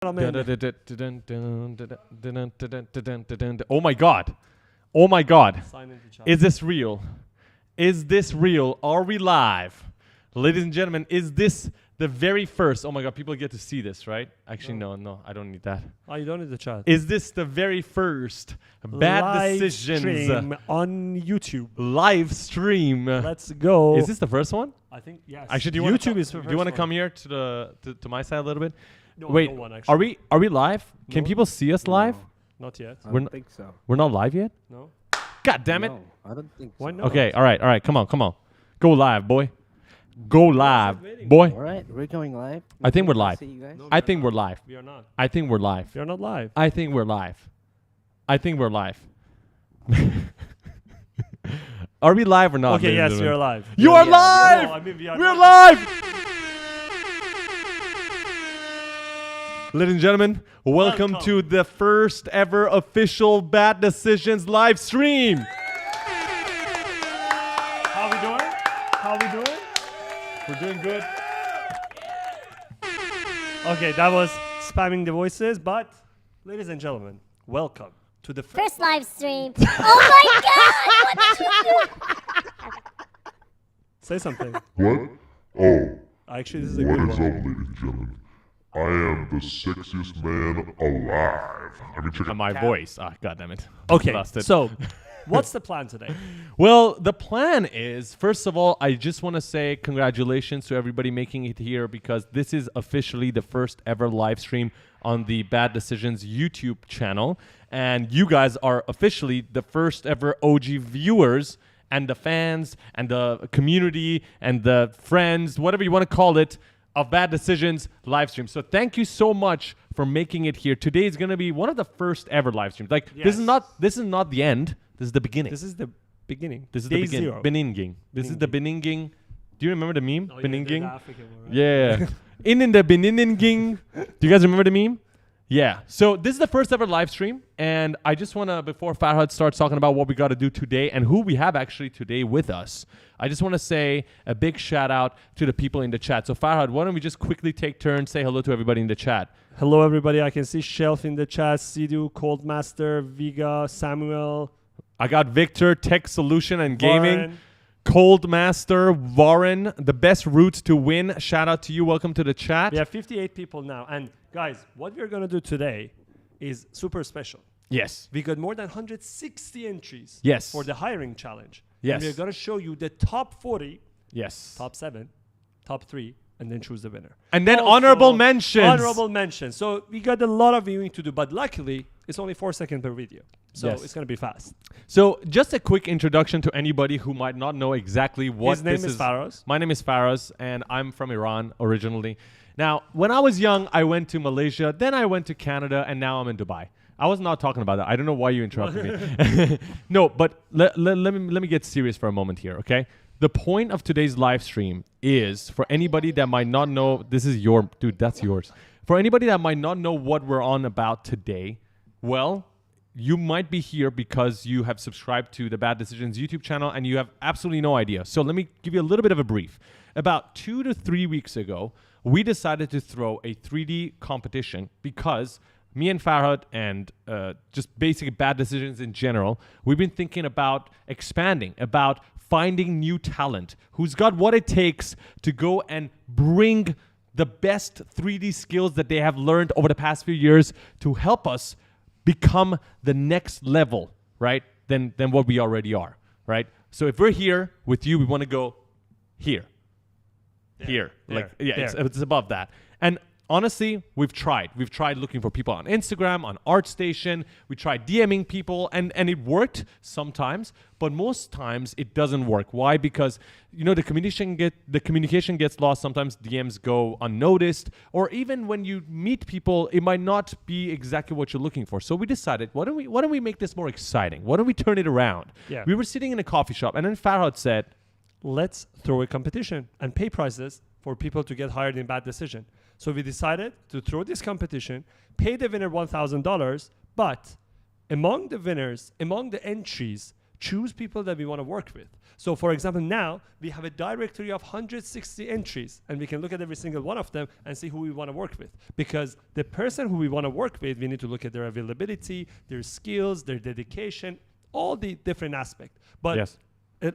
Oh my god. Oh my god. Is this real? Is this real? Are we live? Ladies and gentlemen, is this the very first? Oh my god, people get to see this, right? Actually, no, I don't need that. Oh, you don't need the chat. Is this the very first Bad Live Decisions stream on YouTube? live stream? Let's go. Is this the first one? I think yes. Actually, do you YouTube wanna is the do first you want to one. come here to my side a little bit? No, Wait, no one, actually. are we live? Can No. people see us live? Not yet. I We're don't n- think so. We're not live yet? No. God damn it. No, I don't think Why so. not? Okay, all right. Come on. Go live, boy. Go live, waiting? boy. All right, we're going live. I think we're Can live. see you guys? No, I think we're live. We are not. I think we're live. We are not live. I think we're live. I think we're live. Are we live or not? Okay, ladies yes, and we are gentlemen? live. You are Yeah, live! No, I mean we are We're not. live! Ladies and gentlemen, welcome to the first ever official Bad Decisions live stream. How we doing? How we doing? We're doing good. Okay, that was spamming the voices, but ladies and gentlemen, welcome to the First live stream. Oh my god! What did you do? Say something. What? Oh, Actually, this is a what good is up, one. ladies and gentlemen? I am the sexiest man alive. I mean, check it. My voice. Ah, God damn it. Okay, Lost it. so what's the plan today? Well, the plan is, first of all, I just want to say congratulations to everybody making it here because this is officially the first ever live stream on the Bad Decisions YouTube channel. And you guys are officially the first ever OG viewers and the fans and the community and the friends, whatever you want to call it, of Bad Decisions live stream. So thank you so much for making it here. Today is going to be one of the first ever live streams. Like this is Yes. not the end. This is the beginning. This is the beginning. This is Day the beginning. zero. Beninging. This is the Beninging. Do you remember the meme? Oh, yeah, the Beninging? African one, right? Yeah. in the Beninging. Do you guys remember the meme? Yeah. So this is the first ever live stream. And I just want to, before Farhad starts talking about what we got to do today and who we have actually today with us, I just want to say a big shout out to the people in the chat. So Farhad, why don't we just quickly take turns, say hello to everybody in the chat. Hello, everybody. I can see Shelf in the chat, Sidu, Coldmaster, Viga, Samuel, I got Victor, Tech Solution and Gaming. Warren. Cold Master, Warren, the best route to win. Shout out to you. Welcome to the chat. We have 58 people now. And guys, what we're going to do today is super special. Yes. We got more than 160 entries Yes. for the hiring challenge. Yes. And we're going to show you the top 40, Yes. top 7, top 3, and then choose the winner. And then Also, honorable mentions. Honorable mentions. So we got a lot of viewing to do, but luckily it's only 4 seconds per video. So Yes. it's going to be fast. So just a quick introduction to anybody who might not know exactly what His name this is Faraz. My name is Faraz, and I'm from Iran originally. Now, when I was young, I went to Malaysia, then I went to Canada, and now I'm in Dubai. I was not talking about that. I don't know why you interrupted me. No, but let me get serious for a moment here, okay? The point of today's live stream is for anybody that might not know, this is your, dude, that's yours. For anybody that might not know what we're on about today, well, you might be here because you have subscribed to the Bad Decisions YouTube channel and you have absolutely no idea. So let me give you a little bit of a brief. About 2 to 3 weeks ago, we decided to throw a 3D competition because me and Farhad and just basically Bad Decisions in general, we've been thinking about expanding, about finding new talent who's got what it takes to go and bring the best 3D skills that they have learned over the past few years to help us become the next level, right, than what we already are, right? So if we're here with you, we want to go here. Here. There, It's above that. And honestly, we've tried. We've tried looking for people on Instagram, on ArtStation. We tried DMing people, and it worked sometimes, but most times it doesn't work. Why? Because the communication gets lost. Sometimes DMs go unnoticed, or even when you meet people, it might not be exactly what you're looking for. So we decided, why don't we make this more exciting? Why don't we turn it around? Yeah. We were sitting in a coffee shop, and then Farhad said, Let's throw a competition and pay prizes for people to get hired in Bad Decision. So we decided to throw this competition, pay the winner $1,000, but among the winners, among the entries, choose people that we want to work with. So for example, now we have a directory of 160 entries, and we can look at every single one of them and see who we want to work with. Because the person who we want to work with, we need to look at their availability, their skills, their dedication, all the different aspects. But Yes.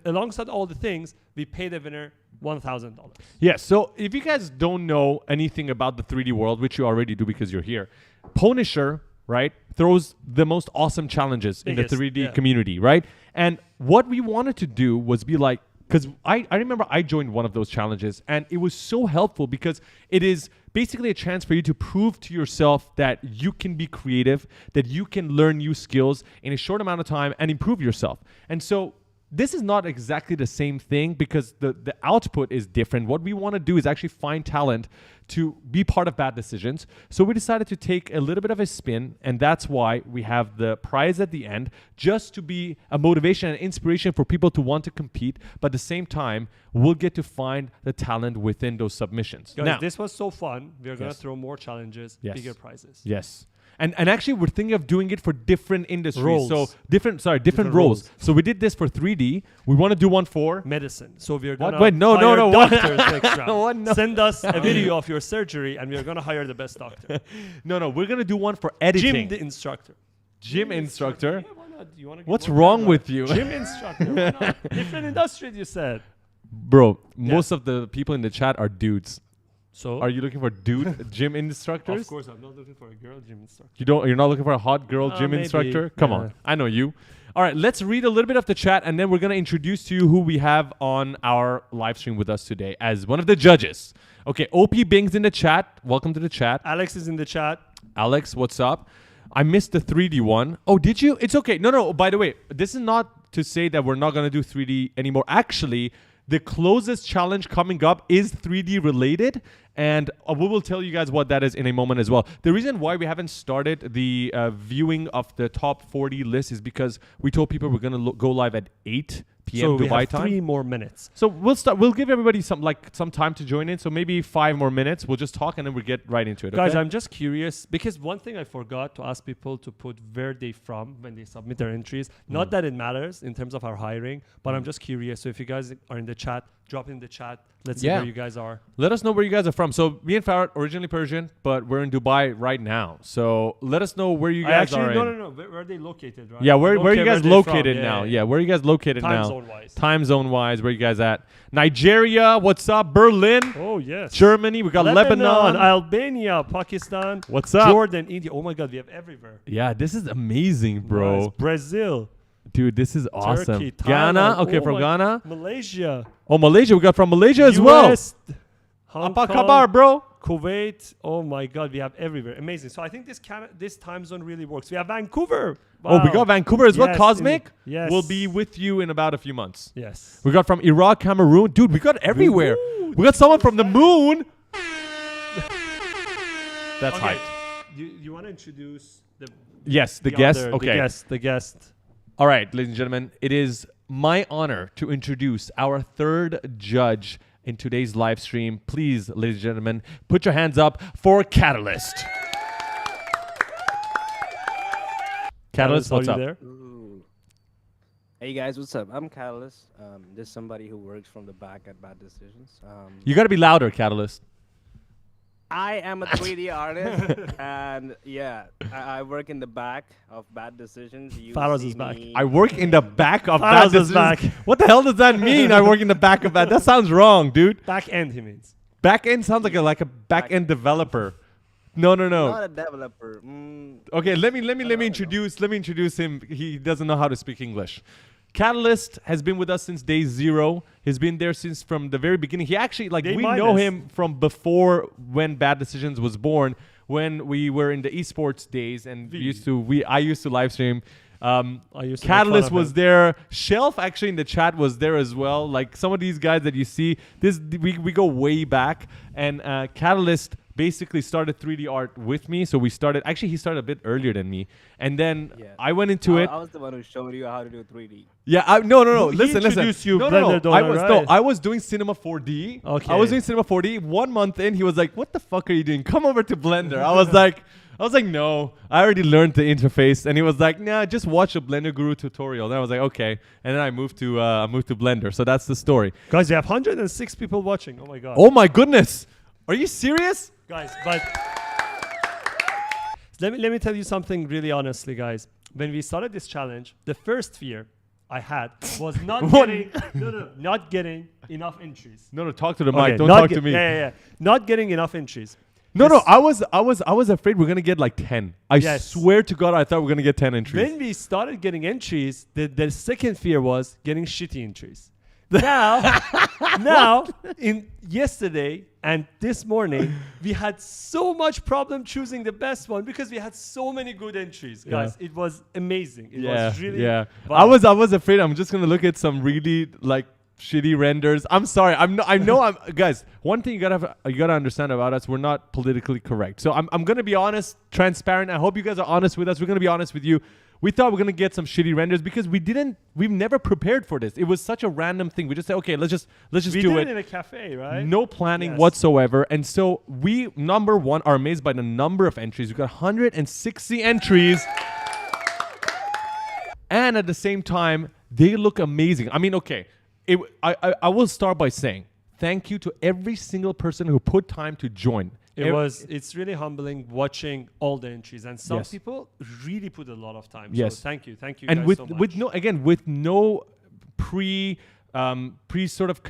Alongside all the things, we pay the winner $1,000. Yes. So if you guys don't know anything about the 3D world, which you already do because you're here, Punisher, right, throws the most awesome challenges in the Biggest, 3D yeah. community, right? And what we wanted to do was be like, because I remember I joined one of those challenges, and it was so helpful because it is basically a chance for you to prove to yourself that you can be creative, that you can learn new skills in a short amount of time and improve yourself. And so this is not exactly the same thing because the output is different. What we want to do is actually find talent to be part of Bad Decisions. So we decided to take a little bit of a spin, and that's why we have the prize at the end, just to be a motivation and inspiration for people to want to compete. But at the same time, we'll get to find the talent within those submissions. Guys, Now, this was so fun. We're going to Yes. throw more challenges, Yes. bigger prizes. yes. And actually, we're thinking of doing it for different industries. Roles. So different roles. roles. So we did this for 3D. We want to do one for Medicine. So we're What? going Wait, to no, hire what? doctors next round. What? No. Send us a video of your surgery, and we're going to hire the best doctor. No, we're gonna do one for editing. Gym the instructor. Gym instructor. Yeah, why not? You wanna get What's more wrong time, with right? you? Gym instructor. Why not? Different industry, you said. Bro, most of the people in the chat are dudes. So, Are you looking for dude gym instructors? of course, I'm not looking for a girl gym instructor. You're not looking for a hot girl gym Maybe. instructor? Come Yeah. on. I know you. All right, let's read a little bit of the chat, and then we're gonna introduce to you who we have on our live stream with us today as one of the judges. Okay, OP Bing's in the chat. Welcome to the chat. Alex is in the chat. Alex, what's up? I missed the 3D one. Oh, did you? It's okay. No. By the way, this is not to say that we're not going to do 3D anymore. Actually, the closest challenge coming up is 3D related. And we will tell you guys what that is in a moment as well. The reason why we haven't started the viewing of the top 40 list is because we told people we're going to go live at 8 p.m. So we Dubai have time. 3 more minutes. So we'll start. We'll give everybody some time to join in. So maybe 5 more minutes. We'll just talk and then we'll get right into it. Guys, okay? I'm just curious because one thing I forgot to ask people to put where they from when they submit their entries. Not that it matters in terms of our hiring, but I'm just curious. So if you guys are in the chat, drop in the chat. Let's see Yeah. where you guys are. Let us know where you guys are from. So me and Farad originally Persian, but we're in Dubai right now. So let us know where you guys are. No. Where are they located, right? Yeah, I where don't are you care guys they're located from. now? Yeah, where are you guys located Time now? zone wise. Time zone wise, where you guys at? Nigeria, what's up? Berlin, Oh, yes. Germany, we got Lebanon. Albania, Pakistan, What's up? Jordan, India. Oh my God, we have everywhere. Yeah, this is amazing, bro. Nice. Brazil, Dude, this is awesome. Turkey, Ghana, Thailand. okay, Oh from my- Ghana. Malaysia, Oh, Malaysia, we got from Malaysia as well. US, Hong Apa Kong, kabar, bro? Kuwait. Oh my God, we have everywhere. Amazing. So I think this time zone really works. We have Vancouver. Oh, we Wow. got Vancouver as well. Yes, Cosmic yes. will be with you in about a few months. Yes. We got from Iraq, Cameroon. Dude, we got everywhere. Woo-hoo. We got someone from the moon. That's Okay. hype. You want to introduce the Yes, the guest. other- Okay. the guest. All right, ladies and gentlemen, it is my honor to introduce our third judge in today's live stream. Please, ladies and gentlemen, put your hands up for Catalyst. Catalyst, are what's you up? there? Ooh. Hey guys, what's up? I'm Catalyst. This is somebody who works from the back at Bad Decisions. You got to be louder, Catalyst. I am a 3D artist, and yeah, I work in the back of Bad Decisions. You Faraz see is back. me- I work in the back of Faraz that. is back. What the hell does that mean? I work in the back of that. That sounds wrong, dude. Back end, he means. Back end sounds like a back end developer. No. Not a developer. Okay, let me introduce him. He doesn't know how to speak English. Catalyst has been with us since day 0. He's been there since from the very beginning. He actually Day we know minus. him from before when Bad Decisions was born, when we were in the esports days and I used to live stream. I used to make fun Catalyst of was him. there. Shelf actually in the chat was there as well. Like some of these guys that you see, we go way back. And Catalyst basically started 3D art with me. So he started a bit earlier than me. And then Yeah. I went into it. I was the one who showed you how to do 3D. Yeah, no. He Listen. introduced you No. Blender Donor, right? I was doing Cinema 4D. Okay. I was doing Cinema 4D. 1 month in, he was like, "What the fuck are you doing? Come over to Blender." I was like, I was like, no, I already learned the interface. And he was like, nah, just watch a Blender Guru tutorial. And I was like, okay. And then I moved to Blender. So that's the story. Guys, you have 106 people watching. Oh my god. Oh my goodness. Are you serious? Guys, but let me tell you something really honestly, guys. When we started this challenge, the first fear I had was not not getting enough entries. No, talk to the Okay, mic. Don't talk to me. Yeah. Not getting enough entries. No, This- I was afraid we're gonna get like 10. I Yes. swear to God, I thought we are gonna get 10 entries. When we started getting entries, the second fear was getting shitty entries. Now, in yesterday and this morning, we had so much problem choosing the best one because we had so many good entries, guys. It was amazing. It was really Wow. wow. I was afraid I'm just gonna look at some really like shitty renders. I'm sorry. I know I'm guys. One thing you gotta understand about us, we're not politically correct. So I'm gonna be honest, transparent. I hope you guys are honest with us. We're gonna be honest with you. We thought we're gonna get some shitty renders because we've never prepared for this. It was such a random thing. We just said, okay, let's just We do did it. it in a cafe, right? No planning Yes. whatsoever. And so we, number one, are amazed by the number of entries. We've got 160 entries. And at the same time, they look amazing. I mean, okay, I will start by saying thank you to every single person who put time to join. It's really humbling watching all the entries, and some Yes. people really put a lot of time. Yes. So thank you And guys with so much. with no pre sort of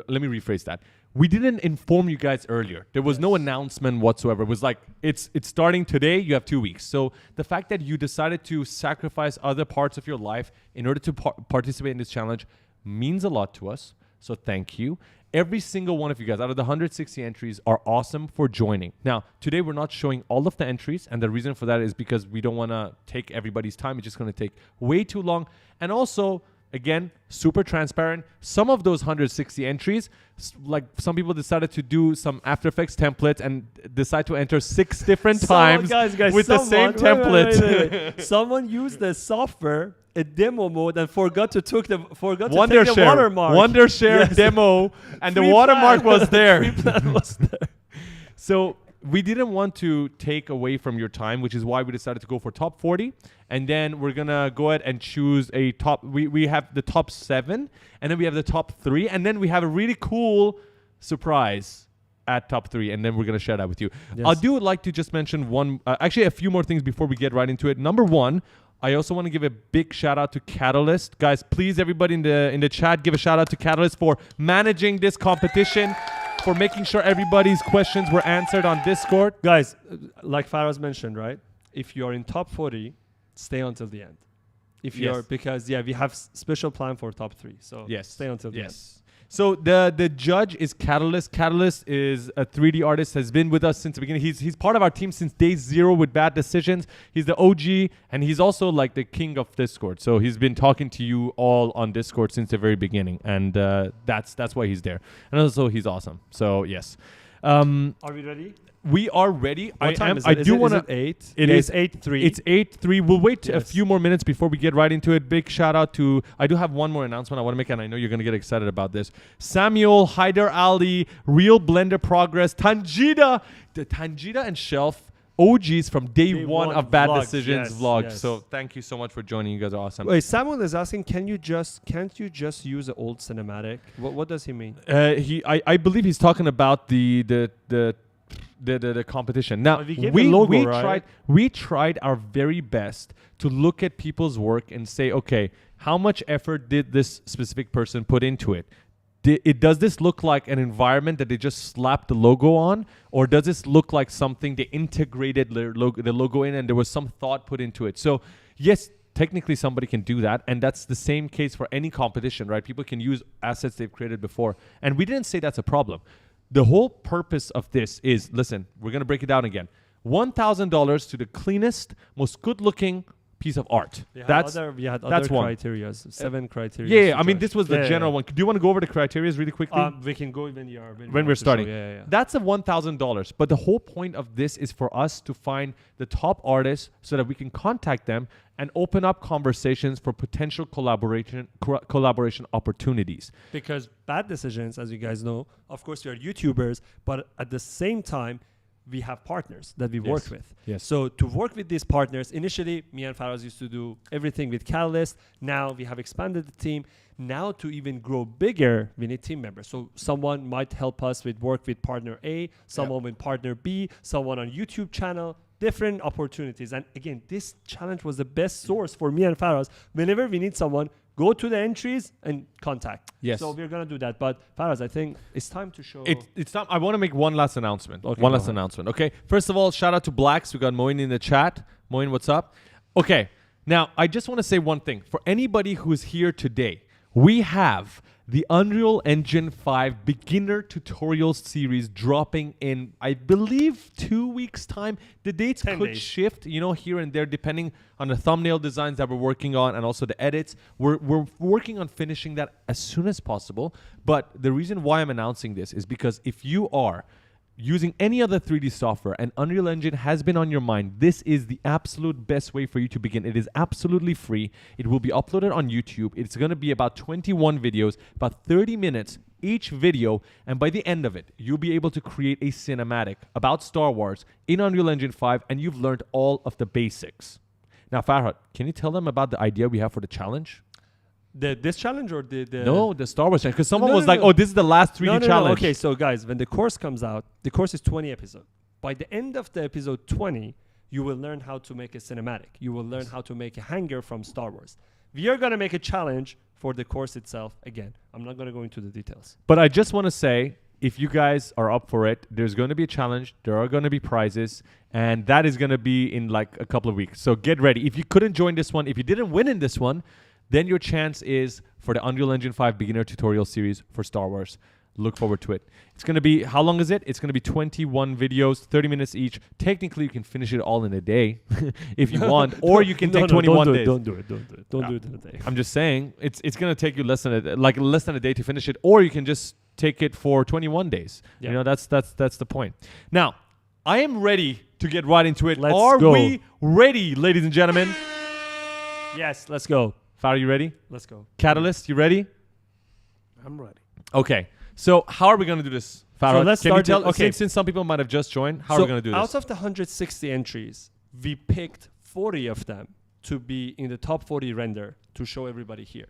let me rephrase that. We didn't inform you guys earlier. There was no announcement whatsoever. It was like it's starting today. You have 2 weeks. So the fact that you decided to sacrifice other parts of your life in order to participate in this challenge means a lot to us. So thank you. Every single one of you guys out of the 160 entries are awesome for joining. Now, today we're not showing all of the entries, and the reason for that is because we don't want to take everybody's time. It's just going to take way too long. And also, again, super transparent. Some of those 160 entries, like some people decided to do some After Effects templates and decide to enter 6 different times guys, with the same template. Wait. Someone used the software, a demo mode, and forgot to take the Wondershare watermark. Wondershare Yes. demo, and the Free watermark plan. was there. Free plan was there. So we didn't want to take away from your time, which is why we decided to go for top 40. And then we're going to go ahead and choose a top. We have the top 7, and then we have the top 3. And then we have a really cool surprise at top 3. And then we're going to share that with you. Yes. I do like to just mention actually a few more things before we get right into it. Number 1, I also want to give a big shout out to Catalyst. Guys, please, everybody in the chat, give a shout out to Catalyst for managing this competition, for making sure everybody's questions were answered on Discord. Guys, like Faraz mentioned, right? If you're in top 40, stay until the end. Because we have special plan for top 3. So stay until the end. So the judge is Catalyst. Catalyst is a 3D artist, has been with us since the beginning. He's part of our team since day 0 with Bad Decisions. He's the OG, and he's also like the king of Discord. So he's been talking to you all on Discord since the very beginning, and that's why he's there. And also he's awesome. So yes. Are we ready? We are ready. What time is it? I do want to. Is it 8? It Yeah, is it's 8:03. It's 8:03. We'll wait a Yes. few more minutes before we get right into it. Big shout out to. I do have one more announcement I want to make, and I know you're gonna get excited about this. Samuel, Hyder Ali, Real Blender Progress, Tanjida and Shelf, OGs from day one of Bad vlogs, Decisions yes, vlogs. yes. So thank you so much for joining. You guys are awesome. Wait, Samuel is asking, can't you just use the old cinematic? What does he mean? I believe he's talking about the competition. Now We gave the logo, right? we tried our very best to look at people's work and say, okay, how much effort did this specific person put into it? Does this look like an environment that they just slapped the logo on, or does this look like something they integrated the logo in and there was some thought put into it? So yes, technically somebody can do that, and that's the same case for any competition, right? People can use assets they've created before, and we didn't say that's a problem. The whole purpose of this is, listen, we're going to break it down again. $1,000 to the cleanest, most good-looking piece of art. We had That's other that's one. criteria, 7 criteria. yeah. I mean, this was the general one. Do you want to go over the criteria really quickly? We can go when you are when we're starting. Yeah. That's a $1,000. But the whole point of this is for us to find the top artists so that we can contact them and open up conversations for potential collaboration opportunities. Because Bad Decisions, as you guys know, of course we are YouTubers, but at the same time, we have partners that we Yes. work with. Yes. So to work with these partners, initially, me and Faraz used to do everything with Catalyst. Now we have expanded the team. Now to even grow bigger, we need team members. So someone might help us with work with partner A, someone with partner B, someone on YouTube channel, different opportunities. And again, this challenge was the best source for me and Faraz. Whenever we need someone, go to the entries and contact. Yes. So we're going to do that. But Faraz, I think it's time to show. It's time. I want to make one last announcement. Okay, one go last ahead. announcement. Okay. First of all, shout out to Blacks. We got Moin in the chat. Moin, what's up? Okay. Now, I just want to say one thing. For anybody who's here today, we have the Unreal Engine 5 beginner tutorial series dropping in, I believe, 2 weeks' time. The dates 10 could days. shift, here and there, depending on the thumbnail designs that we're working on and also the edits. We're working on finishing that as soon as possible. But the reason why I'm announcing this is because if you are using any other 3D software and Unreal Engine has been on your mind, this is the absolute best way for you to begin. It is absolutely free. It will be uploaded on YouTube. It's going to be about 21 videos, about 30 minutes each video. And by the end of it, you'll be able to create a cinematic about Star Wars in Unreal Engine 5, and you've learned all of the basics. Now, Farhad, can you tell them about the idea we have for the challenge? This challenge or the No, the Star Wars challenge. Because someone No, was no, like, no. oh, this is the last 3D challenge. Okay, so guys, when the course comes out, the course is 20 episodes. By the end of the episode 20, you will learn how to make a cinematic. You will learn how to make a hanger from Star Wars. We are going to make a challenge for the course itself. Again, I'm not going to go into the details. But I just want to say, if you guys are up for it, there's going to be a challenge. There are going to be prizes. And that is going to be in like a couple of weeks. So get ready. If you couldn't join this one, if you didn't win in this one, then your chance is for the Unreal Engine 5 beginner tutorial series for Star Wars. Look forward to it. It's going to be, how long is it? It's going to be 21 videos, 30 minutes each. Technically, you can finish it all in a day if you want, or you can take 21 days. Don't do it. Don't do it in a day. I'm just saying, it's going to take you less than a day to finish it, or you can just take it for 21 days. Yeah. That's the point. Now, I am ready to get right into it. Let's Are go. we ready, ladies and gentlemen? Yes, let's go. Farah, you ready? Let's go. Catalyst, you ready? I'm ready. Okay. So how are we going to do this, Farah? So let's Can you start tell, it- okay. since some people might have just joined, how are So we going to do out this? of the 160 entries, we picked 40 of them to be in the top 40 render to show everybody here.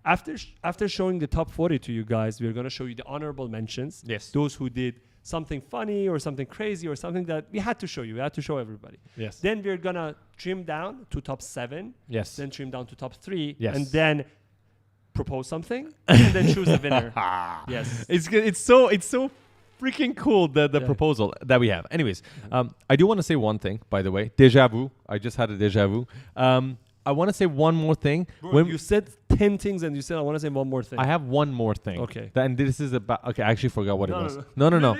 After showing the top 40 to you guys, we're going to show you the honorable mentions. Yes. Those who did something funny or something crazy or something that we had to show you. We had to show everybody. Yes. Then we're going to trim down to top 7. Yes. Then trim down to top 3. Yes. And then propose something. And then choose a winner. Yes. It's so freaking cool, the Yeah. proposal that we have. Anyways, I do want to say one thing, by the way. Deja vu. I just had a deja vu. I want to say one more thing. When you said 10 things and you said, I want to say one more thing. I have one more thing. Okay. And this is about. Okay, I actually forgot what it No, was. no, No.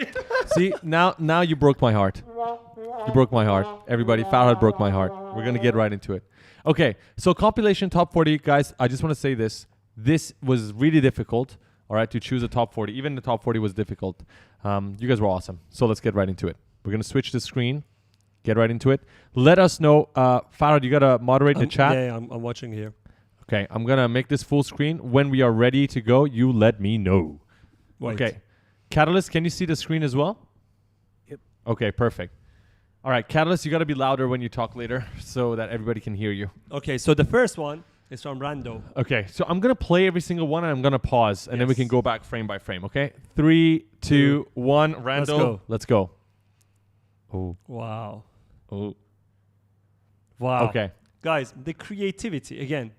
See, now you broke my heart. You broke my heart. Everybody, Farhad broke my heart. We're gonna get right into it. Okay, so compilation top 40, guys. I just want to say this. This was really difficult. All right, to choose a top 40. Even the top 40 was difficult. You guys were awesome. So let's get right into it. We're gonna switch the screen. Get right into it. Let us know, Farhad. You gotta moderate the chat. Yeah, I'm watching here. Okay, I'm gonna make this full screen. When we are ready to go, you let me know. Wait. Okay. Catalyst, can you see the screen as well? Yep. Okay, perfect. All right, Catalyst, you gotta be louder when you talk later so that everybody can hear you. Okay, so the first one is from Rando. Okay, so I'm gonna play every single one and I'm gonna pause and then we Yes. can go back frame by frame, okay? 3, 2, 1, Randall. Let's go. Oh. Wow. Oh. Wow. Okay. Guys, the creativity, again,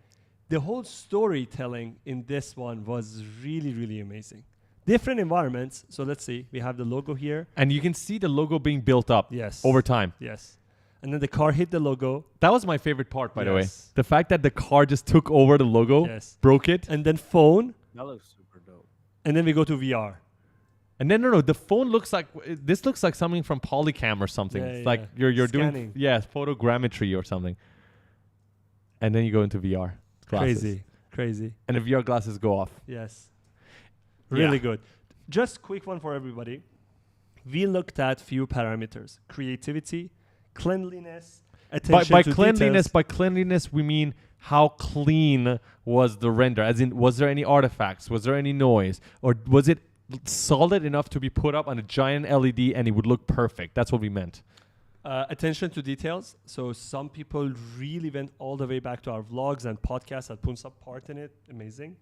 the whole storytelling in this one was really, really amazing. Different environments. So let's see. We have the logo here. And you can see the logo being built up Yes. over time. Yes. And then the car hit the logo. That was my favorite part, by the way. Yes. The fact that the car just took over the logo, Yes. broke it. And then phone. That looks super dope. And then we go to VR. And then no, the phone looks like this looks like something from Polycam or something. Yeah, It's yeah, like yeah. you're doing Scanning. photogrammetry or something. And then you go into VR glasses. Crazy. And the VR glasses go off. Yes. Yeah. Really good. Just quick one for everybody. We looked at few parameters: creativity, cleanliness, attention By to cleanliness we mean how clean was the render? As in, was there any artifacts? Was there any noise? Or was it solid enough to be put up on a giant LED and it would look perfect. That's what we meant. Attention to details. So some people really went all the way back to our vlogs and podcasts that put some part in it. Amazing.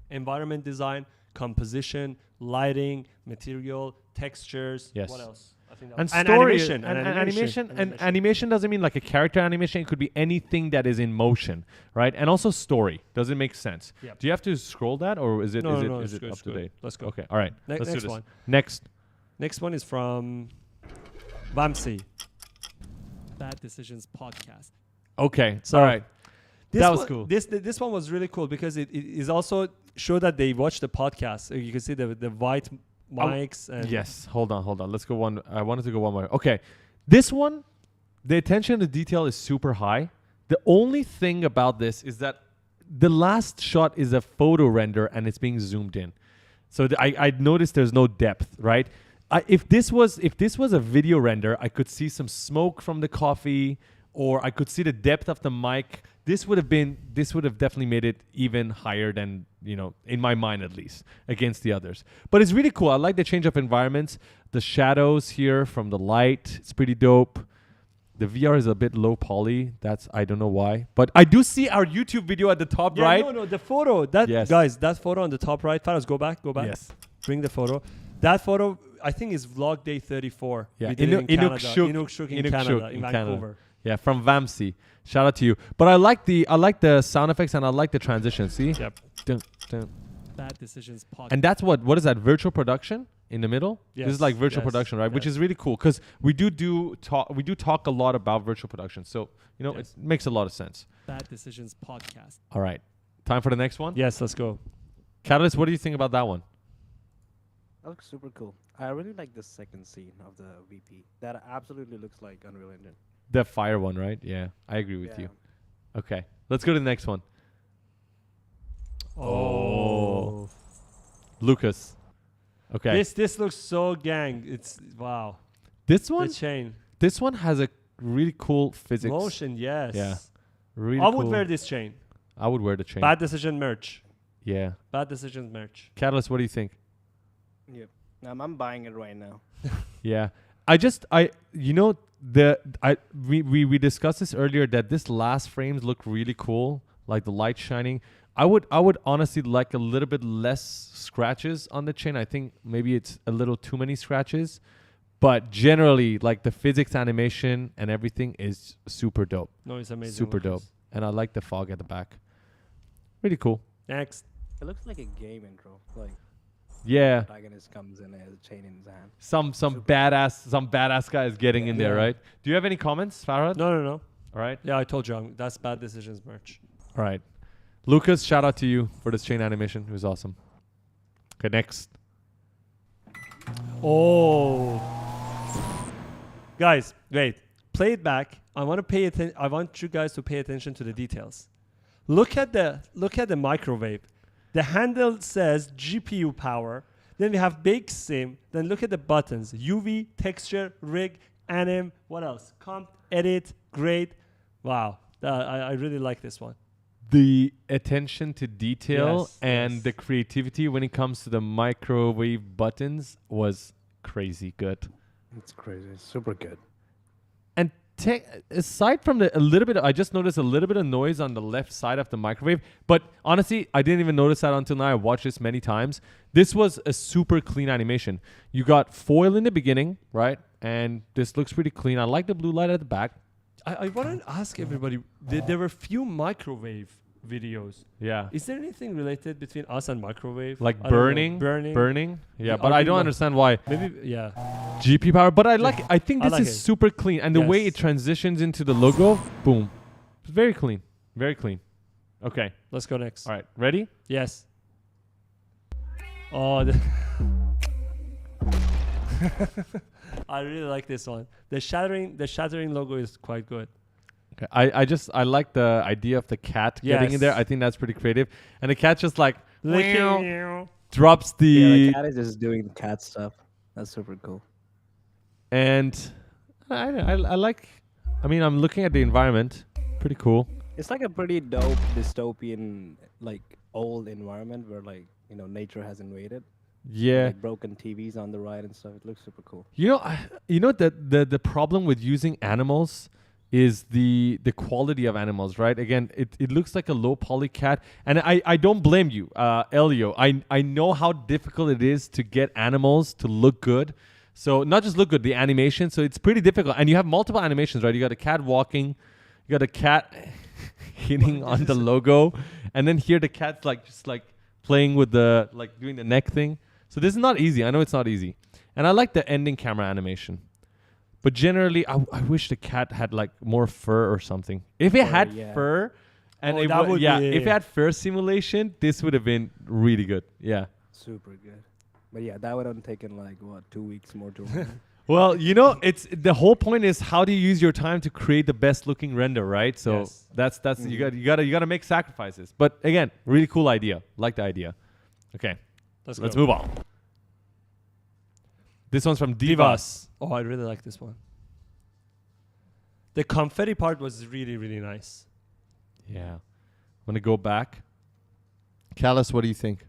Environment design, composition, lighting, material, textures. Yes. What else? I think that And was- story, animation. and animation doesn't mean like a character animation. It could be anything that is in motion, right? And also story. Does it make sense? Yep. Do you have to scroll that, or is it No, is no, it, it's is it good, up it's to good. date? Let's go. Okay, all right. Ne- Let's do next this. one. Next. Next one is from Vamsi. Bad Decisions Podcast. Okay, So all right. This That was one- cool. This one was really cool because it is also show that they watch the podcast. So you can see the white mics. And Yes. Hold on. Let's go one. I wanted to go one more. Okay. This one, the attention to detail is super high. The only thing about this is that the last shot is a photo render and it's being zoomed in. So I noticed there's no depth, right? If this was a video render, I could see some smoke from the coffee, or I could see the depth of the mic. This would have definitely made it even higher than, in my mind at least, against the others. But it's really cool. I like the change of environments. The shadows here from the light, it's pretty dope. The VR is a bit low poly. I don't know why. But I do see our YouTube video at the top yeah, right. no, the photo. Yes. Guys, that photo on the top right. Faraz, go back. Yes. Bring the photo. That photo, I think, is vlog day 34. Yeah, We did it in Canada. Inukshuk Inukshuk in Inukshuk Canada, in in Canada. Vancouver. Yeah, from Vamsi. Shout out to you. But I like the sound effects and I like the transition. See? Yep. Dun, dun. Bad Decisions Podcast. And that's what is that? Virtual production in the middle? This is Yes, like virtual yes, production, right? Which yes. is really cool because we talk a lot about virtual production. So, Yes. it makes a lot of sense. Bad Decisions Podcast. All right. Time for the next one? Yes, let's go. Catalyst, what do you think about that one? That looks super cool. I really like the second scene of the VP. That absolutely looks like Unreal Engine. The fire one, right? Yeah, I agree with you. Okay. Let's go to the next one. Oh. Lucas. Okay. This looks so gang. It's wow. This one? The chain. This one has a really cool physics. Motion, yes. Yeah. Really I cool. would wear this chain. I would wear the chain. Bad Decision merch. Yeah. Bad Decisions merch. Catalyst, what do you think? Yep. I'm buying it right now. Yeah. We discussed this earlier that this last frames look really cool, like the light shining. I would honestly like a little bit less scratches on the chain. I think maybe it's a little too many scratches, but generally like the physics animation and everything is super dope. No, it's amazing. Super Lucas. dope. And I like the fog at the back. Really cool. Next. It looks like a game intro. Like Yeah. protagonist comes in and has a chain in his hand. Some badass guy is getting in there, Yeah. right? Do you have any comments, Farhad? No. All right. Yeah, I told you. That's Bad Decisions merch. All right. Lucas, shout out to you for this chain animation. It was awesome. Okay, next. Oh. Guys, wait. Play it back. I want you guys to pay attention to the details. Look at the microwave. The handle says GPU power. Then we have bake sim. Then look at the buttons. UV, texture, rig, anim. What else? Comp, edit, grade. Wow. I really like this one. The attention to detail Yes, and yes. the creativity when it comes to the microwave buttons was crazy good. It's crazy. It's super good. And aside from I just noticed a little bit of noise on the left side of the microwave. But honestly, I didn't even notice that until now. I watched this many times. This was a super clean animation. You got foil in the beginning, right? And this looks pretty clean. I like the blue light at the back. I want to ask everybody. There were few microwave videos. Yeah. Is there anything related between us and microwave? Like I don't know. burning. Yeah, Yeah, but I I don't really understand why. Maybe, yeah. GP power, but I think I this like is it. super clean. And the way it Yes. transitions into the logo, boom. It's very clean. Very clean. Okay. Let's go next. All right. Ready? Yes. Oh, I really like this one. The shattering logo is quite good. Okay. I like the idea of the cat getting in there. Yes. I think that's pretty creative. And the cat just like Licking. drops the Yeah, the cat is just doing the cat stuff. That's super cool. and I like. I mean, I'm looking at the environment. Pretty cool. It's like a pretty dope dystopian, like old environment where nature has invaded. Yeah. Like broken TVs on the right and stuff. It looks super cool. The problem with using animals is the quality of animals, right? Again, it looks like a low poly cat, and I don't blame you, Elio. I know how difficult it is to get animals to look good. So not just look good, the animation. So it's pretty difficult, and you have multiple animations, right? You got a cat walking, you got a cat hitting on the logo, and then here the cat's like just like playing with the like doing the neck thing. So this is not easy. I know it's not easy, and I like the ending camera animation. But generally, I wish the cat had like more fur or something. If it had fur, and if it had fur simulation, this would have been really good. Yeah. Super good. But yeah, that would have taken like what 2 weeks more to run. Well, it's the whole point is how do you use your time to create the best looking render, right? So that's you gotta make sacrifices. But again, really cool idea. Like the idea. Okay, let's move on. This one's from Divas. Oh, I really like this one. The confetti part was really, really nice. Yeah. I'm going to go back. Callus, what do you think?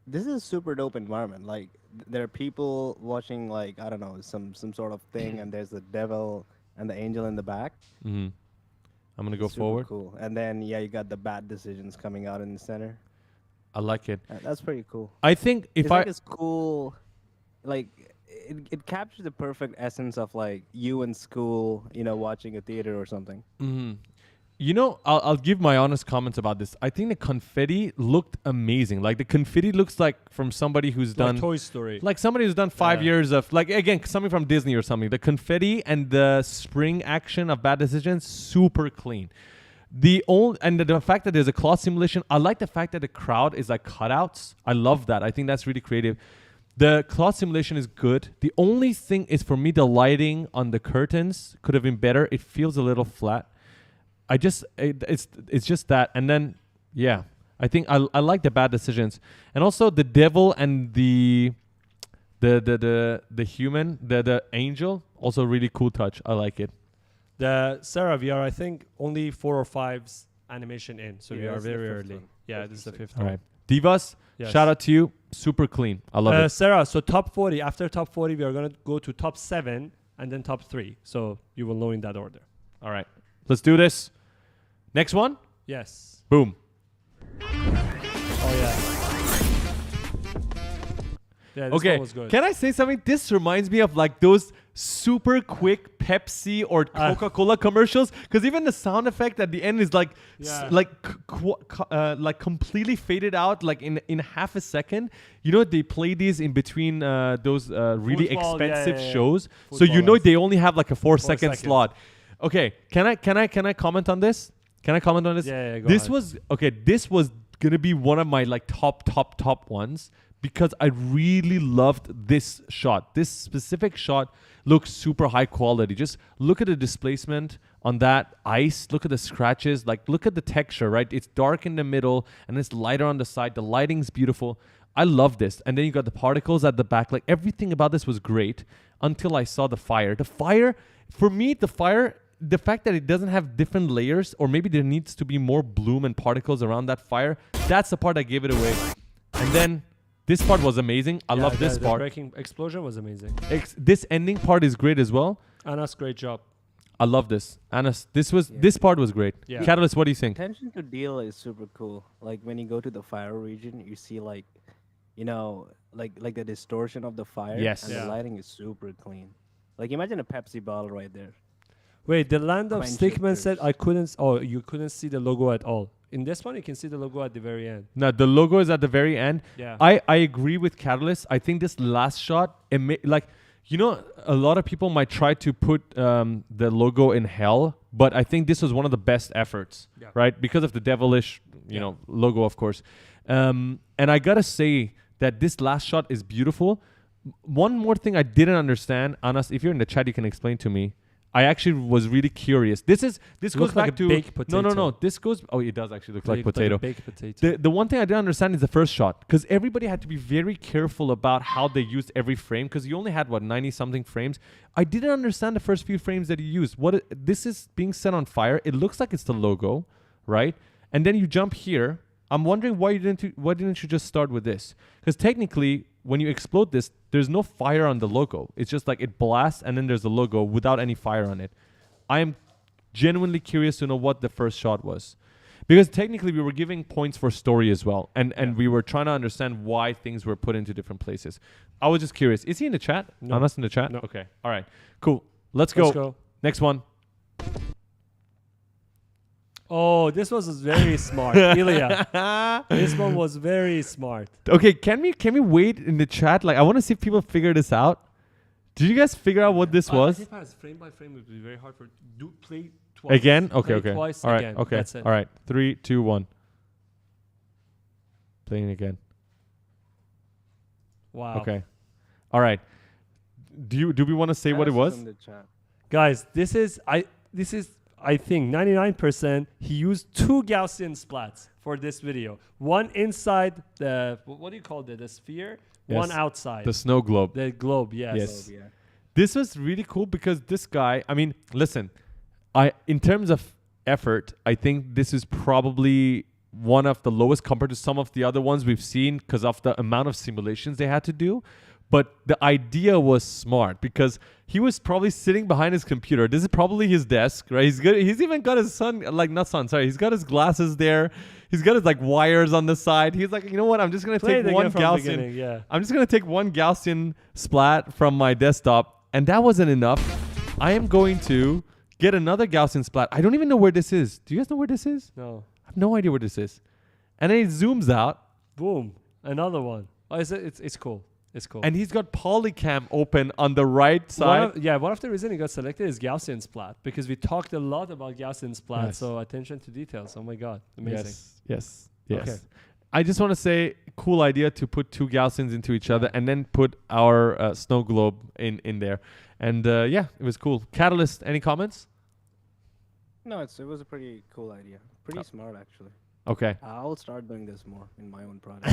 This is a super dope environment. Like there are people watching like, I don't know, some sort of thing, and there's the devil and the angel in the back. Mm-hmm. I'm going to go Super forward. Cool. And then you got the bad decisions coming out in the center. I like it. That's pretty cool. I think it's cool. Like it captures the perfect essence of like you in school, watching a theater or something. Mm-hmm. I'll give my honest comments about this. I think the confetti looked amazing. Like the confetti looks like from somebody who's done Toy Story. Like somebody who's done 5 years of like again something from Disney or something. The confetti and the spring action of Bad Decisions super clean. The fact that there's a cloth simulation. I like the fact that the crowd is like cutouts. I love that. I think that's really creative. The cloth simulation is good. The only thing is for me the lighting on the curtains could have been better. It feels a little flat. It's just that. And then I think I like the Bad Decisions. And also the devil and the human, the angel, also really cool touch. I like it. The Sarah, we are I think only 4 or 5's animation in, so we are very early. One. Yeah, this is the 5th All one. right. Divas, shout out to you. Super clean. I love it. Sarah, so top 40. After top 40, we are going to go to top 7 and then top 3. So you will know in that order. All right. Let's do this. Next one. Yes. Boom. Oh, yeah. Yeah, this Okay. one was good. Can I say something? This reminds me of like those super quick Pepsi or Coca-Cola commercials, because even the sound effect at the end is like like completely faded out like in half a second. They play these in between those really Football, expensive shows, so Football they only have like a 4-second seconds. slot. Okay, can I comment on this? Can I comment on this? Yeah, go This ahead. This was gonna be one of my like top ones, because I really loved this shot. This specific shot looks super high quality. Just look at the displacement on that ice. Look at the scratches. Like, look at the texture, right? It's dark in the middle and it's lighter on the side. The lighting's beautiful. I love this. And then you got the particles at the back. Like, everything about this was great until I saw the fire. The fire, for me, the fact that it doesn't have different layers, or maybe there needs to be more bloom and particles around that fire, that's the part that gave it away. And then this part was amazing. I love this part. The breaking explosion was amazing. This ending part is great as well. Anna's great job. I love this. Anas, this part was great. Yeah. Catalyst, what do you think? Attention to detail is super cool. Like when you go to the fire region, you see like the distortion of the fire. Yes. And the lighting is super clean. Like imagine a Pepsi bottle right there. Wait, the Land of Quench Stickman it said first. you couldn't see the logo at all. In this one, you can see the logo at the very end. No, the logo is at the very end. Yeah. I agree with Catalyst. I think this last shot, a lot of people might try to put the logo in hell, but I think this was one of the best efforts, right? Because of the devilish, logo, of course. And I gotta say that this last shot is beautiful. One more thing I didn't understand, Anas, if you're in the chat, you can explain to me. I actually was really curious. This goes back to baked potato. No. This goes. Oh, it does actually look like potato. Like a baked potato. The one thing I didn't understand is the first shot, because everybody had to be very careful about how they used every frame, because you only had 90 something frames. I didn't understand the first few frames that you used. This is being set on fire. It looks like it's the logo, right? And then you jump here. I'm wondering why didn't you just start with this? Because technically, when you explode this, there's no fire on the logo. It's just like it blasts and then there's the logo without any fire on it. I am genuinely curious to know what the first shot was. Because technically we were giving points for story as well. And we were trying to understand why things were put into different places. I was just curious. Is he in the chat? No. Anas in the chat? No. Okay. All right. Cool. Let's Let's go. go. Next one. Oh, this was very smart. Ilya. This one was very smart. Okay, can we wait in the chat? Like, I want to see if people figure this out. Did you guys figure out what this I was? think perhaps frame by frame would be very hard for play twice. Again? Okay, Play okay. Twice All right, again. okay. That's it. All right. 3, 2, 1. Playing again. Wow. Okay. All right. Do we want to say what it was? In the chat. Guys, this is I think 99% he used 2 Gaussian splats for this video. One inside the what do you call it? The sphere. Yes. One outside. The snow globe. The globe, yes. Yes. Yeah. This was really cool because this guy, I mean, listen, in terms of effort, I think this is probably one of the lowest compared to some of the other ones we've seen because of the amount of simulations they had to do. But the idea was smart because he was probably sitting behind his computer. This is probably his desk, right? He's even got his he's got his glasses there. He's got his like wires on the side. He's like, you know what? I'm just gonna take one Gaussian. Yeah. I'm just gonna take one Gaussian splat from my desktop, and that wasn't enough. I am going to get another Gaussian splat. I don't even know where this is. Do you guys know where this is? No. I have no idea where this is. And then it zooms out, Boom. Another one. Oh, it's cool. It's cool. and he's got Polycam open on the right side. One of the reasons he got selected is Gaussian splat because we talked a lot about Gaussian splat. Yes. So attention to details. Oh my God, amazing. Yes. Okay. I just want to say, cool idea to put 2 Gaussians into each other and then put our snow globe in there. And it was cool. Catalyst, any comments? No, it was a pretty cool idea. Pretty smart, actually. Okay. I'll start doing this more in my own product.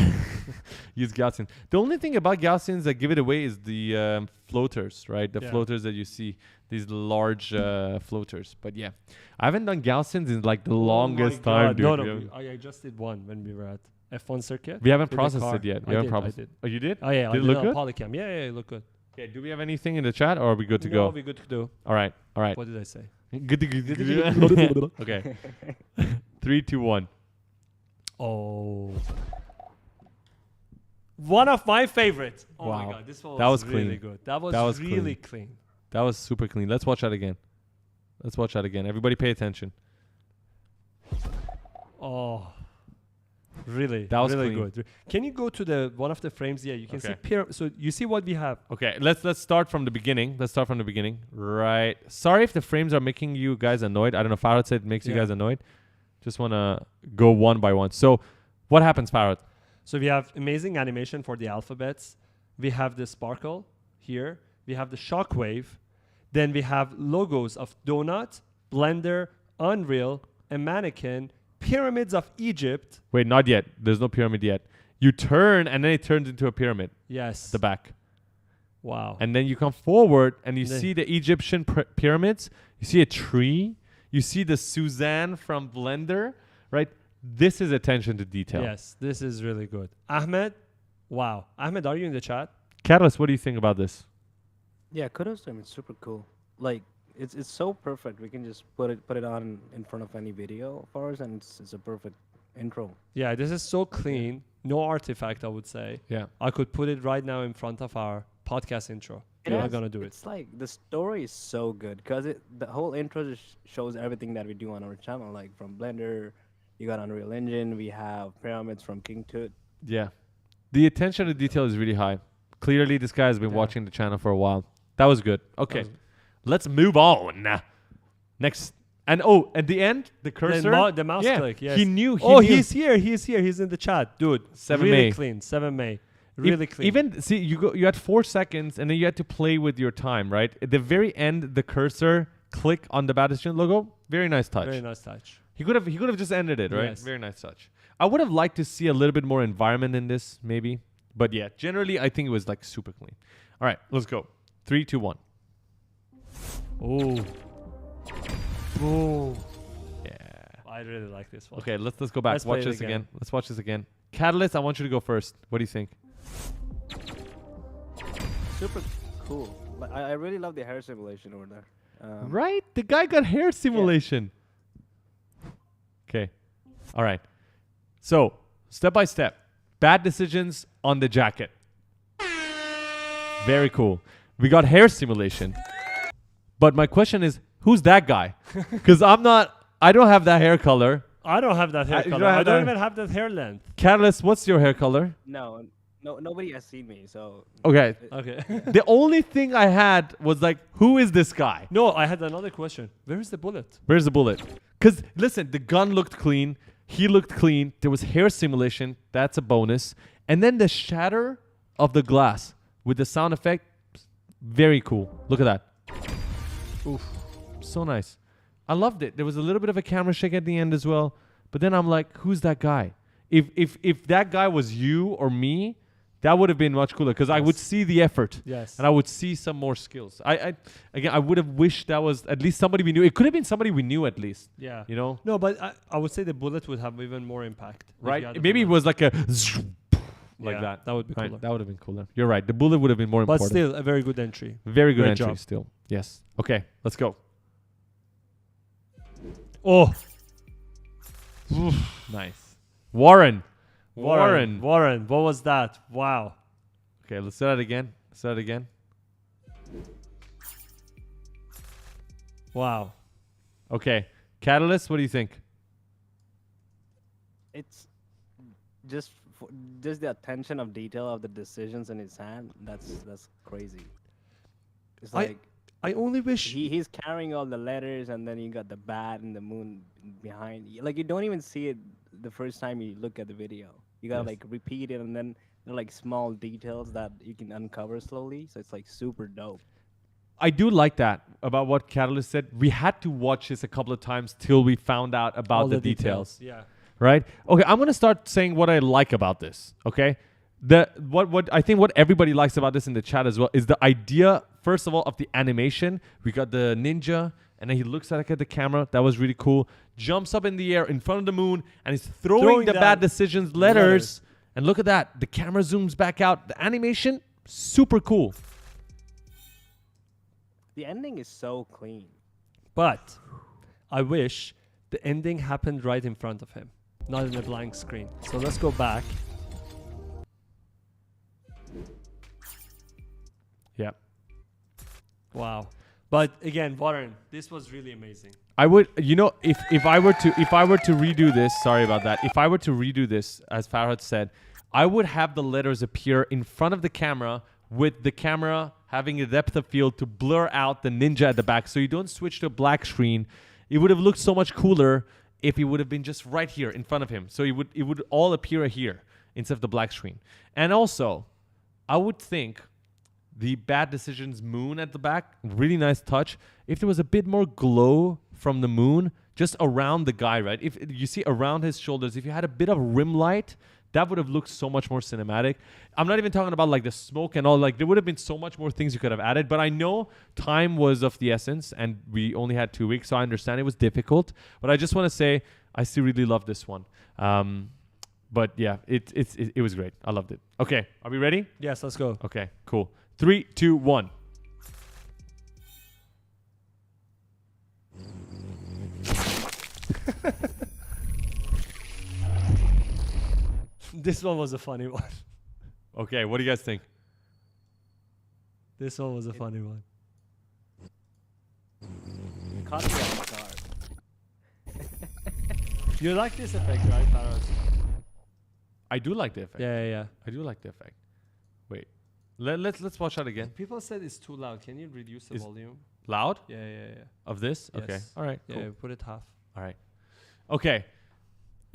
Use Gaussian. The only thing about Gaussians that give it away is the floaters, right? The Yeah. floaters that you see, these large floaters. But yeah, I haven't done Gaussians in like the longest time, dude. No, I just did one when we were at F1 circuit. We haven't with the processed car. it yet. I We haven't did, processed I it. did. Oh, you did? Oh yeah, Did I it look on good? Polycam. Yeah, it looked good. Okay, do we have anything in the chat or are we good to No, go? we're good to do. All right. What did I say? Good to go. Okay. 3, 2, 1. Oh. One of my favorites. Oh Wow. my God, this one That was really clean. good. That was clean. really clean. That was super clean. Let's watch that again. Everybody pay attention. Oh. Really? That was really clean. good. Can you go to the one of the frames? Yeah, you can Okay. see so you see what we have. Okay, let's start from the beginning. Right. Sorry if the frames are making you guys annoyed. I don't know. Farad said it makes you Yeah. guys annoyed. Just want to go one by one. So what happens, Farad? So we have amazing animation for the alphabets. We have the sparkle here. We have the shockwave. Then we have logos of Donut, Blender, Unreal, a mannequin, pyramids of Egypt. Wait, not yet. There's no pyramid yet. You turn and then it turns into a pyramid Yes. at the back. Wow. And then you come forward and you Then- see the Egyptian pyramids. You see a tree. You see the Suzanne from Blender, right? This is attention to detail. Yes, this is really good. Ahmed, wow. Ahmed, are you in the chat? Catalyst, what do you think about this? Yeah, kudos to him. It's super cool. Like, it's so perfect. We can just put it on in front of any video of ours, and it's a perfect intro. Yeah, this is so clean. No artifact, I would say. Yeah. I could put it right now in front of our podcast intro. We're not gonna do it. It's like the story is so good because the whole intro just shows everything that we do on our channel. Like from Blender, you got Unreal Engine. We have pyramids from King Tut. Yeah. The attention to detail is really high. Clearly, this guy has been Yeah. watching the channel for a while. That was good. Okay. Let's move on. Next. And at the end, the cursor. The mouse yeah, click. Yes. He knew. He's here. He's in the chat, dude. 7 really May. clean. 7 May. Really clean. Even see you had 4 seconds and then you had to play with your time, right? At the very end, the cursor click on the Battlefield logo. Very nice touch. very nice touch. He could have just ended it, right? Yes. Very nice touch. I would have liked to see a little bit more environment in this, maybe. But yeah, generally I think it was like super clean. All right, let's go. 3, 2, 1. Oh. Oh. Yeah. I I really like this one. Okay, let's go back. Let's play Watch it this again. again. Let's watch this again. Catalyst, I want you to go first. What do you think? Super cool. Like, I really love the hair simulation over there. Right? The guy got hair simulation. Okay. All right. So, step by step. Bad decisions on the jacket. Very cool. We got hair simulation. But my question is, who's that guy? Because I don't have that hair color. I don't have that hair you color. don't have I don't that- even have that hair length. Catalyst, what's your hair color? No, nobody has seen me, so Okay. Okay. The only thing I had was like, who is this guy? No, I had another question. Where is the bullet? Where's the bullet? Because, listen, the gun looked clean. He looked clean. There was hair simulation. That's a bonus. And then the shatter of the glass with the sound effect, very cool. Look at that. Oof. So nice. I loved it. There was a little bit of a camera shake at the end as well. But then I'm like, who's that guy? If that guy was you or me, that would have been much cooler because I would see the effort. Yes. And I would see some more skills. I would have wished that was at least somebody we knew. It could have been somebody we knew at least. Yeah. You know? No, but I would say the bullet would have even more impact. if you had Right? the Maybe it bullet. was like a like Yeah, that. that would be Right, cooler. that would have been cooler. You're right. The bullet would have been more But important. still, a very good entry. Very good great entry job. still. Yes. Okay, let's go. Oh, Nice. Warren. Warren. What was that? Wow. Okay, let's say that again. Say that again. Wow. Okay. Catalyst, what do you think? it's just the attention of detail of the decisions in his hand. That's crazy. It's like I only wish. he's carrying all the letters, and then you got the bat and the moon behind. Like you don't even see it the first time you look at the video. You gotta Yes. like repeat it, and then there are like small details that you can uncover slowly. So it's like super dope. I do like that about what Catalyst said. We had to watch this a couple of times till we found out about all the details. Yeah. Right? Okay, I'm gonna start saying what I like about this. Okay, what I think what everybody likes about this in the chat as well is the idea. First of all, of the animation. We got the ninja, and then he looks at the camera. That was really cool. Jumps up in the air in front of the moon, and he's throwing the down bad decisions letters. And look at that. The camera zooms back out. The animation, super cool. The ending is so clean. But I wish the ending happened right in front of him, not in a blank screen. So let's go back. Yeah. Wow. But again, Warren, this was really amazing. I would, if I were to redo this, sorry about that. If I were to redo this, as Farhad said, I would have the letters appear in front of the camera with the camera having a depth of field to blur out the ninja at the back, so you don't switch to a black screen. It would have looked so much cooler if it would have been just right here in front of him. So it would all appear here instead of the black screen. And also, I would think the bad decisions moon at the back, really nice touch. If there was a bit more glow from the moon just around the guy, right? If you see around his shoulders, if you had a bit of rim light, that would have looked so much more cinematic. I'm not even talking about like the smoke and all. Like there would have been so much more things you could have added. But I know time was of the essence, and we only had 2 weeks, so I understand it was difficult. But I just want to say I still really love this one. But yeah, it was great. I loved it. Okay, are we ready? Yes, let's go. Okay, cool. 3, 2, 1. This one was a funny one. Okay, what do you guys think? This one was a funny one. It caught me off guard. You like this effect, right, Faraz? I do like the effect. Yeah. I do like the effect. Wait, let's watch that again. People said it's too loud. Can you reduce the Is- volume? Loud Yeah. of this? Okay. Yes. All right. Yeah, Cool. put it half. All right. Okay.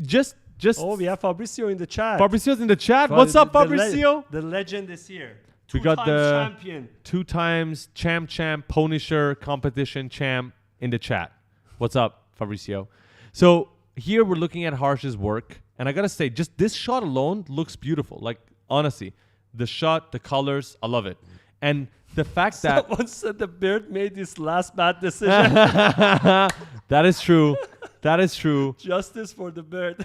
Just. Oh, we have Fabricio in the chat. Fabricio's in the chat. Fa- What's up, the Fabricio? The legend is here. We got Two-time the- champion. 2 times champ, Punisher competition champ in the chat. What's up, Fabricio? So here we're looking at Harsh's work, and I gotta say, just this shot alone looks beautiful. Like honestly, the shot, the colors, I love it. And the fact that Someone said the beard made this last bad decision. that is true. That is true. Justice for the bird.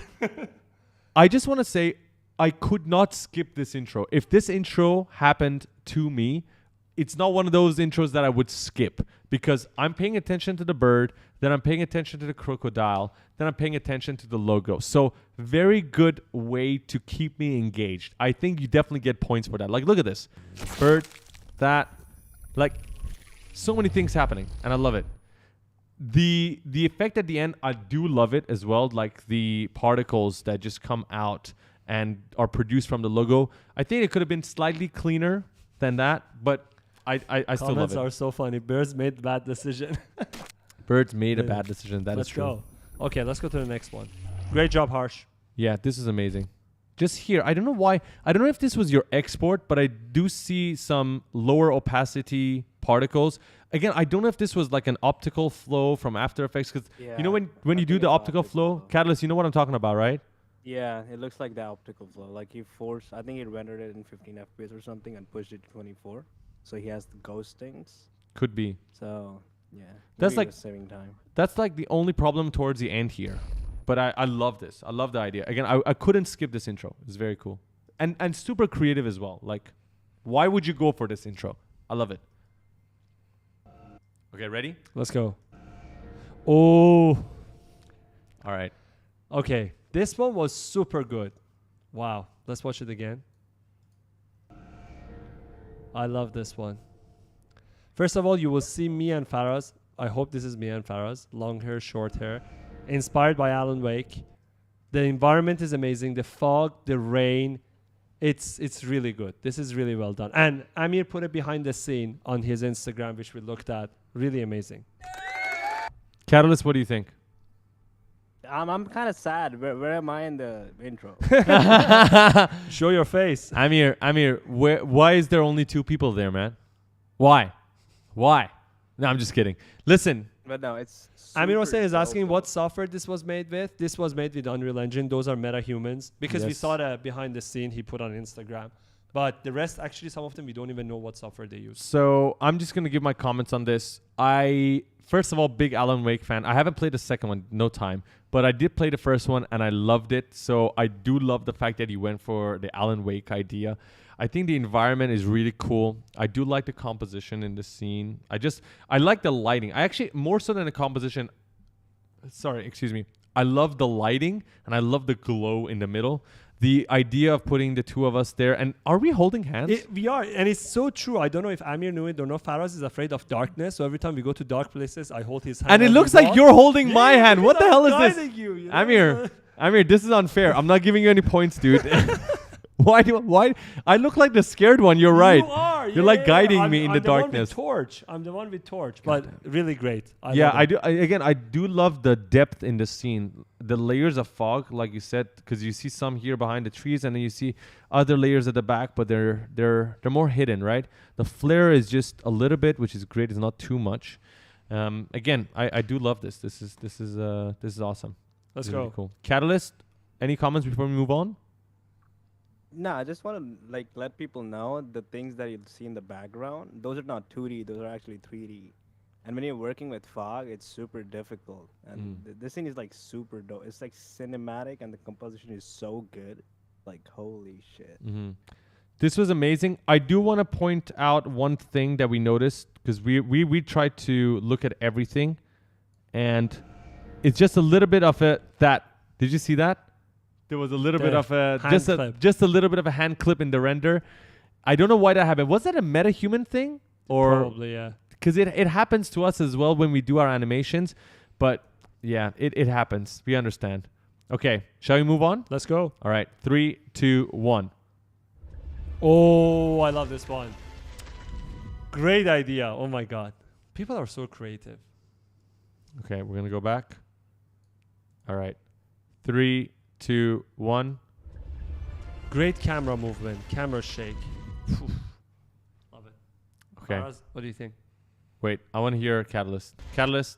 I just want to say I could not skip this intro. If this intro happened to me, it's not one of those intros that I would skip because I'm paying attention to the bird, then I'm paying attention to the crocodile, then I'm paying attention to the logo. So very good way to keep me engaged. I think you definitely get points for that. Like, look at this. Bird, that, like, so many things happening, and I love it. The effect at the end, I do love it as well. Like the particles that just come out and are produced from the logo. I think it could have been slightly cleaner than that, but I still love Comments it. are so funny. Birds made bad decision. Birds made a Yeah. bad decision. That is Let's true. go. Okay, let's go to the next one. Great job, Harsh. Yeah, this is amazing. Just here, I don't know why. I don't know if this was your export, but I do see some lower opacity particles. Again, I don't know if this was like an optical flow from After Effects, because you know when I you do think the it's optical flow, Catalyst, you know what I'm talking about, right? Yeah, it looks like the optical flow. Like he forced, I think he rendered it in 15 FPS or something and pushed it to 24. So he has the ghostings. Could be. So yeah, That's maybe he like- was saving time. That's like the only problem towards the end here. But I love this. I love the idea. Again, I couldn't skip this intro. It's very cool. And super creative as well. Like, why would you go for this intro? I love it. Okay, ready? Let's go. Oh, All right. okay. This one was super good. Wow. Let's watch it again. I love this one. First of all, you will see me and Faraz. I hope this is me and Faraz. Long hair, short hair. Inspired by Alan Wake. The environment is amazing. The fog, the rain. It's really good. This is really well done. And Amir put it behind the scene on his Instagram, which we looked at. Really amazing. Catalyst, what do you think? I'm kind of sad. Where am I in the intro? Show your face. Amir, why is there only 2 people there, man? Why? No, I'm just kidding. Listen, But no, it's. Amir Hossein is super asking dope, what though. software this was made with. This was made with Unreal Engine. Those are meta humans because we Yes. saw the behind the scene he put on Instagram. But the rest, actually, some of them we don't even know what software they use. so I'm just going to give my comments on this. First of all, big Alan Wake fan. I haven't played the second one, no time. But I did play the first one and I loved it. So I do love the fact that he went for the Alan Wake idea. I think the environment is really cool. I do like the composition in the scene. I like the lighting. I actually, more so than the composition, I love the lighting and I love the glow in the middle. The idea of putting the 2 of us there. And are we holding hands? We are, and it's so true. I don't know if Amir knew it or not. Faraz is afraid of darkness, so every time we go to dark places, I hold his hand. and it as looks we like walk. you're holding my Yeah, hand. What the because hell I'm is this? guiding you, you know? Amir, this is unfair. I'm not giving you any points, dude. Why? I look like the scared one. You're right. You are. You're like guiding me in the I'm the one darkness. with torch. I'm the one with torch, but really great. Yeah, love I it. do. I do love the depth in the scene, the layers of fog, like you said, because you see some here behind the trees, and then you see other layers at the back, but they're more hidden, right? The flare is just a little bit, which is great. It's not too much. Again, I do love this. This is awesome. Let's This is go. really cool. Catalyst. Any comments before we move on? No, I just want to like let people know the things that you'll see in the background. Those are not 2D. Those are actually 3D. And when you're working with fog, it's super difficult. And this scene is like super dope. It's like cinematic, and the composition is so good. Like holy shit. Mm-hmm. This was amazing. I do want to point out one thing that we noticed, because we tried to look at everything, and it's just a little bit of that. Did you see that? There was a little bit The of a hand clip. just a little bit of a hand clip in the render. I don't know why that happened. Was that a metahuman thing, or Probably, yeah. because it happens to us as well when we do our animations? But yeah, it happens. We understand. Okay, shall we move on? Let's go. All right, 3, 2, 1. Oh, I love this one. Great idea. Oh my God. People are so creative. Okay, we're gonna go back. All right, 3, 2, 1. Great camera movement. Camera shake. Phew. Love it. Okay, Faraz, what do you think? wait. I want to hear Catalyst. Catalyst,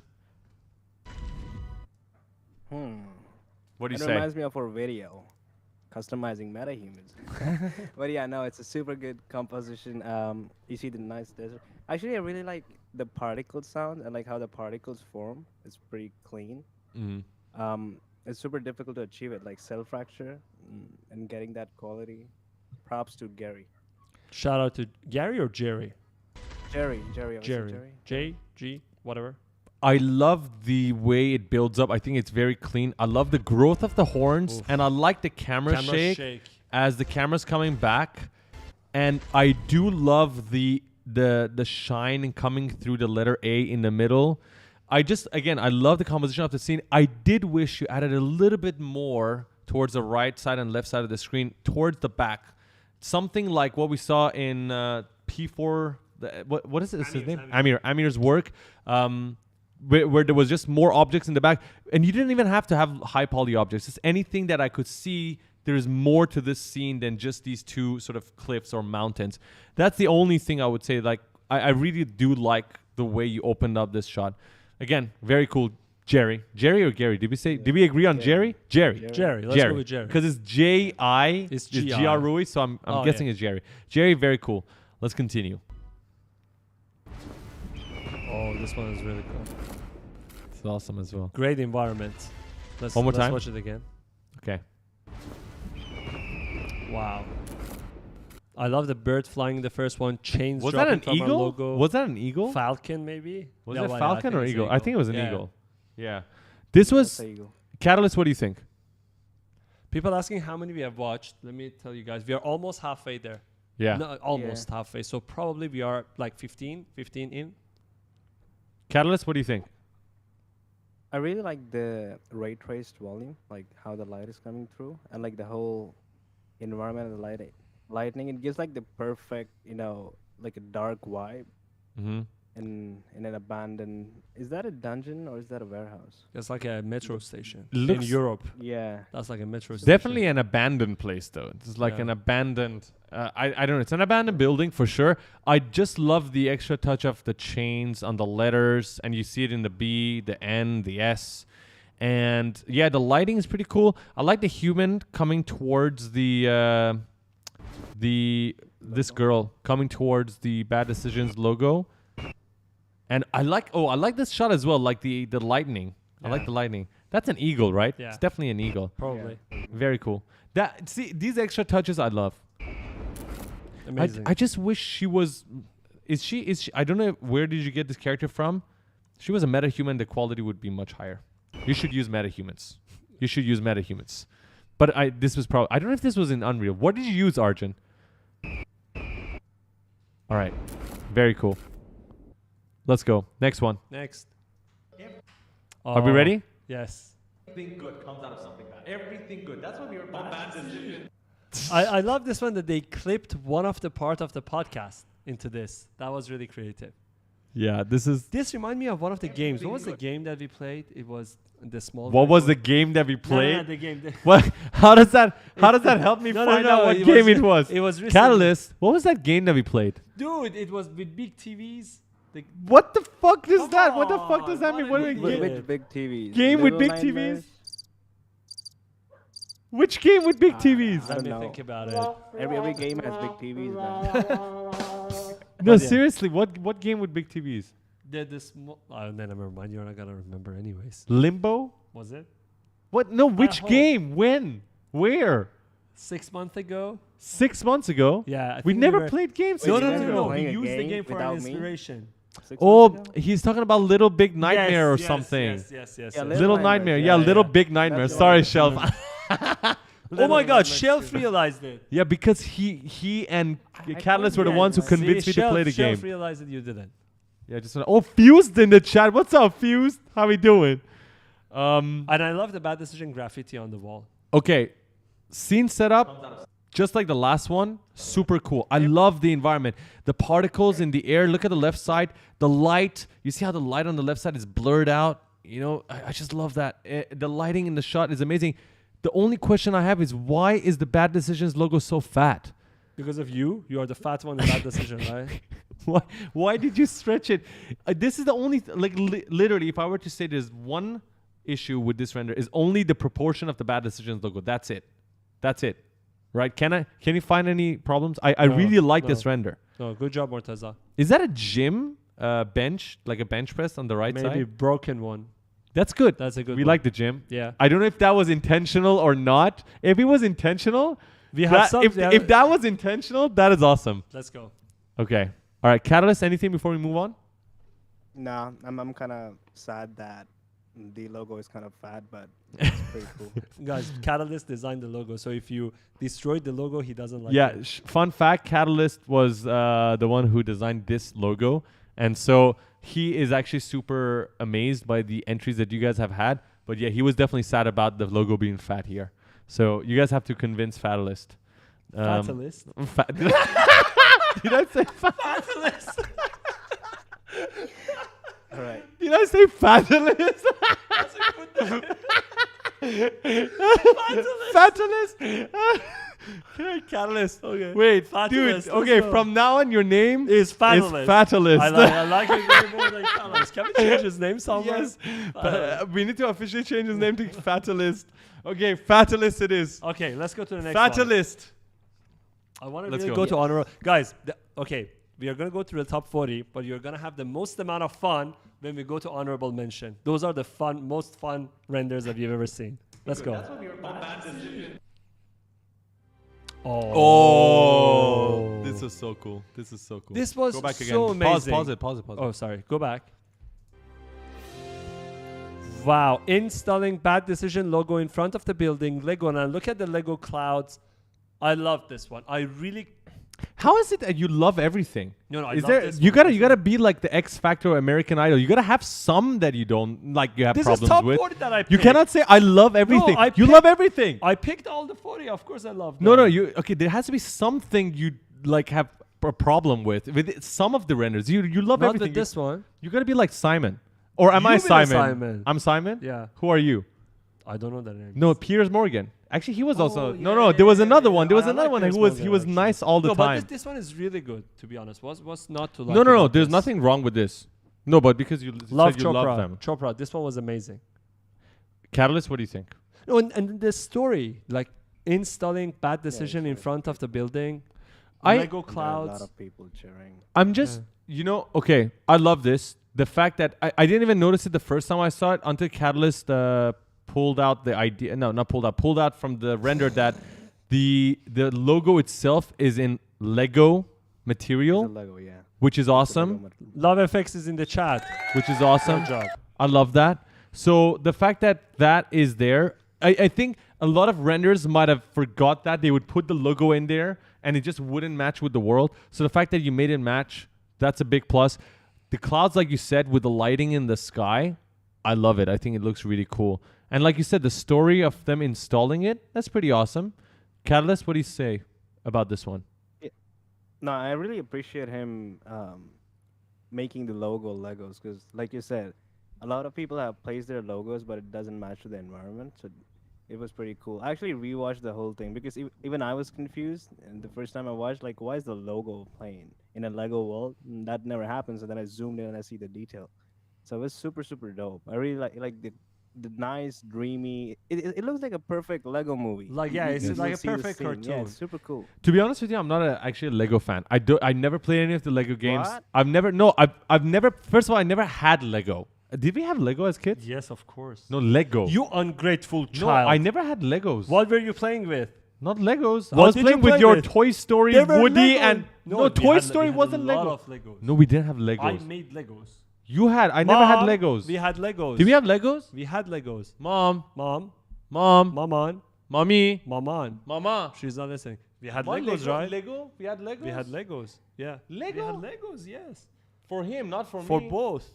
what do you It say? reminds me of our video, customizing metahumans. But yeah, no, it's a super good composition. You see the nice desert. Actually, I really like the particle sound and like how the particles form. It's pretty clean. Mhm. it's super difficult to achieve it, like cell fracture and getting that quality. Props to Gary. Shout out to Gary or Jerry? Jerry, obviously Jerry. J, G, whatever. I love the way it builds up. I think it's very clean. I love the growth of the horns, and I like the camera shake as the camera's coming back. And I do love the shine coming through the letter A in the middle. I love the composition of the scene. I did wish you added a little bit more towards the right side and left side of the screen, towards the back. Something like what we saw in P4. What is his name? Amir's work. Where there was just more objects in the back, and you didn't even have to have high poly objects. Just anything that I could see. There's more to this scene than just these two sort of cliffs or mountains. That's the only thing I would say. Like I really do like the way you opened up this shot. Again, very cool. Jerry or Gary? Did we agree on Jerry? Jerry. Let's go with Jerry. Because it's J-I. It's G-R Rui, so I'm guessing it's Jerry. Jerry, very cool. Let's continue. Oh, this one is really cool. It's awesome as well. Great environment. One more time? Let's watch it again. Okay. Wow. I love the bird flying the first one. Chains Was that dropping an from our eagle? logo. Was that an eagle? Falcon, maybe? Was Yeah, it well, falcon I or think it's eagle? I think it was an Yeah. eagle. Yeah. This was That's a eagle. Catalyst. What do you think? People asking how many we have watched. Let me tell you guys. We are almost halfway there. Yeah. No, almost halfway. So probably we are like 15 in. Catalyst, what do you think? I really like the ray traced volume, like how the light is coming through, and like the whole environment of the lightning. It gives like the perfect, like a dark vibe Mm-hmm. in an abandoned. Is that a dungeon or is that a warehouse? It's like a metro station Looks- in Europe. Yeah. That's like a metro station. Definitely an abandoned place, though. It's like Yeah. an abandoned. I don't know. It's an abandoned building for sure. I just love the extra touch of the chains on the letters, and you see it in the B, the N, the S, and yeah, the lighting is pretty cool. I like the human coming towards this girl coming towards the Bad Decisions logo, and I like this shot as well. Like the lightning. I like Yeah. the lightning. That's an eagle, right? Yeah. It's definitely an eagle. Probably. Very cool. These extra touches I love. Amazing. I just wish she was. Is she? I don't know. Where did you get this character from? If she was a metahuman, the quality would be much higher. You should use metahumans. But this was probably. I don't know if this was in Unreal. What did you use, Arjun? All right. Very cool. Let's go. Next one. Next. Are we ready? Yes. Everything good comes out of something bad. Everything good. That's what we were bad decision. I love this one that they clipped one of the part of the podcast into this. That was really creative. Yeah, this is. This reminded me of one of the games. What was the game that we played? It was the small. What was the game that we played? No, the game. What? How does that help me No, find no, out what it game was- it was? it was recent. Catalyst. What was that game that we played? Dude, it was with big TVs. What the fuck is Come that? What the fuck does on, that mean? what What did do we we play? game? With big TVs. Game with Little big Nightmares? TVs? Which game with big TVs? I Let don't me know. think about it. Every game has big TVs, man. No, yeah. seriously. What game with big TVs? The small. Oh, no, never mind. You're not gonna remember anyways. Limbo? Was it What? No, which hold- game? When? Where? 6 months ago? 6 months ago? Yeah. I We think never were- played games. Wait, No, you no, guys no, were no. We playing a used the game game for without an me? inspiration. 6 Oh, months ago? he's talking about Little Big Nightmare or Yes, something. Yes. Yeah, Little Nightmare. Nightmares, Yeah, yeah, Little yeah. Big Nightmare. That's the Sorry, one. Shelf. Oh my God, Shelf realized it. Yeah, because he and I Catalyst were the couldn't ones who get- convinced me to play the Shelf game. realized that you didn't. Yeah, just Fused in the chat. What's up, Fused? How we doing? And I love the bad decision graffiti on the wall. Okay, scene setup, just like the last one, super cool. I love the environment. The particles in the air. Look at the left side. The light. You see how the light on the left side is blurred out? I just love that. The lighting in the shot is amazing. The only question I have is why is the Bad Decisions logo so fat? Because of you are the fat one in bad decision, right? Why did you stretch it? This is the only literally, if I were to say there's one issue with this render, is only the proportion of the Bad Decisions logo. That's it. Right? Can you find any problems? I No, really like no. this render. No, good job, Mortaza. Is that a gym bench, like a bench press on the right Maybe side? broken one. That's good. That's a good We one. like the gym. Yeah. I don't know if that was intentional or not. If it was intentional, We have some. if that was intentional, that is awesome. Let's go. Okay. All right. Catalyst, anything before we move on? Nah, I'm kind of sad that the logo is kind of fat, but it's pretty cool. Guys, Catalyst designed the logo. So if you destroyed the logo, he doesn't like Yeah. it. Fun fact, Catalyst was the one who designed this logo. And so he is actually super amazed by the entries that you guys have had. But yeah, he was definitely sad about the logo being fat here. So you guys have to convince Fatalist. Fatalist? Did I say Fatalist. All right. Did I say Fatalist? Fatalist. Okay, Catalyst. Okay. Wait, Fatalist, dude. let's Okay, go. from now on, your name Is Fatalist. Is Fatalist. I like it very more than Fatalist. Can we change his name somewhere? Yes. We need to officially change his name to Fatalist. Okay, Fatalist it is. Okay, let's go to the next one. Fatalist. I want to Let's really go. go to honorable. Guys, okay, we are going to go through the top 40, but you're going to have the most amount of fun when we go to honorable mention. Those are the most fun renders that you've ever seen. Let's go. Oh, this is so cool. This is so cool. This was Go back again. so amazing. Pause it. Oh, sorry. Go back. Wow. Installing bad decision logo in front of the building. Lego. Now look at the Lego clouds. I love this one. I really... How is it that you love everything? No, I is love there this you one. gotta be like the X Factor or American Idol. You gotta have some that you don't like. You have This is problems top with. 40 that I picked. You cannot say I love everything. I you picked- love everything. I picked all the 40. Of course I love them. No. You okay? There has to be something you like have a problem with some of the renders. You love Not everything. with this one. You gotta be like Simon, or am You I be the Simon? Simon. I'm Simon. Yeah. Who are you? I don't know the name. No, Piers Morgan. Actually, he was also yeah, no. There was another one. There was I another like one Piers who was Morgan, he was actually. nice all the No, time. but this one is really good, to be honest. What's not to like? No. about There's this? nothing wrong with this. No, but because you Love said you Chopra. love them. Chopra. This one was amazing. Catalyst, what do you think? No, and the story, like installing bad decision in front of the building, Lego There are a lot clouds. of people cheering. I'm just, okay, I love this. The fact that I didn't even notice it the first time I saw it until Catalyst pulled out the idea. No, not pulled out. Pulled out from the render that the logo itself is in Lego material, It's a Lego, yeah. which is Lego awesome. material. Love FX is in the chat. Which is awesome. Good job. I love that. So the fact that is there, I think a lot of renders might have forgot that they would put the logo in there and it just wouldn't match with the world. So the fact that you made it match, that's a big plus. The clouds, like you said, with the lighting in the sky, I love it. I think it looks really cool. And like you said, the story of them installing it, that's pretty awesome. Catalyst, what do you say about this one? No, I really appreciate him making the logo Legos because, like you said, a lot of people have placed their logos, but it doesn't match to the environment. So it was pretty cool. I actually rewatched the whole thing because even I was confused. And the first time I watched, like, why is the logo plain in a Lego world? That never happens. And then I zoomed in and I see the detail. So it was super, super dope. I really like the nice, dreamy. It looks like a perfect Lego movie. Like, yeah, it's like a see the perfect scene. Yeah, cartoon. it's super cool. To be honest with you, I'm not actually a Lego fan. I never played any of the Lego games. What? I've never. First of all, I never had Lego. Did we have Lego as kids? Yes, of course. No, Lego. You ungrateful No, child. I never had Legos. What were you playing with? Not Legos. What I was did you playing with play your with? Toy Story, They were Woody, Lego. and we Toy had- Story we had wasn't a Lego. lot of Legos. No, we didn't have I Legos. made Legos. You had. I never had Mom, Legos. We had Legos. Did we have Legos? We had Legos. Mom, Mom, mom, Maman, mommy, Maman. mama. She's not listening. We had What, Legos, Lego? right? Lego? We had Legos. We had Legos. Yeah. Lego? We had Legos. Yes. for him, not for, For me. both.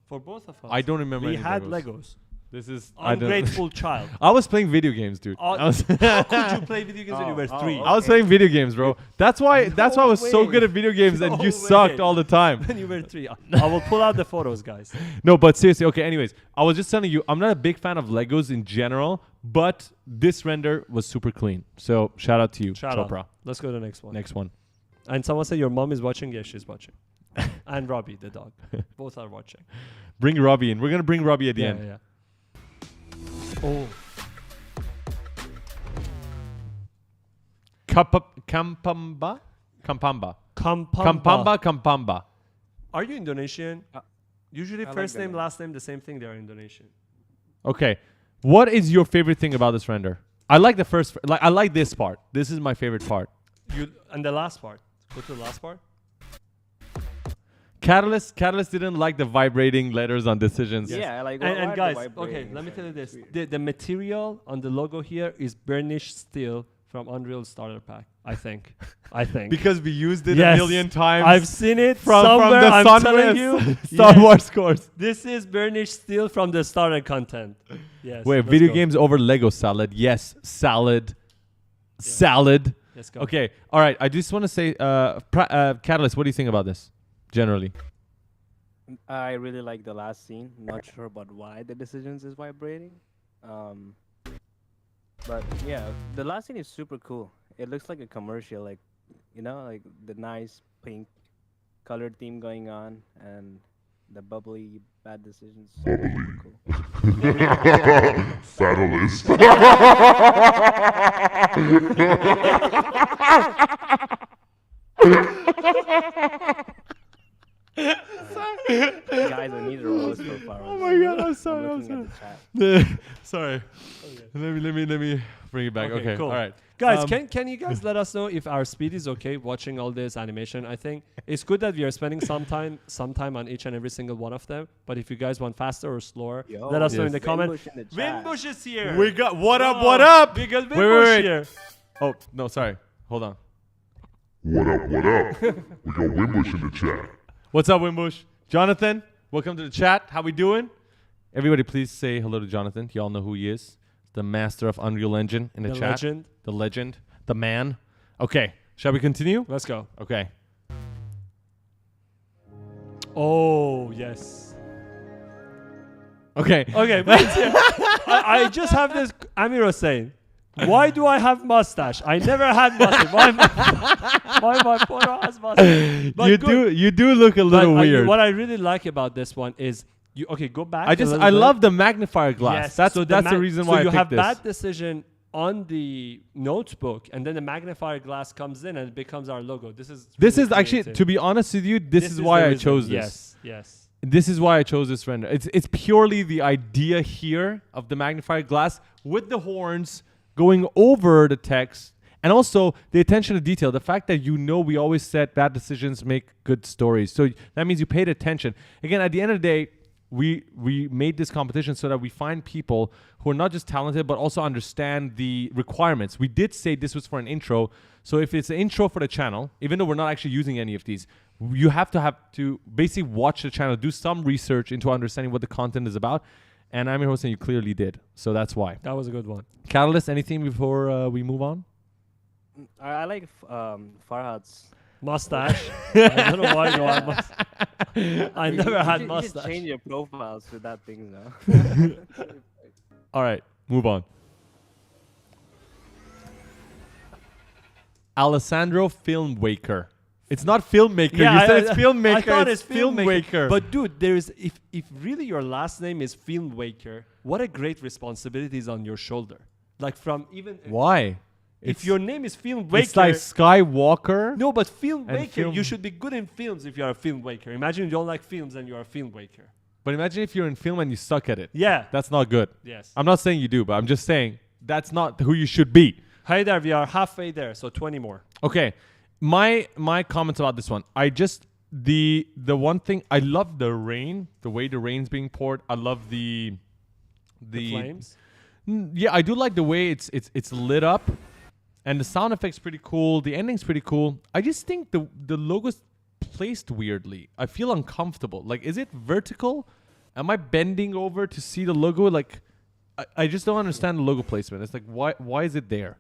For both of us. I don't remember. We any had Legos. Legos. This is I don't. Ungrateful child. I was playing video games, dude. Oh, I was How could you play video games when you were 3? I was playing video games, bro. That's why I was so way. good at video games and No you sucked way. all the time. When you were 3. I will pull out the photos, guys. No, but seriously, okay, anyways, I was just telling you, I'm not a big fan of Legos in general, but this render was super clean. So shout out to you, Shout Chopra. out. Let's go to the next one. Next one. And someone said your mom is watching. Yes, she's watching. And Robbie, the dog. Both are watching. Bring Robbie in. We're going to bring Robbie at the end. Yeah. Oh. Kampamba? Kampamba. Are you Indonesian? Usually I like first the name, name. last name, the same thing. They are Indonesian. Okay. What is your favorite thing about this render? I like the first. I like this part. This is my favorite part. And the last part. Go to the last part. Catalyst didn't like the vibrating letters on decisions. Yeah, like And why guys, the vibrating? okay, let me It's tell you like this. weird. The material on the logo here is burnished steel from Unreal Starter Pack, I think. Because we used it Yes. a million times. I've seen it from somewhere, the I'm telling you. Star Yes. Wars course. This is burnished steel from the starter content. Yes. Wait, let's video go. games over Lego salad. Yes, salad. Salad. Let's go. Okay, all right. I just want to say, Catalyst, what do you think about this, generally? I really like the last scene. Not sure about why the decisions is vibrating. But yeah, the last scene is super cool. It looks like a commercial, like like the nice pink colored theme going on and the bubbly bad decisions. Bubbly. Super cool. Fatalist. Guys, I need a roast for Faraz. Oh my God, I'm sorry, I'm looking at the chat. Sorry. Let me bring it back. Okay, cool. all right. Guys, can you guys let us know if our speed is okay watching all this animation? I think it's good that we are spending some time on each and every single one of them. But if you guys want faster or slower, Yo, let us know in the Winbush comments. in the chat. Winbush is here. We got what up? What up? We got Wait, Winbush wait. here. Oh no, sorry. Hold on. What up, what up? We got Wimbush in the chat. What's up, Wimbush? Jonathan, welcome to the chat. How we doing? Everybody, please say hello to Jonathan. Y'all know who he is. The master of Unreal Engine in the chat. Legend. The legend. The man. Okay, shall we continue? Let's go. Okay. Oh yes. Okay. Okay, wait here. I just have this. Amir was saying, why do I have mustache? I never had mustache. Why my photo has mustache? But You do look a little weird. What I really like about this one is go back. I love the magnifier glass. Yes, That's the reason why you I have picked this. bad decision on the notebook, and then the magnifier glass comes in and it becomes our logo. This is Actually, to be honest with you, this is why the I reason. chose this. Yes. This is why I chose this render. It's purely the idea here of the magnifier glass with the horns going over the text, and also the attention to detail. The fact that we always said bad decisions make good stories. So that means you paid attention. Again, at the end of the day, we made this competition so that we find people who are not just talented but also understand the requirements. We did say this was for an intro. So if it's an intro for the channel, even though we're not actually using any of these, you have to basically watch the channel, do some research into understanding what the content is about. And Amir Hossein, you clearly did. So that's why. That was a good one. Catalyst, anything before we move on? I like Farhad's. Mustache. I don't know why you have mustache. I never had You should mustache. change your profiles to that thing now. All right, move on. Alessandro Filmwaker. It's not filmmaker. You said it's filmmaker. I thought it's it's filmmaker. filmwaker. But dude, if really your last name is Filmwaker, what a great responsibility is on your shoulder. Like from even why? if your name is Filmwaker, It's like Skywalker. no, but Filmwaker, film- you should be good in films if you are a filmmaker. Imagine you don't like films and you are a filmmaker. But imagine if you're in film and you suck at it. Yeah. That's not good. Yes. I'm not saying you do, but I'm just saying that's not who you should be. Hey there, we are halfway there, so 20 more. Okay. My comments about this one. I just the one thing I love the rain, the way the rain's being poured. I love the Flames. Yeah, I do like the way it's lit up, and the sound effect's pretty cool. The ending's pretty cool. I just think the logo's placed weirdly. I feel uncomfortable. Like, is it vertical? Am I bending over to see the logo? Like, I just don't understand the logo placement. It's like, why is it there?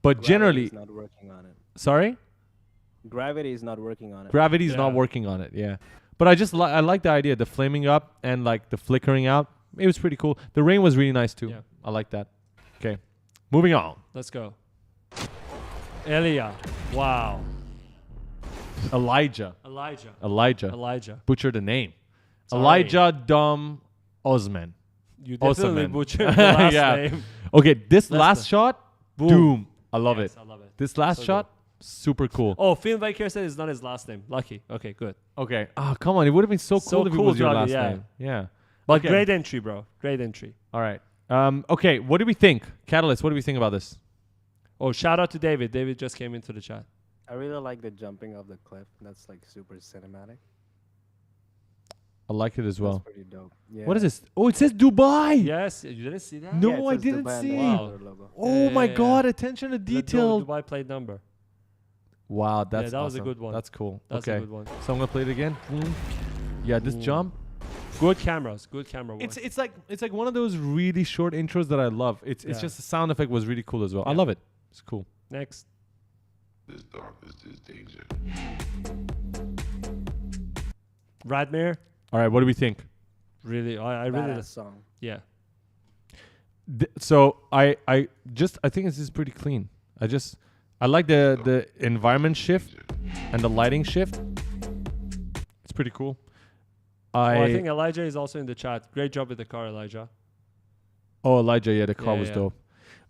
But generally, Gravity's not working on it. sorry, Gravity is not working on it. gravity's Yeah. not working on it. Yeah, but I just I like the idea, the flaming up and like the flickering out. It was pretty cool. The rain was really nice too. Yeah. I like that. Okay, moving on. Let's go. Elia. Wow. Elijah. Elijah. Butchered the name. Sorry. Elijah Dom Osman. You definitely Osman. butchered the last Yeah. name. Okay, this That's last the- shot, Boom. doom. I love Yes, it. I love it. This last So shot, super cool. Oh, Filmmaker said it's not his last name. Lucky. Okay, good. Okay. Oh, come on. It would have been so So cool if it cool, was your Johnny, last yeah. name. Yeah. But Okay. great entry, bro. Great entry. All right. Okay. What do we think, Catalyst? What do we think about this? Oh, shout out to David. David just came into the chat. I really like the jumping off the cliff. That's like super cinematic. I like it as well. That's pretty dope. Yeah. What is this? Oh, it says Dubai. Yes, you didn't see that? No, Yeah, it I says didn't Dubai and see. the Wow. Vancouver logo. Oh my Yeah. God! Attention to The detail. Dubai plate number. Wow, that's that was a awesome. good one. That's cool. That's okay, a good one. so I'm gonna play it again. Yeah, this Ooh. jump. Good cameras. Good camera work. It's like one of those really short intros that I love. It's Yeah. just the sound effect was really cool as well. I Yeah. love it. It's cool. Next. This darkness is danger. Radmir. All right, what do we think? Really, I really, Badass song. yeah. So I think this is pretty clean. I like the environment shift and the lighting shift. It's pretty cool. I think Elijah is also in the chat. Great job with the car, Elijah. Oh, Elijah, yeah, the car Yeah, was yeah. dope.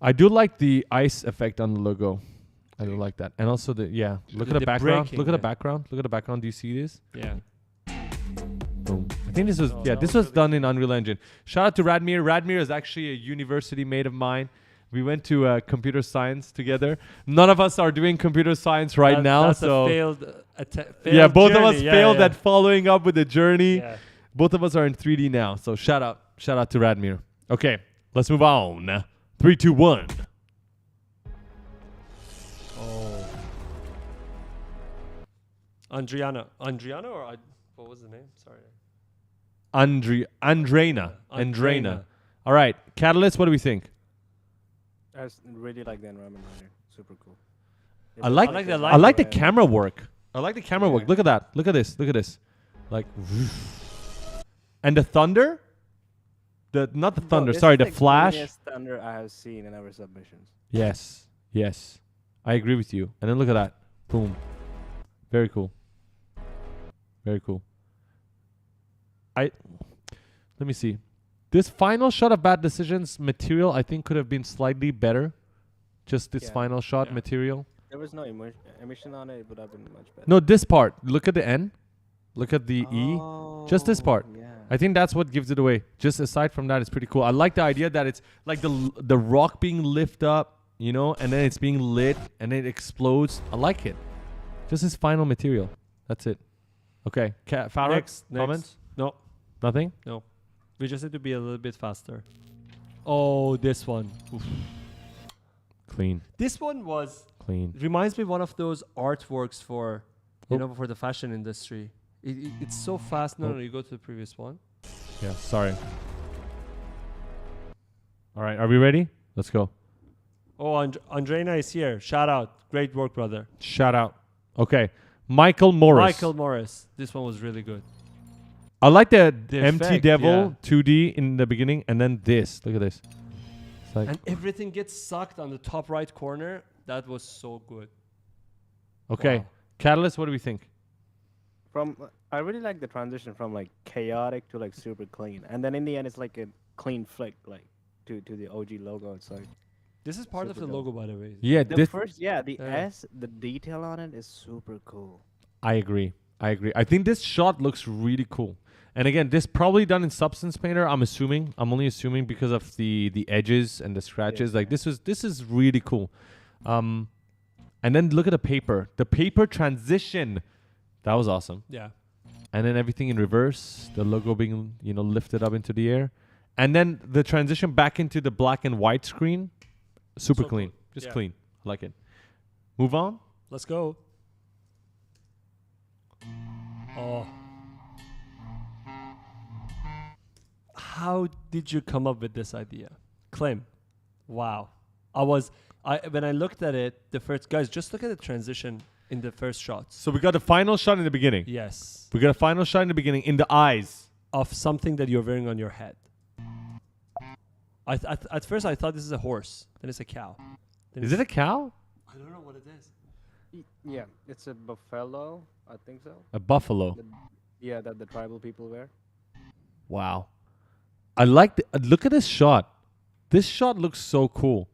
I do like the ice effect on the logo. I do like that. And also look at the The background. braking, Look at the yeah. background. Look at the background. Do you see this? Yeah. Boom. I think this was Oh, yeah, that this was was done in Unreal Engine. Shout out to Radmir. Radmir is actually a university mate of mine. We went to computer science together. None of us are doing computer science right now, That's so a failed yeah, both of us journey. Yeah, failed yeah. at following up with the journey. Yeah. Both of us are in 3D now. So shout out to Radmir. Okay, let's move on. 3, 2, 1. Oh. Andriana or what was the name? Sorry. Andrena. Andrena. All right, Catalyst, what do we think? Really like the environment right here. Super cool. It I looks like I like the there's light I like the and- camera work. I like the camera work. Yeah. Look at that. Look at this. Look at this. Like, and the thunder. Not the Bro, thunder. this Sorry, is the flash. cleanest thunder I have seen in our submissions. Yes. Yes. I agree with you. And then look at that. Boom. Very cool. Very cool. Let me see. This final shot of Bad Decisions material, I think, could have been slightly better. Just this Yeah. final shot Yeah. material. There was no emission on it. It would have been much better. No, this part. Look at the N. Look at the E. Just this part. Yeah. I think that's what gives it away. Just aside from that, it's pretty cool. I like the idea that it's like the rock being lifted up, you know, and then it's being lit and it explodes. I like it. Just this final material. That's it. Okay. Farah, Next. comments? No. Nothing? No. We just need to be a little bit faster. Oh, this one. Oof. Clean. This one Clean. reminds me of one of those artworks for, Oh. for the fashion industry. It's so fast. No, Oh. no, you go to the previous one. Yeah, sorry. All right. Are we ready? Let's go. Oh, Andrena is here. Shout out. Great work, brother. Shout out. Okay. Michael Morris. Michael Morris. This one was really good. I like the The empty effect, devil yeah. 2D in the beginning and then this. Look at this. It's like, And everything gets sucked on the top right corner. That was so good. okay. Wow. Catalyst, what do we think? I really like the transition from like chaotic to like super clean, and then in the end it's like a clean flick like to the OG logo. It's like This is part of Super the dope. logo, by the way. Yeah, the this first, the Yeah. S, the detail on it is super cool. I agree. I think this shot looks really cool. And again, this probably done in Substance Painter, I'm assuming. I'm only assuming because of the edges and the scratches. Yeah. Like this is really cool. And then look at the paper. The paper transition. That was awesome. Yeah. And then everything in reverse, the logo being, lifted up into the air. And then the transition back into the black and white screen. Super So clean. cool. Just Yeah. clean. I like it. Move on. Let's go. Oh. How did you come up with this idea? Clem. Wow. When I looked at it, the first guys, just look at the transition in the first shots. So we got the final shot in the beginning. Yes. We got a final shot in the beginning in the eyes. Of something that you're wearing on your head. At first I thought this is a horse. Then it's a cow. Then Is it a cow? I don't know what it is. Yeah, it's a buffalo, I think so. A buffalo. That the tribal people wear. Wow. I like look at this shot. This shot looks so cool.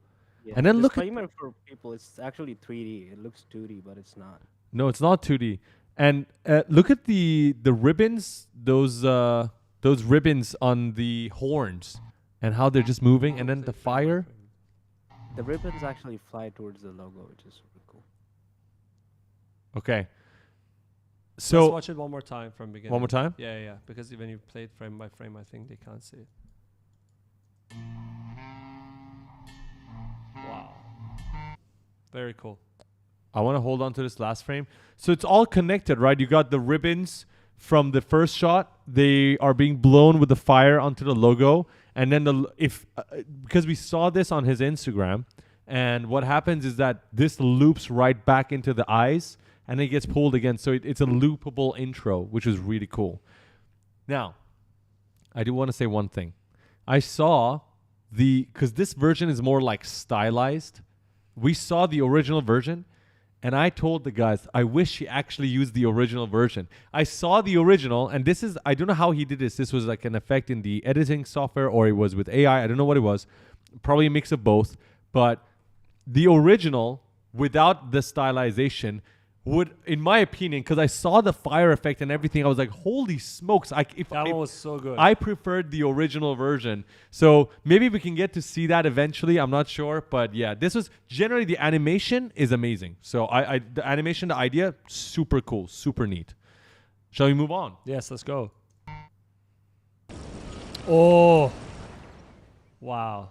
Yeah. And then look at- disclaimer for people: it's actually 3D. It looks 2D, but it's not. No, it's not 2D. And look at the ribbons, those those ribbons on the horns and how they're just moving, and then the fire. The ribbons actually fly towards the logo, which is super cool. Okay. Let's So watch it one more time from beginning. one more time. Yeah, yeah. Because when you play it frame by frame, I think they can't see it. Wow. Very cool. I want to hold on to this last frame. So it's all connected, right? You got the ribbons from the first shot. They are being blown with the fire onto the logo. And then because we saw this on his Instagram, and what happens is that this loops right back into the eyes and it gets pulled again. So it's a loopable intro, which is really cool. Now, I do want to say one thing. I saw because this version is more like stylized. We saw the original version. And I told the guys, I wish he actually used the original version. I saw the original, and I don't know how he did this. This was like an effect in the editing software, or it was with AI. I don't know what it was. Probably a mix of both. But the original, without the stylization, would, in my opinion, because I saw the fire effect and everything, I was like, holy smokes. That one was so good. I preferred the original version. So maybe we can get to see that eventually. I'm not sure. But yeah, this was generally, the animation is amazing. So the animation, the idea, super cool, super neat. Shall we move on? Yes, let's go. Oh. Wow.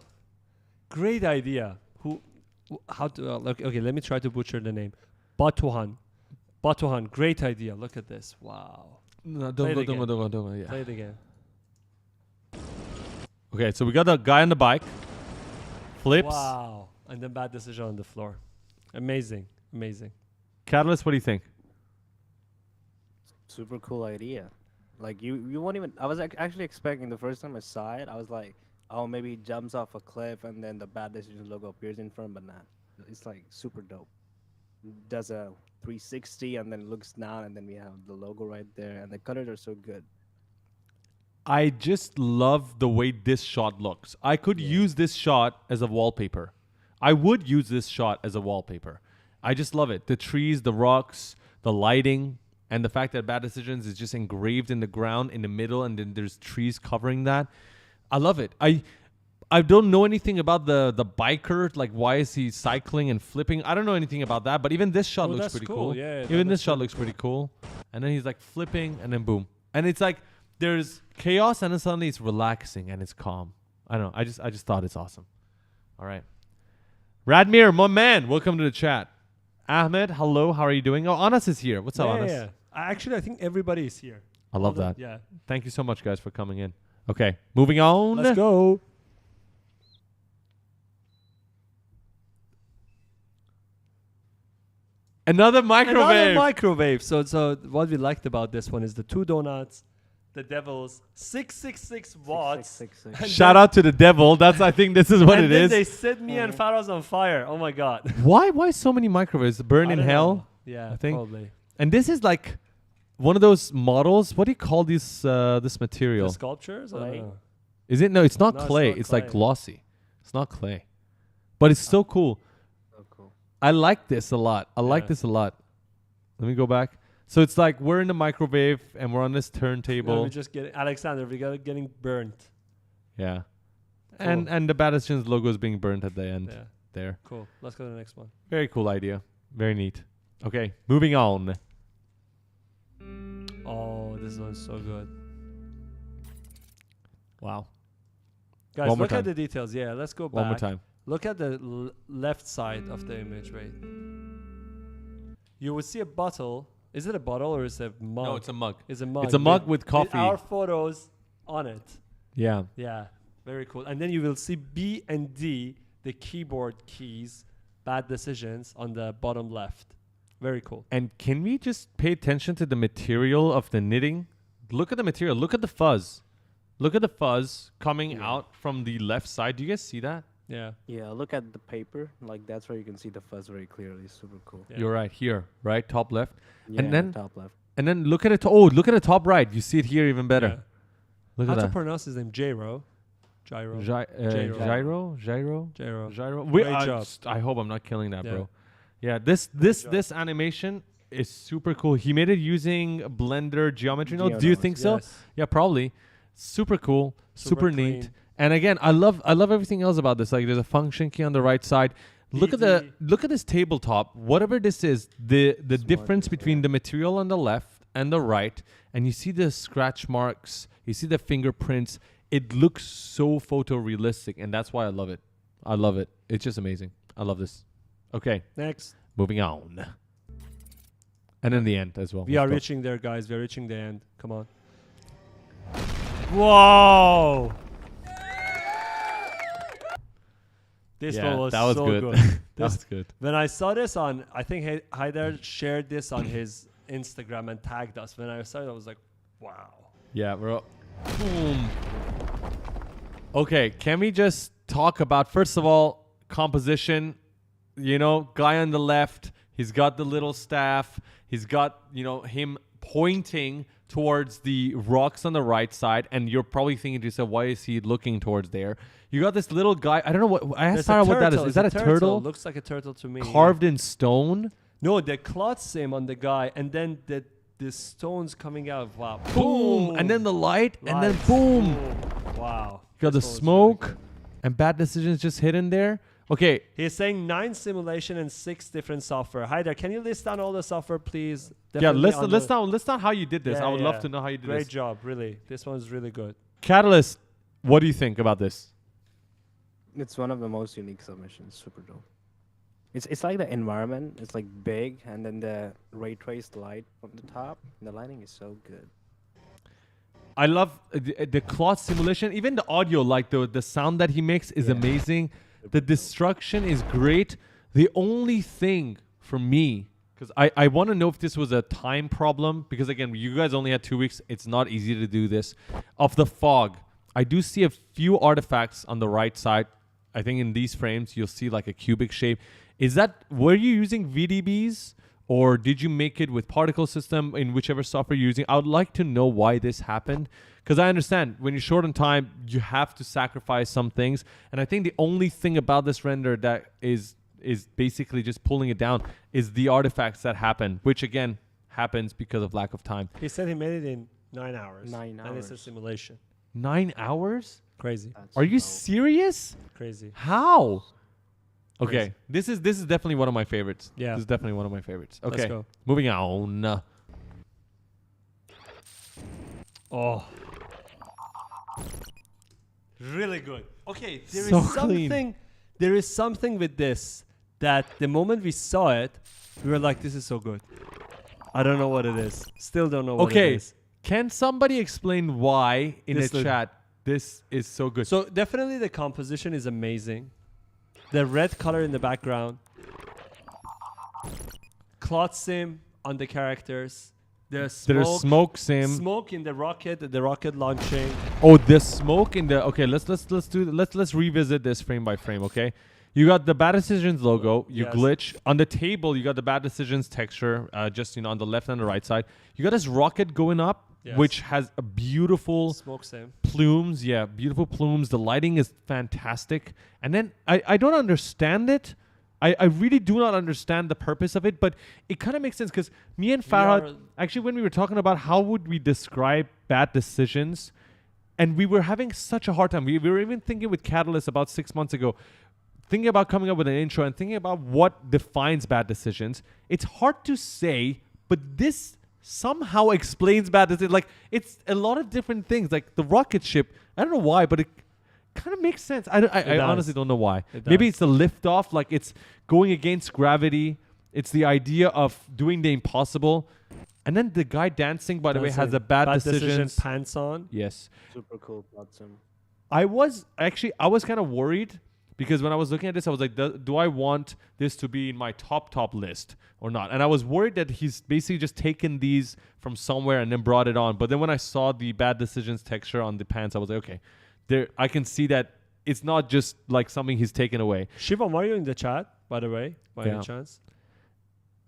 Great idea. How to, okay, let me try to butcher the name. Batuhan, great idea. Look at this. Wow. No, Play don't it go. Yeah. Play it again. Okay, so we got the guy on the bike. Flips. Wow. And then bad decision on the floor. Amazing. Catalyst, what do you think? Super cool idea. Like you won't even. I was actually expecting the first time I saw it. I was like, oh, maybe he jumps off a cliff and then the bad decision logo appears in front, but not. It's like super dope. Does a 360 and then looks down, and then we have the logo right there, and the colors are so good. I just love the way this shot looks. I could use this shot as a wallpaper. I would use this shot as a wallpaper. I just love it. The trees, the rocks, the lighting, and the fact that Bad Decisions is just engraved in the ground in the middle, and then there's trees covering that. I love it. I don't know anything about the biker. Like, why is he cycling and flipping? I don't know anything about that. But even this shot looks that's pretty cool. cool. Yeah, even this that's shot cool. looks pretty cool. And then he's like flipping, and then boom. And it's like there's chaos, and then suddenly it's relaxing and it's calm. I don't know. I just thought it's awesome. All right. Radmir, my man, welcome to the chat. Ahmed, hello. How are you doing? Oh, Anas is here. What's up, Anas? Yeah. Actually, I think everybody is here. I love that. Yeah. Thank you so much, guys, for coming in. Okay, moving on. Let's go. Another microwave. Another microwave. So what we liked about this one is the 2 donuts, the Devils, 666 watts. 666. Shout out to the devil. I think this is what and it then is. they set me and Faraz on fire. Oh my god. Why so many microwaves? Burn I in don't hell? know. Yeah, I think. probably. And this is like one of those models. What do you call this material? The sculptures? I don't Clay? know. Is it? No, it's not No, it's clay. not It's like clay. glossy. It's not clay. But it's so cool. So cool. I like this a lot. I like Yeah. this a lot. Let me go back. So it's like we're in the microwave and we're on this turntable. No, we're just getting Alexander. We got getting burnt. Yeah. Cool. And the Bastions logo is being burnt at the end Yeah, there. cool. Let's go to the next one. Very cool idea. Very neat. Okay, moving on. Oh, this one's so good. Wow. Guys, One more look at time. the details. Yeah, let's go back. One more time. Look at the left side of the image, right? You will see a bottle. Is it a bottle or is it a mug? No, it's a mug. It's a mug. It's a mug with coffee. our photos on it. Yeah. Yeah, very cool. And then you will see B and D, the keyboard keys, bad decisions on the bottom left. Very cool. And can we just pay attention to the material of the knitting? Look at the material. Look at the fuzz. Look at the fuzz coming out from the left side. Do you guys see that? Yeah. Yeah, look at the paper. Like that's where you can see the fuzz very clearly. Super cool. Yeah. You're right here, right? Top left. Yeah, then- top left. And then look at it. Oh, look at the top right. You see it here even better. Yeah. Look How at to that. pronounce his name? Gyro. Gyro. Gyro. Gyro. Gyro. Great job. I hope I'm not killing that, Yeah. bro. Yeah, this job. animation is super cool. He made it using Blender geometry. No, do you think so? Yes. Yeah, probably. Super cool, super neat. clean. And again, I love everything else about this. Like there's a function key on the right side. Look at this tabletop. Whatever this is, the difference between the material on the left and the right, and you see the scratch marks, you see the fingerprints. It looks so photorealistic, and that's why I love it. I love it. It's just amazing. I love this. Okay, Next. moving on. And in the end as well. We are Let's go. reaching there, guys. We are reaching the end. Come on. Whoa! This Yeah, one was that was so good. good. That This- was good. when I saw this on, I think Haider shared this on his Instagram and tagged us. When I saw it, I was like, wow. Yeah, bro. Boom. Okay, can we just talk about, first of all, composition? You know, guy on the left, he's got the little staff. He's got, you know, him pointing towards the rocks on the right side. And you're probably thinking to yourself, why is he looking towards there? You got this little guy. I don't know what, I asked There's Sarah a what that is. turtle. Is that a It's turtle? Looks like a turtle to me. Carved in stone? No, the cloth sim on the guy, and then the stones coming out. Wow. Boom. And then the light, and then Lights. boom. Wow. You got the This one was really smoke good. and bad decisions just hidden there. Okay, He's saying 9 simulation and 6 different software. Haider, can you list down all the software, please? yeah, Definitely on list down how you did this. Yeah, I would yeah. love to know how you did Great this. job, really. This one's really good. Catalyst, what do you think about this? It's one of the most unique submissions. Super dope. It's like the environment. It's like big, and then the ray traced light from the top. And the lighting is so good. I love the cloth simulation. Even the audio, like the sound that he makes is Yeah. amazing. The destruction is great. The only thing for me, because I want to know if this was a time problem, because again, you guys only had 2 weeks. It's not easy to do this. Of the fog, I do see a few artifacts on the right side. I think in these frames, you'll see like a cubic shape. Were you using VDBs? Or did you make it with particle system in whichever software you're using? I would like to know why this happened. Because I understand when you're short on time, you have to sacrifice some things. And I think the only thing about this render that is basically just pulling it down is the artifacts that happen, which again happens because of lack of time. He said he made it in 9 hours. 9 And it's a hours. simulation. 9 hours? Crazy. That's Are you dope. serious? Crazy. How? Okay, Crazy. this is definitely one of my favorites. Yeah. This is definitely one of my favorites. Let's Okay, go. moving on. Oh. Really good. Okay, there is So clean. something there is something with this that the moment we saw it, we were like, this is so good. I don't know what it is. Still don't know what Okay, it is. can somebody explain why in This the look- chat this is so good? So definitely the composition is amazing. The red color in the background. Cloth sim on the characters. The There's smoke. smoke sim. Smoke in the rocket launching. Oh, the smoke in the. Okay, let's revisit this frame by frame. Okay, you got the Bad Decisions logo. You Yes. glitch on the table. You got the Bad Decisions texture. Just on the left and the right side. You got this rocket going up, Yes. which has a beautiful Smoke sim. plumes. Yeah, beautiful plumes. The lighting is fantastic. And then I don't understand it. I really do not understand the purpose of it, but it kind of makes sense because me and Farhad, actually, when we were talking about how would we describe bad decisions, and we were having such a hard time. We were even thinking with Catalyst about 6 months ago, thinking about coming up with an intro and thinking about what defines bad decisions. It's hard to say, but this somehow explains bad decisions. Like, it's a lot of different things. Like the rocket ship, I don't know why, but it kind of makes sense. I does. honestly don't know why. It Maybe does. it's the lift off, like it's going against gravity. It's the idea of doing the impossible. And then the guy dancing, by the way, has a bad decision decisions. pants on. Yes. Super cool plot sim. I was kind of worried because when I was looking at this, I was like, do I want this to be in my top list or not? And I was worried that he's basically just taken these from somewhere and then brought it on. But then when I saw the bad decisions texture on the pants, I was like, okay, there I can see that it's not just like something he's taken away. Shivam, are you in the chat, by the way? By Yeah. any chance?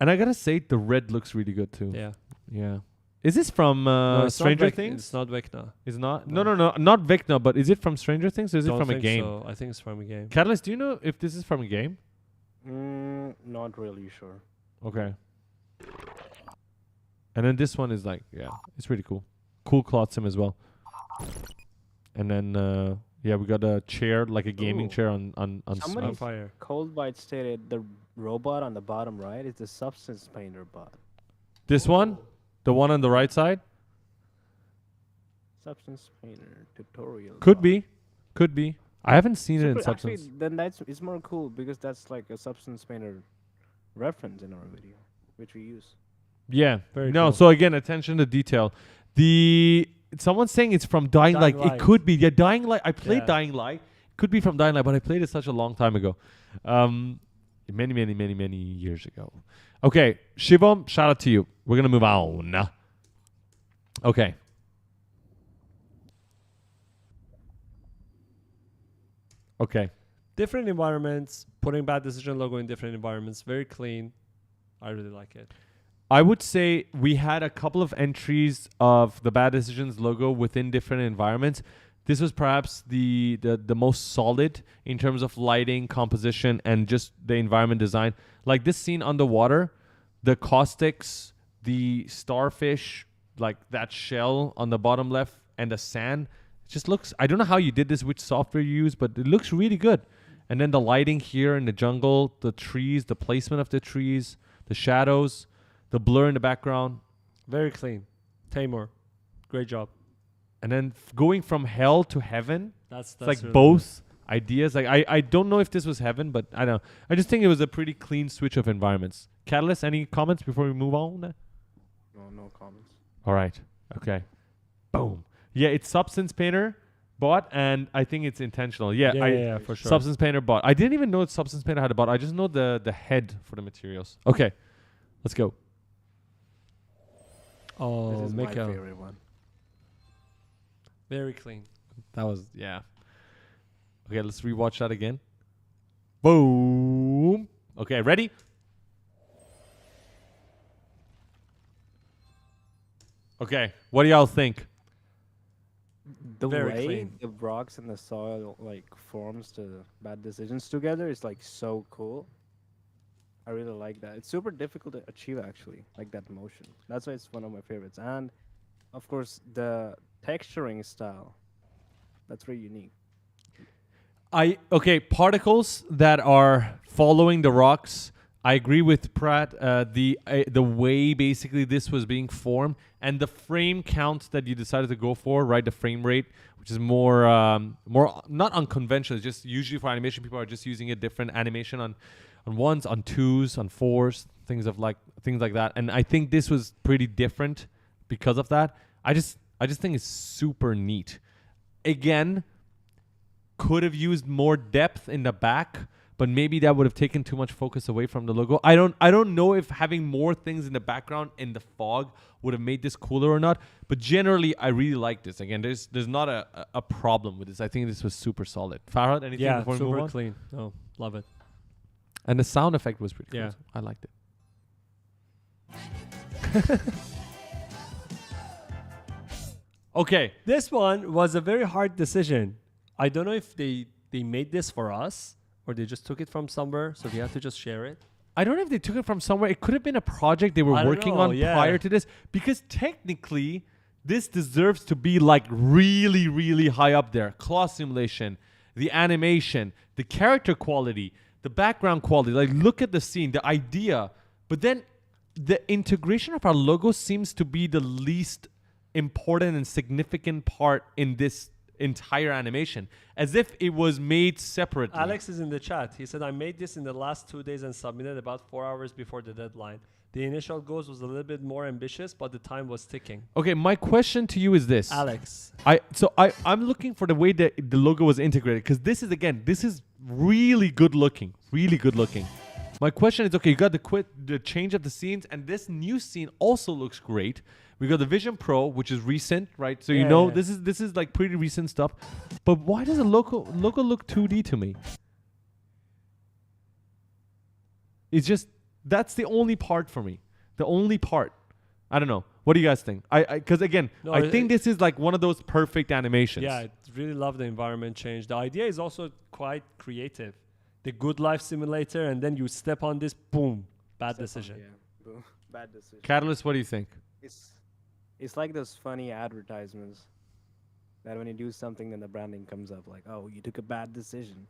And I gotta say, the red looks really good too. Yeah. Yeah. Is this from No, it's not Stranger Vec- Things? It's not Vecna. It's not. No. No, not Vecna. But is it from Stranger Things or is Don't it from a think game? So. I think it's from a game. Catalyst, do you know if this is from a game? Not really sure. Okay. And then this one is like, yeah, it's pretty cool. Cool cloth sim as well. And then yeah, we got a chair, like a gaming Ooh. chair on Somebody- On fire. Cold White stated the robot on the bottom right is the substance painter bot. This one, the one on the right side, Substance painter tutorial. could bot. be, could be. I haven't seen it in Super- Substance. Actually, then it's more cool because that's like a substance painter reference in our video, which we use. Yeah. Very No. cool. So again, attention to detail. Someone's saying it's from Dying Light. Dying It Light. could be. Yeah, Dying Light. I played Yeah. Dying Light. Could be from Dying Light, but I played it such a long time ago. Many years ago. Okay, Shivam, shout out to you. We're gonna move on. Okay. Okay. Different environments, putting Bad Decision logo in different environments, very clean. I really like it. I would say we had a couple of entries of the Bad Decisions logo within different environments. This was perhaps the most solid in terms of lighting, composition, and just the environment design. Like this scene underwater, the caustics, the starfish, like that shell on the bottom left, and the sand. It just looks, I don't know how you did this, which software you use, but it looks really good. And then the lighting here in the jungle, the trees, the placement of the trees, the shadows, the blur in the background. Very clean. Tamor, great job. And then going from hell to heaven, That's it's like really both ideas. Like I don't know if this was heaven, but I don't know. I just think it was a pretty clean switch of environments. Catalyst, any comments before we move on? No comments. All right. Okay. Boom. Yeah, it's Substance Painter bot, and I think it's intentional. Yeah, Yeah, for sure. Substance Painter bot. I didn't even know Substance Painter had a bot. I just know the head for the materials. Okay. Let's go. Oh, This is my Mikael. favorite one. Very clean. That was, yeah. Okay, let's rewatch that again. Boom. Okay, ready? Okay, what do y'all think? The Very way clean. the rocks and the soil like forms the Bad Decisions together is like so cool. I really like that. It's super difficult to achieve actually, like that motion. That's why it's one of my favorites. And of course the texturing style. That's very unique. Okay, particles that are following the rocks. I agree with Pratt. The way basically this was being formed and the frame count that you decided to go for, right? The frame rate, which is more not unconventional. It's just usually for animation, people are just using a different animation on ones, on twos, on fours, things like that. And I think this was pretty different because of that. I just think it's super neat. Again, could have used more depth in the back, but maybe that would have taken too much focus away from the logo. I don't know if having more things in the background in the fog would have made this cooler or not. But generally, I really like this. Again, there's not a problem with this. I think this was super solid. Farhad, anything Yeah, before we move super on? clean. Oh, love it. And the sound effect was pretty cool. Yeah. So I liked it. Okay. This one was a very hard decision. I don't know if they made this for us or they just took it from somewhere, so we have to just share it. I don't know if they took it from somewhere. It could have been a project they were I don't working know, on yeah. prior to this, because technically this deserves to be like really, really high up there. Claw simulation, the animation, the character quality, the background quality. Like, look at the scene, the idea. But then the integration of our logo seems to be the least important and significant part in this entire animation, as if it was made separately. Alex is in the chat. He said, I made this in the last 2 days and submitted about 4 hours before the deadline. The initial goals was a little bit more ambitious, but the time was ticking. Okay, my question to you is this. Alex. I'm looking for the way that the logo was integrated, because this is really good looking. My question is, okay, you got the change of the scenes, and this new scene also looks great. We got the Vision Pro, which is recent, right? So you know Yeah. this is like pretty recent stuff. But why does the logo look 2D to me? It's just, that's the only part for me. The only part. I don't know. What do you guys think? Because again, No, I think this is like one of those perfect animations. Yeah, I really love the environment change. The idea is also quite creative. The good life simulator, and then you step on this, boom, bad decision. Yeah. Boom. Bad decision. Catalyst, what do you think? It's like those funny advertisements. That when you do something, then the branding comes up like, oh, you took a bad decision.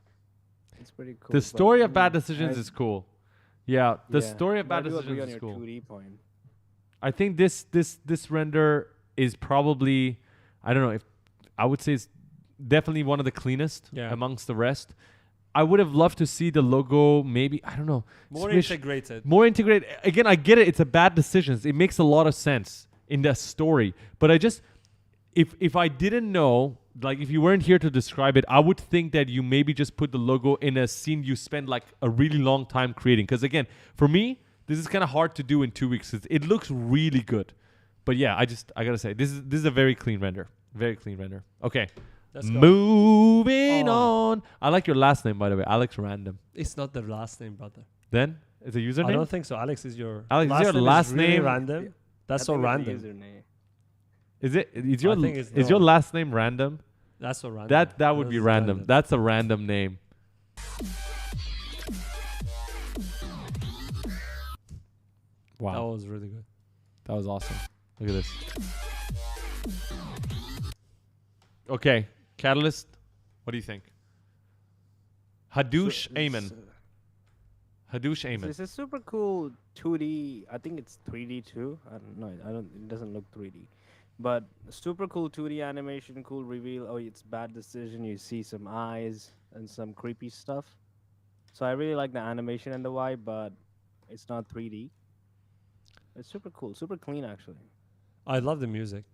It's pretty cool. The but, story I of bad mean, decisions I- is cool. Yeah, the yeah, story of but I bad do agree decisions on is your cool. 2D point. I think this render is probably, I don't know if I would say it's definitely one of the cleanest Yeah. amongst the rest. I would have loved to see the logo maybe, I don't know, More swish- integrated. more integrated. Again, I get it. It's a bad decision. It makes a lot of sense in the story. But I just, if I didn't know, like if you weren't here to describe it, I would think that you maybe just put the logo in a scene you spend like a really long time creating. Because again, for me, this is kind of hard to do in 2 weeks. It looks really good. But yeah, I gotta say, this is a very clean render. Very clean render. Okay. Let's go. Moving Oh. on. I like your last name, by the way. Alex Random. It's not the last name, brother. Then? It's a username? I don't think so. Alex is your Alex, is your name last really name- random. That's I so think it's a random. username. Is it? Is your I think it's is your not. last name random? That's so random. That would be That's random. That's a random name. That Wow, was really good. that was awesome. Look at this. Okay, Catalyst. What do you think? Hadoush Amen. Hadoush Amen. It's a super cool 2D. I think it's 3D too. I don't know. I don't. It doesn't look 3D, but super cool 2D animation. Cool reveal. Oh, it's bad decision. You see some eyes and some creepy stuff. So I really like the animation and the vibe, but it's not 3D. It's super cool, super clean actually. I love the music,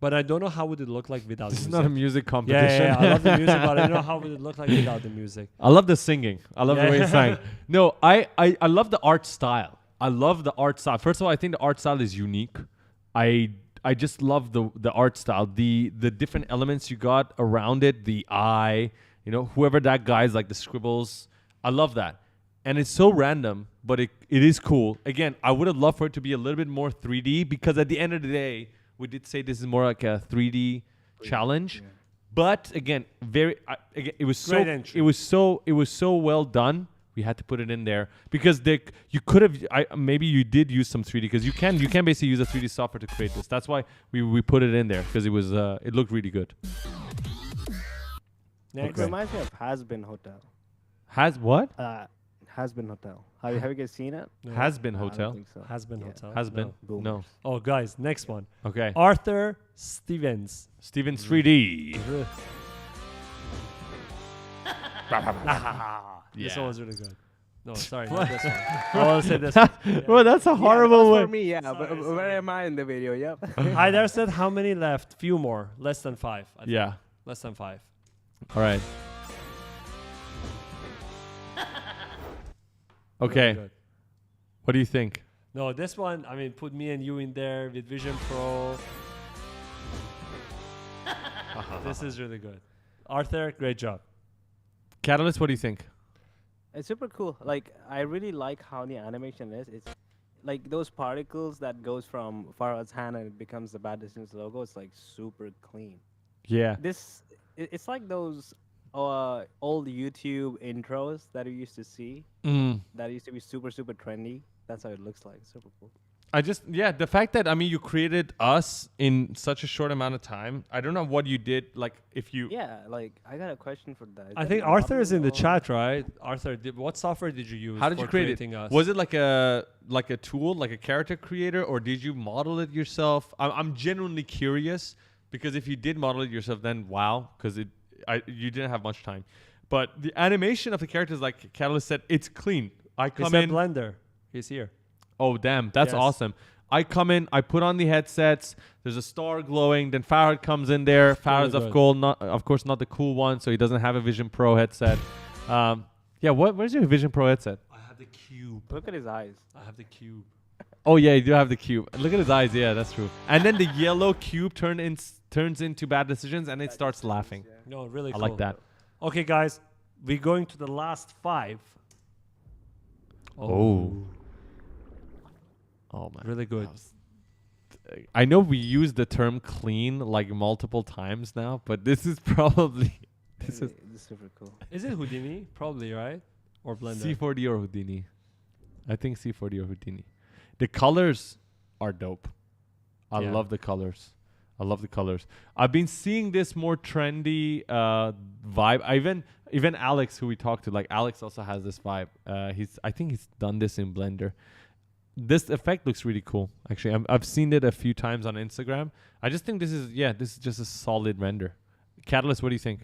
but I don't know how would it look like without This is music. not a music yeah, competition. yeah, I love the music, but I don't know how would it look like without the music. I love the singing. I love the way Yeah. you sang. No, I love the art style. I love the art style. First of all, I think the art style is unique. I just love the art style. The different elements you got around it, the eye, you know, whoever that guy is, like the scribbles. I love that. And it's so random, but it is cool. Again, I would have loved for it to be a little bit more 3D because at the end of the day, we did say this is more like a 3D challenge. Yeah. But again, again, it was Great so entry. it was so well done. We had to put it in there because you could have maybe you did use some 3D because you can basically use a 3D software to create this. That's why we put it in there because it was it looked really good. Next. It reminds me of Has Been Hotel. Has what? Has Been Hotel. Have you guys seen it? No. Has been I don't hotel. think so. Has been Yeah. hotel. Has been. Boomers. No. Oh, guys, next one. Okay. Arthur Stevens. Steven 3D. This one was really good. No, sorry, What? not this one. I want to say this one. Bro, that's a horrible for way. me, yeah. Sorry, but sorry. where am I in the video? Yep. Hi there, said how many left? Few more. Less than 5. I think. Yeah. Less than 5. All right. Okay. Really good. What do you think? No, this one, I mean, put me and you in there with Vision Pro. This is really good. Arthur, great job. Catalyst, what do you think? It's super cool. Like I really like how the animation is. It's like those particles that goes from Farhad's hand and it becomes the Bad Decisions logo. It's like super clean. Yeah. It's like those old YouTube intros that we used to see. Mm. That used to be super trendy. That's how it looks like. Super cool. The fact that, I mean, you created us in such a short amount of time. I don't know what you did. Like, if you. Yeah, like I got a question for that. Is I that think a Arthur is in the model or- chat, right? Arthur, what software did you use? How did you for create creating it? Us? Was it like a tool, like a character creator, or did you model it yourself? I'm genuinely curious because if you did model it yourself, then wow, because you didn't have much time. But the animation of the characters, like Catalyst said, it's clean. I He come said in. Blender. He's here. Oh, damn. That's Yes. awesome. I come in, I put on the headsets, there's a star glowing, then Farhad comes in there. Farhad's, good. of course, not the cool one, so he doesn't have a Vision Pro headset. Where's your Vision Pro headset? I have the cube. Look at his eyes. I have the cube. Oh, yeah, you do have the cube. Look at his eyes. Yeah, that's true. And then the yellow cube turns into Bad Decisions, and it starts laughing. No, really I cool. like that. Okay, guys, we're going to the last 5. Oh, man. Really good. I know we use the term clean like multiple times now, but this is probably This is super cool. Is it Houdini? Probably, right? Or Blender. C4D or Houdini. I think C4D or Houdini. The colors are dope. I Yeah. love the colors. I love the colors. I've been seeing this more trendy vibe. Even Alex, who we talked to, like Alex also has this vibe. I think he's done this in Blender. This effect looks really cool. Actually, I've seen it a few times on Instagram. I just think this is just a solid render. Catalyst, what do you think?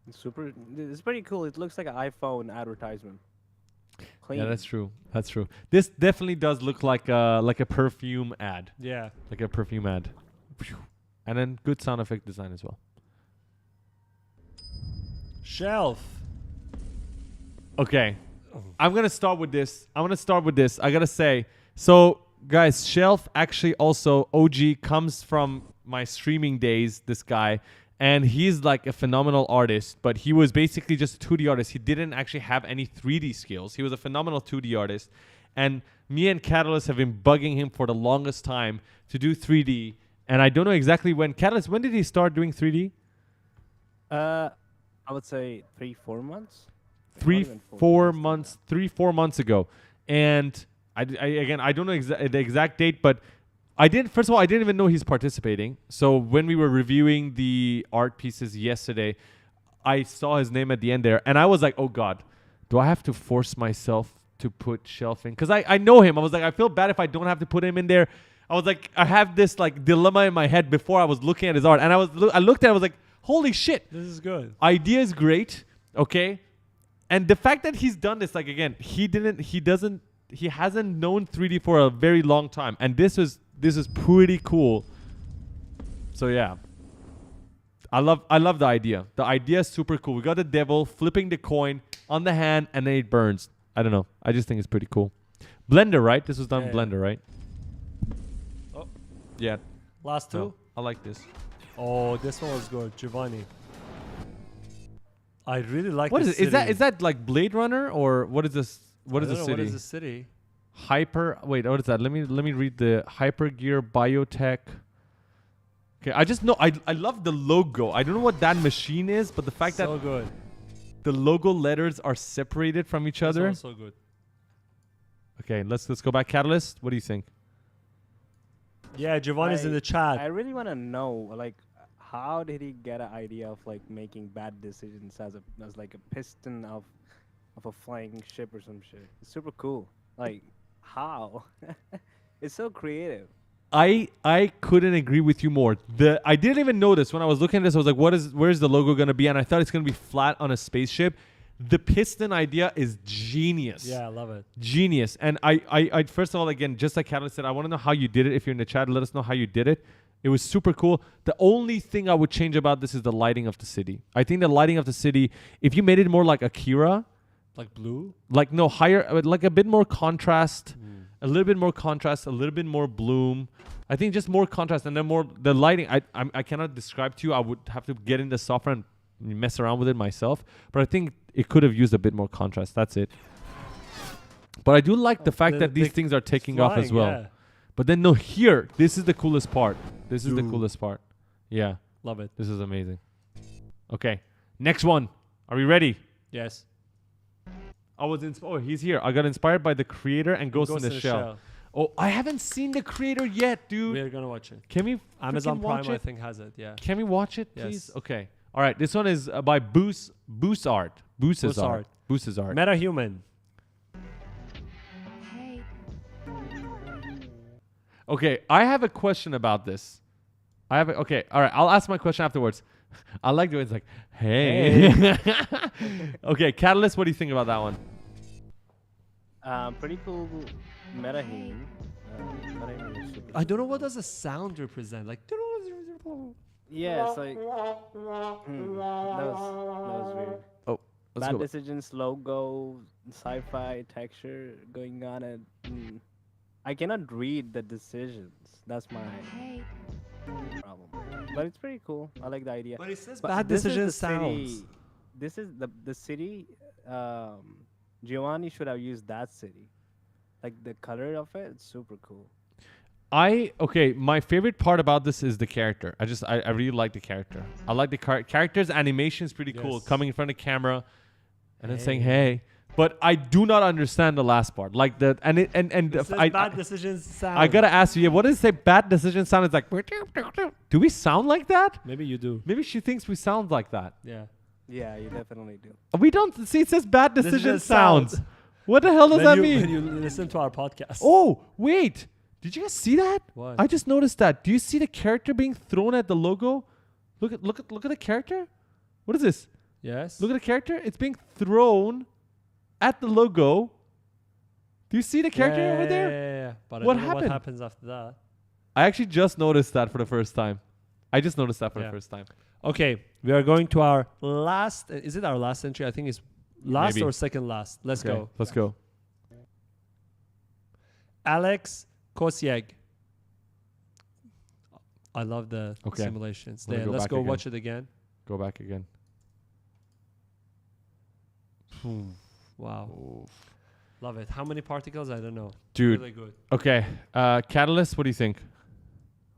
It's pretty cool. It looks like an iPhone advertisement. Clean. Yeah, that's true. That's true. This definitely does look like a perfume ad. Yeah. Like a perfume ad. And then good sound effect design as well. Shelf. Okay. I'm going to start with this. I got to say. So, guys, Shelf actually also OG comes from my streaming days, this guy. And he's like a phenomenal artist, but he was basically just a 2D artist. He didn't actually have any 3D skills. He was a phenomenal 2D artist. And me and Catalyst have been bugging him for the longest time to do 3D. And I don't know exactly when. Catalyst, when did he start doing 3D? I would say 3-4 months. 3-4 months ago. And I don't know the exact date, but first of all, I didn't even know he's participating. So when we were reviewing the art pieces yesterday, I saw his name at the end there. And I was like, oh God, do I have to force myself to put Shelf in? Because I know him. I was like, I feel bad if I don't have to put him in there. I was like, I have this like dilemma in my head before I was looking at his art. And I looked at it, I was like, holy shit. This is good. Idea is great. Okay. And the fact that he's done this, like again, he hasn't known 3D for a very long time. And this is pretty cool. So yeah. I love the idea. The idea is super cool. We got the devil flipping the coin on the hand and then it burns. I don't know. I just think it's pretty cool. Blender, right? This was done in Blender, right? Oh. Yeah. Last two? No, I like this. Oh, this one was good. Giovanni. I really like What this is it? city. Is that like Blade Runner or what is this? What is the city? What is the city? Wait, what is that? Let me read the Hypergear Biotech. Okay, I just know I love the logo. I don't know what that machine is, but the fact So that good. the logo letters are separated from each other. So good. Okay, let's go back. Catalyst, what do you think? Yeah, Giovanni's in the chat. I really want to know, like, how did he get an idea of like making bad decisions as like a piston of a flying ship or some shit? It's super cool. Like, how? It's so creative. I couldn't agree with you more. I didn't even notice when I was looking at this. I was like, where's the logo gonna be? And I thought it's gonna be flat on a spaceship. The piston idea is genius. Yeah, I love it. Genius. And I first of all, again, just like Catalyst said, I want to know how you did it. If you're in the chat, let us know how you did it. It was super cool. The only thing I would change about this is the lighting of the city. I think the lighting of the city, if you made it more like Akira, Like blue? like no higher, like a bit more contrast, a little bit more contrast, a little bit more bloom. I think just more contrast and then more the lighting. I cannot describe to you. I would have to get in the software and mess around with it myself. But I think it could have used a bit more contrast. That's it. But I do like the fact that these things are taking off as well. Yeah. But then no, here, this is the coolest part. This is the coolest part. Yeah. Love it. This is amazing. Okay. Next one. Are we ready? Yes. He's here. I got inspired by the creator and Ghost in the Shell. Oh, I haven't seen the creator yet, dude. We're gonna watch it. Can we Amazon freaking Prime, watch I it? think, has it. Yeah. Can we watch it, Yes. please? Okay. All right. This one is by Boost Art. Boost's art. MetaHuman. Hey. Okay, I have a question about this. Okay, all right. I'll ask my question afterwards. I like the way it's like, hey. Okay, Catalyst, what do you think about that one? Pretty cool MetaHuman. MetaHuman is super I don't know what does the sound represent. Like. Yeah, it's like that was weird. Oh, let's Bad go. decisions, logo, sci-fi texture going on, and I cannot read the decisions. That's my Hey. problem. But it's pretty cool. I like the idea. But it says But bad this is decision the sounds. city- This is the city. Giovanni should have used that city. Like the color of it, it's super cool. My favorite part about this is the character. I really like the character. I like the character's animation is pretty cool. Yes. Coming in front of the camera and then saying Hey. hey. But I do not understand the last part. Like the It if says I bad decisions sound. I gotta ask you, what does it say? Bad decision sound? It's like, do we sound like that? Maybe you do. Maybe she thinks we sound like that. Yeah. Yeah, you definitely do. We don't see. It says bad decision Decision sounds. sounds. What the hell does that When mean? you listen to our podcast. Oh wait, did you guys see that? What? I just noticed that. Do you see the character being thrown at the logo? Look at the character. What is this? Yes. Look at the character. It's being thrown at the logo. Do you see the character over there? Yeah. But What I don't know happened? what happens after that. I actually just noticed that for the first time. I just noticed that for the Yeah. first time. Okay, we are going to our last. Is it our last entry? I think it's last Maybe. or second last. Let's Okay, go. let's go. Alex Kosieg. I love the Okay. simulations. Let me There, go let's back go again. watch it again. Go back again. Wow. Love it. How many particles? I don't know. Dude. Really good. Okay. Catalyst, what do you think?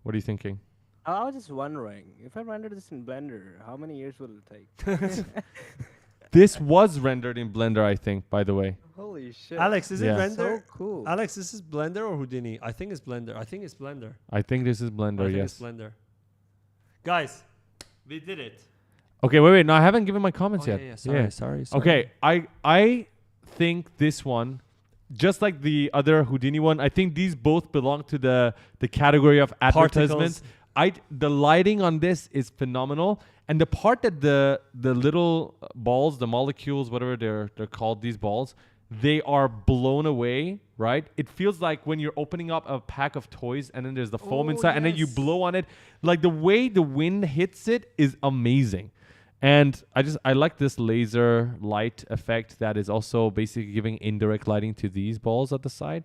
What are you thinking? I was just wondering, if I render this in Blender, how many years will it take? This was rendered in Blender, I think, by the way. Holy shit. Alex, is Yeah. it render? So cool. Alex, this is Blender or Houdini? I think it's Blender. I think it's Blender. I think this is I Blender, think yes. it's Blender. Guys, we did it. Okay, wait. No, I haven't given my comments Oh, yet. yeah. Sorry. Okay, I think this one, just like the other Houdini one, I think these both belong to the category of advertisements. The lighting on this is phenomenal, and the part that the little balls, the molecules, whatever they're called, these balls, they are blown away, right? It feels like when you're opening up a pack of toys and then there's the foam inside and then you yes. blow on it. Like the way the wind hits it is amazing. And I like this laser light effect that is also basically giving indirect lighting to these balls at the side.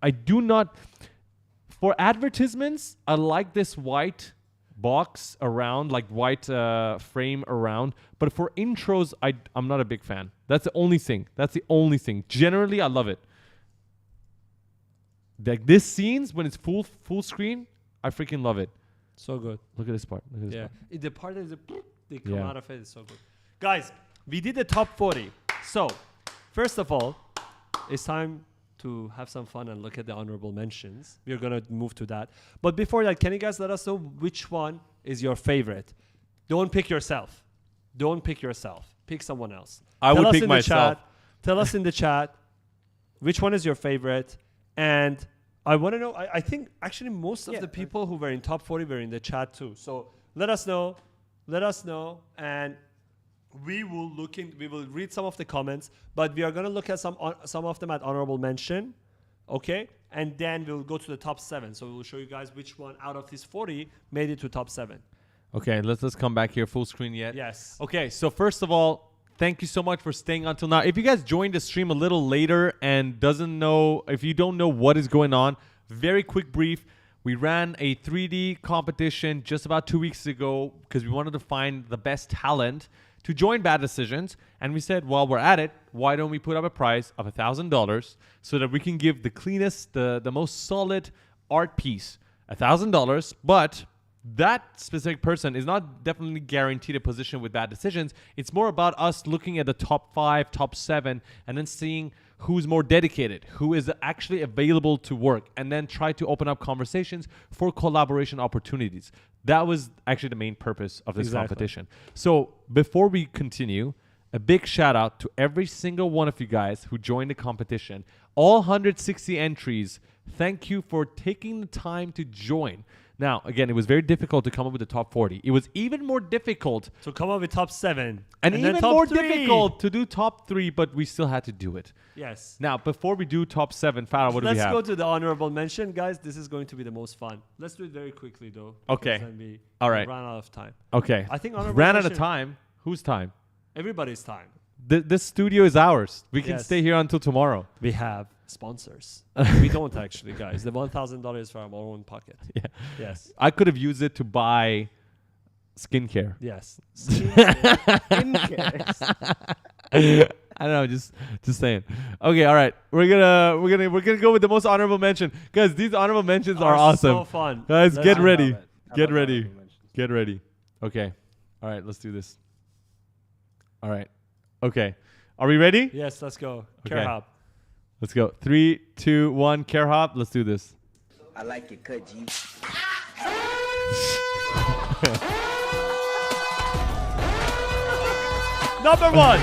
I do not, for advertisements, I like this white box around, like white frame around. But for intros, I'm not a big fan. That's the only thing. Generally, I love it. Like this scenes, when it's full screen, I freaking love it. So good. Look at this part. Yeah. The part that they come Yeah. out of it is so good. Guys, we did the top 40. So, first of all, it's time to have some fun and look at the honorable mentions. We're going to move to that. But before that, can you guys let us know which one is your favorite? Don't pick yourself. Pick someone else. I would us pick in the myself. chat- Tell us in the chat which one is your favorite. And I want to know, I think actually most of the people who were in top 40 were in the chat too. So let us know, and we will read some of the comments, but we are going to look at some of them at honorable mention, okay? And then we'll go to the top 7. So we'll show you guys which one out of these 40 made it to top 7. Okay, let's come back here full screen yet. Yes. Okay, so first of all, thank you so much for staying until now. If you guys joined the stream a little later and if you don't know what is going on, very quick brief. We ran a 3D competition just about 2 weeks ago because we wanted to find the best talent to join Bad Decisions. And we said, while we're at it, why don't we put up a prize of $1,000 so that we can give the cleanest, the most solid art piece $1,000, but that specific person is not definitely guaranteed a position with Bad Decisions. It's more about us looking at the top 5, top 7, and then seeing who's more dedicated, who is actually available to work, and then try to open up conversations for collaboration opportunities. That was actually the main purpose of this competition. So before we continue, a big shout out to every single one of you guys who joined the competition. All 160 entries, thank you for taking the time to join. Now, again, it was very difficult to come up with the top 40. It was even more difficult to come up with top 7. And then even top more 3. difficult to do top 3, but we still had to do it. Yes. Now, before we do top 7, Farah, what do we have? Let's go to the honorable mention. Guys, this is going to be the most fun. Let's do it very quickly, though. Okay. Then we All right. ran out of time. Okay. I think honorable ran out of mention- time. Whose time? Everybody's time. This studio is ours. We can Yes. stay here until tomorrow. We have sponsors. We don't actually, guys. The $1,000 from our own pocket. Yeah. Yes. I could have used it to buy skincare. Yes. I don't know, just saying. Okay, all right. We're gonna go with the most honorable mention. Guys, these honorable mentions are awesome. So fun. Guys, Let's get do it. ready. I Get love ready. honorable mentions. Get ready. Okay. All right, let's do this. All right. Okay. Are we ready? Yes, let's go. Okay. Care hop. Let's go. 3, 2, 1. Care hop. Let's do this. I like it cut, G. Number one.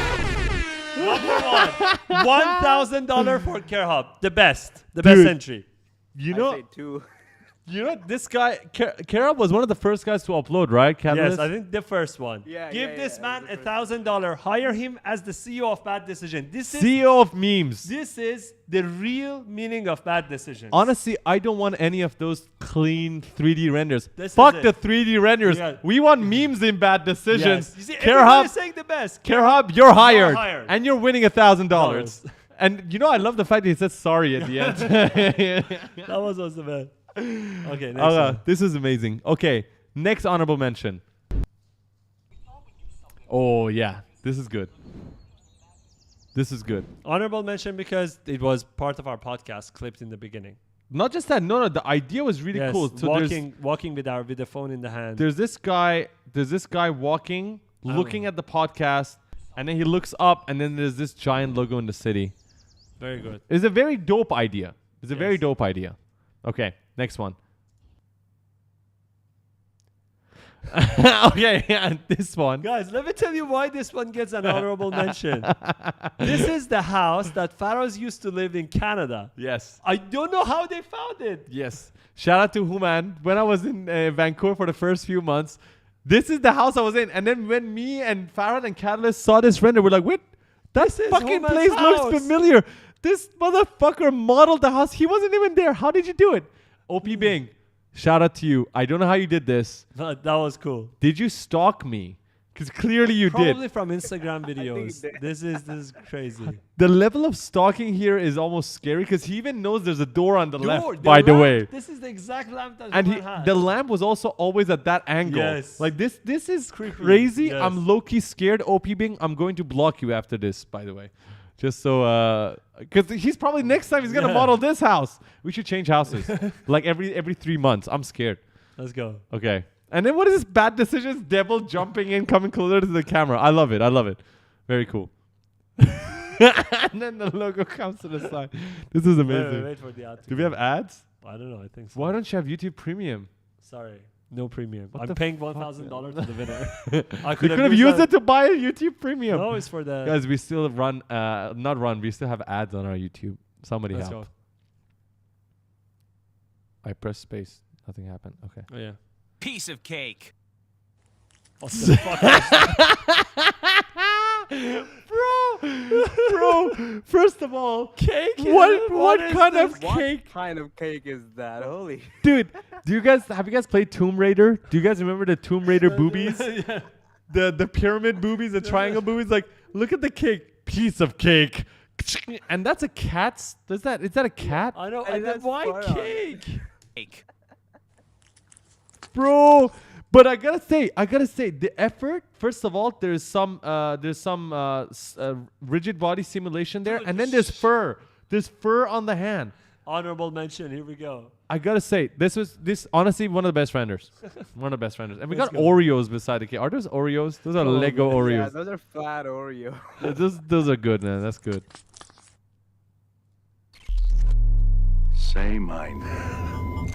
$1,000 for care hop. The best. The best Dude. entry. You I know, say 2. this guy, Care hop was one of the first guys to upload, right? Catalyst? Yes, I think the first one. Yeah, Give yeah, this yeah, man it was the $1,000. Hire him as the CEO of Bad Decision. This is CEO of memes. the real meaning of Bad Decisions. Honestly, I don't want any of those clean 3D renders. This Fuck is the it. 3D renders. Yeah. We want memes in Bad Decisions. Yes. You see, Care everybody's hop, saying the best. Care hop, you're hired. hired. And you're winning $1,000. Dollars. And you know, I love the fact that he said sorry at the end. That was also bad. Okay, next one. This is amazing. Okay, next honorable mention. Oh yeah, this is good. This is good. Honorable mention because it was part of our podcast clipped in the beginning. Not just that. No, the idea was really Yes, cool. So walking with the phone in the hand. there's this guy walking, looking at the podcast, and then he looks up, and then there's this giant logo in the city. Very good. It's a very dope idea. It's a very Yes. dope idea. Okay, next one. Okay, yeah, this one. Guys, let me tell you why this one gets an honorable mention. This is the house that pharaohs used to live in Canada. Yes. I don't know how they found it. Yes. Shout out to Human. When I was in Vancouver for the first few months, this is the house I was in. And then when me and Farad and Catalyst saw this render, we're like, wait, that This is fucking Human's place house. looks familiar. This motherfucker modeled the house. He wasn't even there. How did you do it? OP Bing, shout out to you. I don't know how you did this. But that was cool. Did you stalk me? Because clearly you Probably did. from Instagram think videos. he did. This is crazy. The level of stalking here is almost scary because he even knows there's a door on the Door, left, by the lamp, way. This is the exact lamp that And Human had. the lamp was also always at that angle. Yes. Like this is Creepy. crazy. Yes. I'm low-key scared, OP Bing. I'm going to block you after this, by the way. Just so because he's probably next time he's gonna Yeah. model this house. We should change houses. Like every 3 months. I'm scared. Let's go. Okay. And then what is this bad decisions? Devil jumping in, coming closer to the camera. I love it. I love it. Very cool. And then the logo comes to the side. This is amazing. Wait for the ad. to Do we have come. ads? I don't know. I think so. Why don't you have YouTube Premium? Sorry. No premium. What I'm the paying fuck, $1,000 to the winner. I You could have used it to buy a YouTube Premium. No, it's for the. Guys, we still run, not run, we still have ads on our YouTube. Somebody Let's help. go. I pressed space. Nothing happened. Okay. Oh, yeah. Piece of cake. What the fuck? Bro, first of all, Cake? what is kind this? of What cake? kind of cake is that? Holy. Dude, have you guys played Tomb Raider? Do you guys remember the Tomb Raider boobies? Yeah. The pyramid boobies, the triangle boobies? Like, look at the cake. Piece of cake. And that's a cat's, is that a cat? I know. And And then that's why far on. cake? Cake. Bro, but I gotta say, the effort. First of all, there's some rigid body simulation there, and then there's fur. There's fur on the hand. Honorable mention. Here we go. I gotta say, this honestly one of the best renders. One of the best renders, and we Let's got go. Oreos beside the cake. Are those Oreos? Those are Lego Yeah, Oreos. those are flat Oreo. Those are good, man. That's good. Say my name.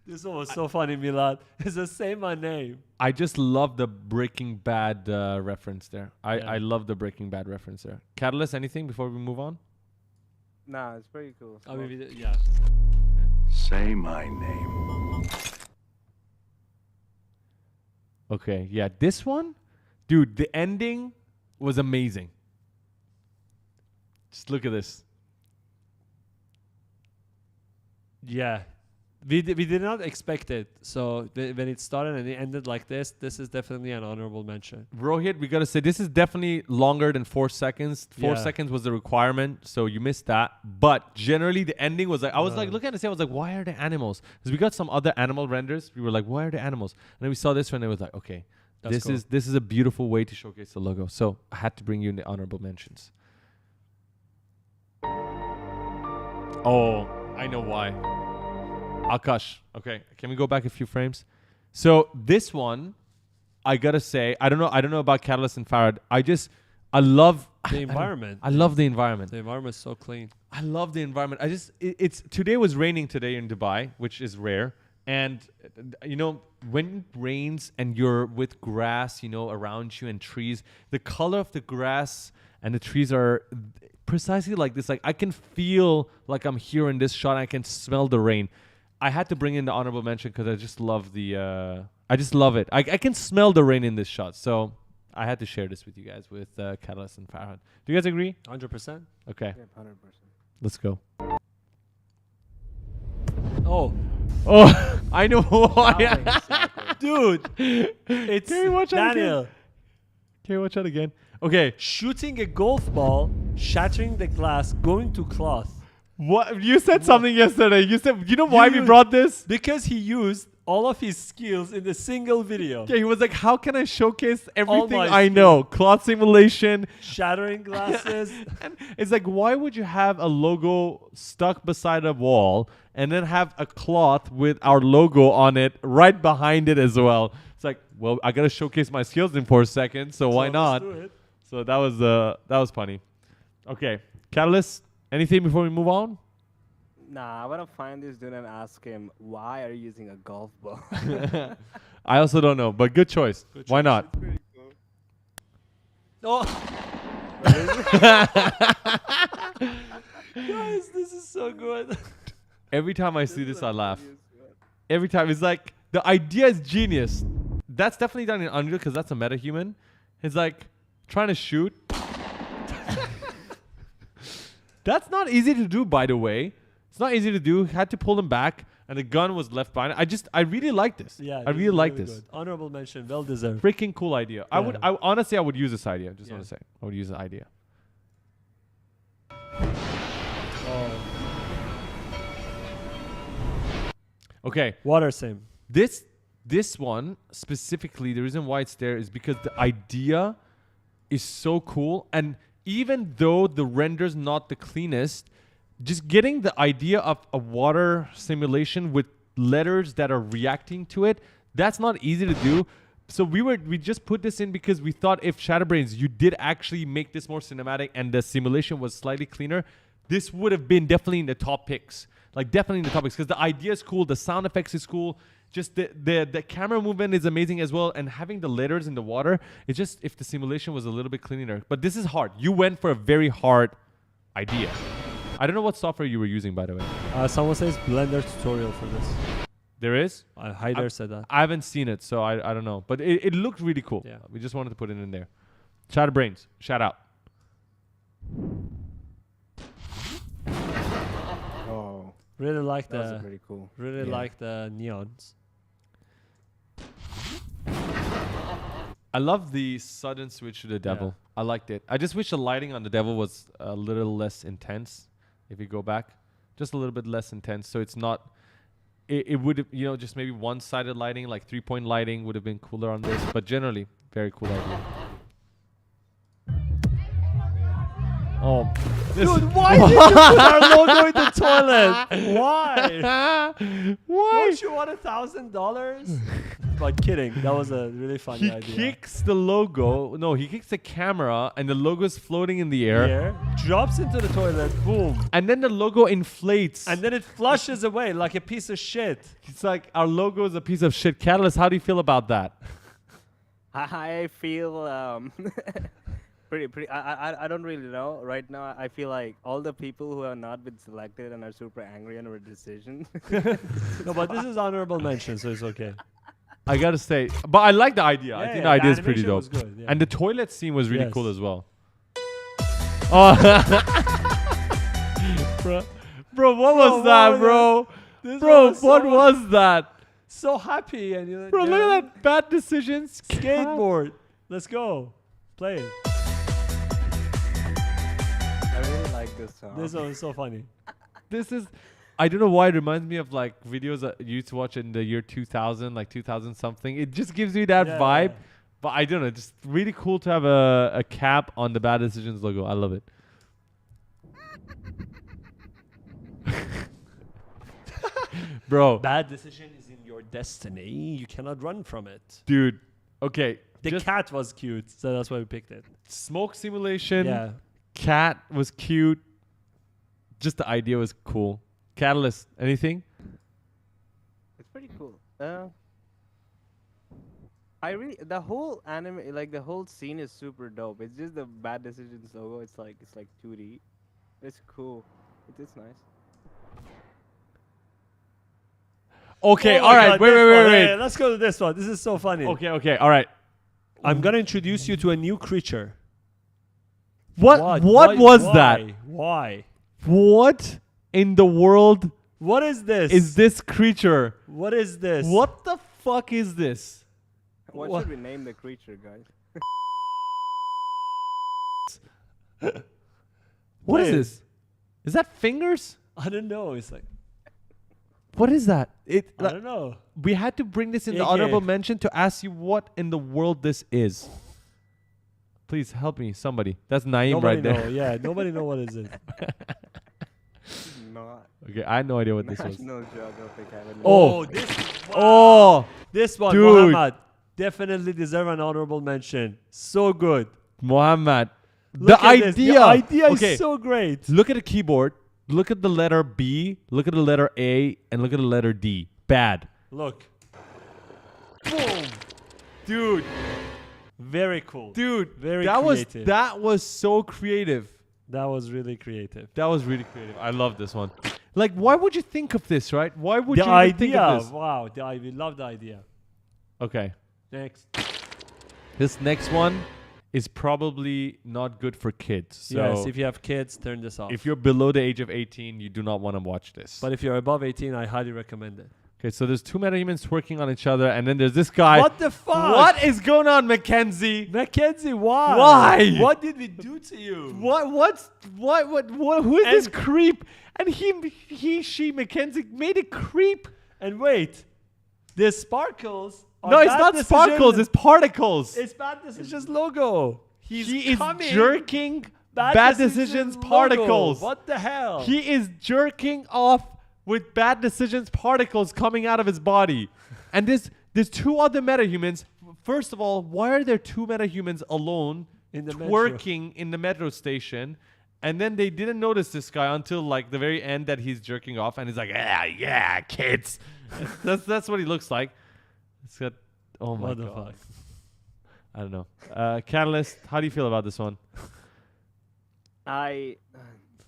This one was so funny, Milad. It's the same my name. I just love the Breaking Bad reference there. Yeah. I love the Breaking Bad reference there. Catalyst, anything before we move on? Nah, it's pretty cool. I mean, yeah. Say my name. Okay, yeah, this one, dude, the ending was amazing. Just look at this. Yeah. We did not expect it. So when it started and it ended like this is definitely an honorable mention. Rohit, we gotta say this is definitely longer than 4 seconds. 4 Yeah. seconds was the requirement, so you missed that. But generally, the ending was like, I was like No. looking at it, I was like, why are the animals? Because we got some other animal renders. We were like, why are the animals? And then we saw this one, and it was like, okay, That's cool. this is a beautiful way to showcase the logo. So I had to bring you in the honorable mentions. Oh, I know why. Akash. Okay, can we go back a few frames? So this one, I gotta say, I don't know about Catalyst and Farad. I I love The environment. I love the environment. The environment is so clean. I love the environment. It's today was raining today in Dubai, which is rare. And when it rains and you're with grass, around you and trees, the color of the grass and the trees are precisely like this. Like I can feel like I'm here in this shot. I can smell the rain. I had to bring in the honorable mention because I just love I just love it. I can smell the rain in this shot. So I had to share this with you guys with Catalyst and Farhan. Do you guys agree? 100%. Okay. Yeah, 100%. Let's go. Oh, Oh, I know why. dude. It's Can we watch that Daniel again? Can you watch that again? Okay. shooting a golf ball, shattering the glass, going to cloth. What you said something yesterday. You said, you know why we You- brought this? Because he used all of his skills in a single video. Yeah, he was like, how can I showcase everything my I know? Cloth simulation. Shattering glasses. And it's like, why would you have a logo stuck beside a wall and then have a cloth with our logo on it right behind it as well? It's like, well, I gotta showcase my skills in 4 seconds, so why So not? let's do it. So that was funny. Okay, Catalyst. Anything before we move on? Nah, I want to find this dude and ask him, why are you using a golf ball? I also don't know, but good choice. Why not? Oh. Guys, this is so good. Every time I see this, I laugh. Every time. It's like, the idea is genius. That's definitely done in Unreal because that's a metahuman. It's like, trying to shoot. That's not easy to do, by the way. It's not easy to do. Had to pull them back, and the gun was left behind. I really like this. Yeah, I this really is like really this. good. Honorable mention, well deserved. Freaking cool idea. Yeah. Honestly, I would use this idea. Just Yeah. want to say, I would use the idea. Oh. Okay, Water sim. this one specifically, the reason why it's there is because the idea is so cool, and even though the render's not the cleanest, just getting the idea of a water simulation with letters that are reacting to it, that's not easy to do. So we just put this in because we thought if Shatterbrains, you did actually make this more cinematic and the simulation was slightly cleaner, this would have been definitely in the top picks. Like definitely in the top picks because the idea is cool, the sound effects is cool. Just the camera movement is amazing as well, and having the letters in the water, it's just if the simulation was a little bit cleaner. But this is hard. You went for a very hard idea. I don't know what software you were using, by the way. Someone says Blender tutorial for this. There is? Hyder said that. I haven't seen it, so I don't know. But it looked really cool. Yeah. We just wanted to put it in there. Shatterbrains, shout out. Oh, Really like that was the pretty cool. really Yeah. like the neons. I love the sudden switch to the devil. I liked it. I just wish the lighting on the devil was a little less intense. If you go back, just a little bit less intense, so it's not. It would have, just maybe one-sided lighting, like 3-point lighting, would have been cooler on this. But generally, very cool idea. Oh, Dude, why did you put our logo in the toilet? Why? why? Don't you want $1,000? But kidding. That was a really funny He idea. kicks the logo. No, he kicks the camera, and the logo is floating in the air. Here, drops into the toilet, boom. And then the logo inflates. And then it flushes away like a piece of shit. it's like our logo is a piece of shit. Catalyst, how do you feel about that? I feel pretty. I don't really know. Right now, I feel like all the people who have not been selected and are super angry on our decision. No, but this is honorable mention, so it's okay. I gotta say, but I like the idea. I Yeah, think yeah, the idea the is pretty animation dope. was good, yeah. And the toilet scene was really Yes. cool as well. Oh, bro, what was that, bro? This Bro, was what so- was that? So happy and you're like, Bro, look at that bad decisions. skateboard. Let's go. Play it. I really like this song. This one is so funny. This is, I don't know why it reminds me of like videos that you used to watch in the year 2000, like 2000 something. It just gives me that Yeah, vibe. yeah. But I don't know, just really cool to have a cap on the Bad Decisions logo. I love it. Bro, Bad decision is in your destiny. You cannot run from it. dude, okay. The Just- cat was cute, so that's why we picked it. Smoke simulation. Yeah. Cat was cute. Just the idea was cool. Catalyst, anything? It's pretty cool. The whole anime, like the whole scene is super dope. It's just the bad decisions logo. It's like 2D. It's cool. It's nice. Okay, Oh my all right. God, Wait, this wait, one. wait, Yeah, wait. let's go to this one. This is so funny. Okay, all right. I'm gonna introduce you to a new creature. What Why- was why? that? Why? What in the world What is this? is this creature? What is this? What the fuck is this? What Wha- should we name the creature, guys? What is Wait. this? Is that fingers? I don't know. It's like What is that? I don't know. We had to bring this in the Yeah, honorable yeah. mention to ask you what in the world this is. Please help me, somebody. That's Naeem Nobody right there. know. Yeah, nobody know what is it. Not Okay, I had no idea what this was. National Geographic. I don't know. Oh, this. oh, This one, Dude. Muhammad, definitely deserve an honorable mention. So good. Muhammad. Look The at this. idea. The idea Okay, is so great. look at the keyboard. Look at the letter B. Look at the letter A, and look at the letter D. Bad, Look. Boom. dude. Very cool. Dude, Very that creative. was so creative. That was really creative. That was really creative. I love this one. Like, why would you think of this, right? Why would The you even think idea. of this? Wow. We love the idea. Okay, Next. this next one is probably not good for kids. So Yes, if you have kids, turn this off. if you're below the age of 18, you do not want to watch this. But if you're above 18, I highly recommend it. Okay, so there's two metahumans working on each other, and then there's this guy. What the fuck? What is going on, Mackenzie? Mackenzie, why? Why? What did we do to you? What who is this And- creep? And she, Mackenzie made a creep. And wait, the sparkles. Are No, it's Bad not Decision- sparkles, it's particles. It's Bad Decisions logo. He He's is coming. jerking Bad Bad Decisions Decisions logo. particles. What the hell? He is jerking off with Bad Decisions particles coming out of his body. And there's two other metahumans. First of all, why are there two metahumans alone In the metro. twerking in the metro station? And then they didn't notice this guy until like the very end that he's jerking off, and he's like, yeah, kids. that's what he looks like. It's got oh my What the god. fuck? I don't know. Catalyst, how do you feel about this one?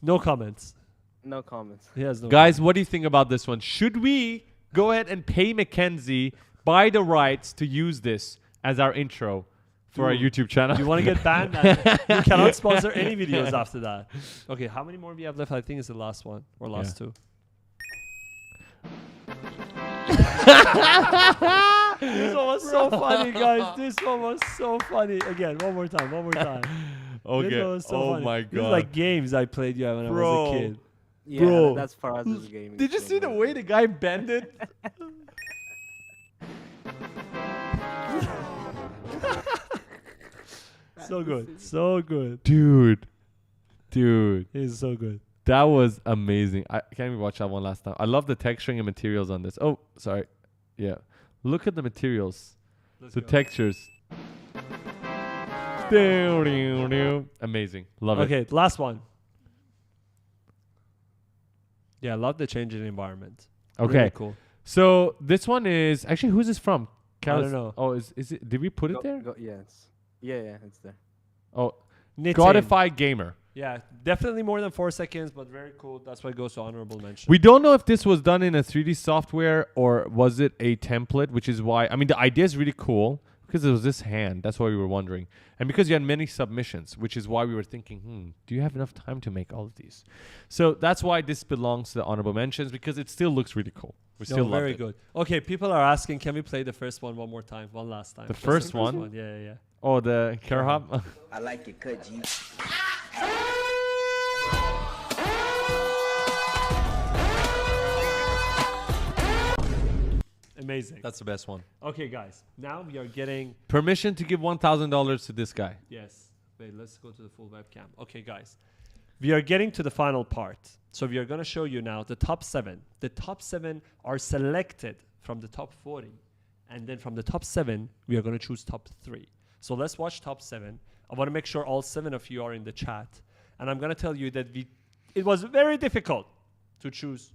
No comments. No comments. He has no Guys, what do you think about this one? Should we go ahead and pay Mackenzie, buy the rights to use this as our intro for our Dude, YouTube channel? Do you want to get banned? You cannot sponsor any videos after that. Okay, how many more we have left? I think it's the last one or last two. This one was so funny, guys. This one was so funny. Again, one more time. Okay. This one was so funny. my This is god. like games I played when I was Bro. a kid. Yeah, Bro. that's for us as gaming. Did you see the way the guy bent it? So good. So good. Dude. It's so good. That was amazing. I can't even watch that one last time. I love the texturing and materials on this. Oh, sorry. Yeah. Look at the materials. The textures. Amazing. Love it. Okay, last one. Yeah, I love the change in environment. Okay. Really cool. So this one is actually, who's this from? don't know. Oh, is it? Did we put it there? Yeah, it's there. Oh, Knitting. Godify Gamer. Yeah, definitely more than 4 seconds, but very cool. That's why it goes to honorable mention. We don't know if this was done in a 3D software or was it a template, which is why, I mean, the idea is really cool because it was this hand. That's why we were wondering. And because you had many submissions, which is why we were thinking, do you have enough time to make all of these? So that's why this belongs to the honorable mentions because it still looks really cool. We still love very it. good. Okay, people are asking, can we play the first one more time, one last time? The Just first one? Yeah. Oh, the Kerhab? I like it, cut G. Amazing. That's the best one. Okay, guys. Now we are getting... Permission to give $1,000 to this guy. Yes. Wait, let's go to the full webcam. Okay, guys. We are getting to the final part. So we are going to show you now the top 7. The top 7 are selected from the top 40. And then from the top 7, we are going to choose top 3. So let's watch top 7. I want to make sure all 7 of you are in the chat. And I'm going to tell you that it was very difficult to choose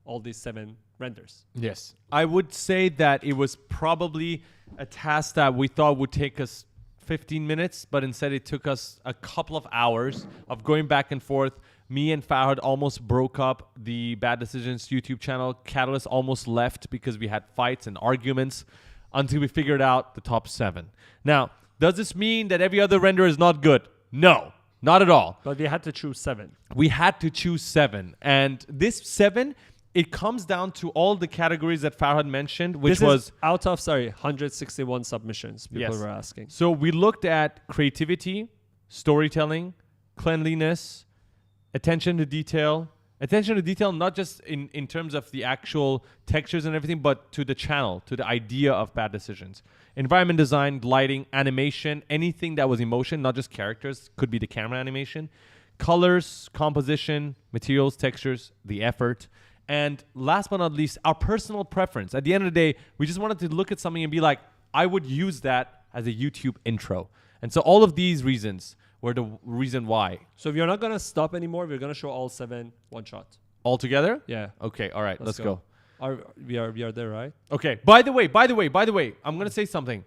all these 7 renders. Yes. I would say that it was probably a task that we thought would take us 15 minutes, but instead it took us a couple of hours of going back and forth. Me and Farhad almost broke up the Bad Decisions YouTube channel. Catalyst almost left because we had fights and arguments until we figured out the top 7. Now, does this mean that every other render is not good? No, not at all. But we had to choose 7. We had to choose 7. And this 7, it comes down to all the categories that Farhad mentioned, which This was is out of 161 submissions. People were asking. So we looked at creativity, storytelling, cleanliness, attention to detail. Attention to detail, not just in terms of the actual textures and everything, but to the channel, to the idea of Bad Decisions. Environment design, lighting, animation, anything that was emotion, not just characters, could be the camera animation. Colors, composition, materials, textures, the effort. And last but not least, our personal preference. At the end of the day, we just wanted to look at something and be like, I would use that as a YouTube intro. And so all of these reasons were the reason why. So if you're not going to stop anymore, we're going to show all 7 one shot. All together? Yeah. Okay, all right, let's go. We are there, right? Okay, by the way, I'm going to say something.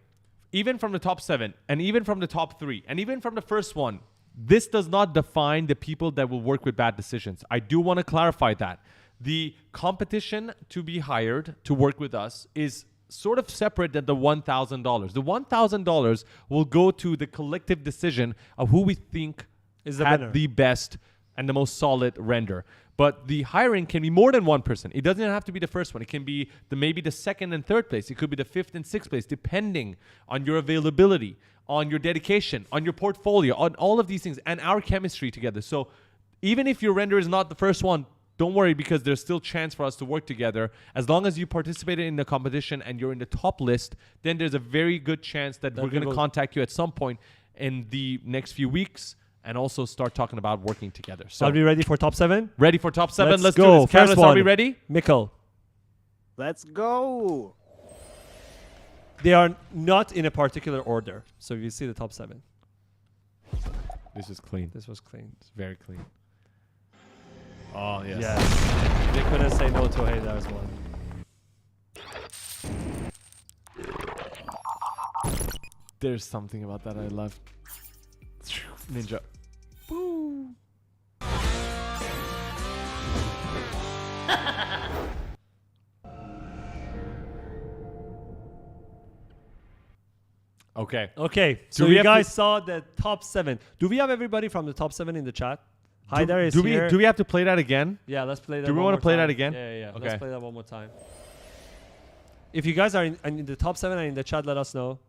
Even from the top 7, and even from the top 3, and even from the first one, this does not define the people that will work with Bad Decisions. I do want to clarify that. The competition to be hired to work with us is sort of separate than the $1,000. The $1,000 will go to the collective decision of who we think Is the had winner. the best and the most solid render. But the hiring can be more than one person. It doesn't have to be the first one. It can be maybe the 2nd and 3rd place. It could be the 5th and 6th place, depending on your availability, on your dedication, on your portfolio, on all of these things, and our chemistry together. So even if your render is not the first one, don't worry, because there's still chance for us to work together. As long as you participated in the competition and you're in the top list, then there's a very good chance that we're going to contact you at some point in the next few weeks and also start talking about working together. So Are we ready for top 7? ready for top 7? Let's go. do this. Carlos, First are we one. ready? Mikkel. Let's go. They are not in a particular order. So you see the top 7. This is clean. This was clean. It's very clean. Oh, yes. Yes. They couldn't say no to Haydar's one. There's something about that I love. Ninja. Okay. Okay, so we you have guys to- saw the top 7. Do we have everybody from the top 7 in the chat? Haidar is do here. we have to play that again? Yeah, let's play that. Do we one wanna more play that time. again? Yeah. Okay. Let's play that one more time. If you guys are in the top 7 and in the chat, let us know.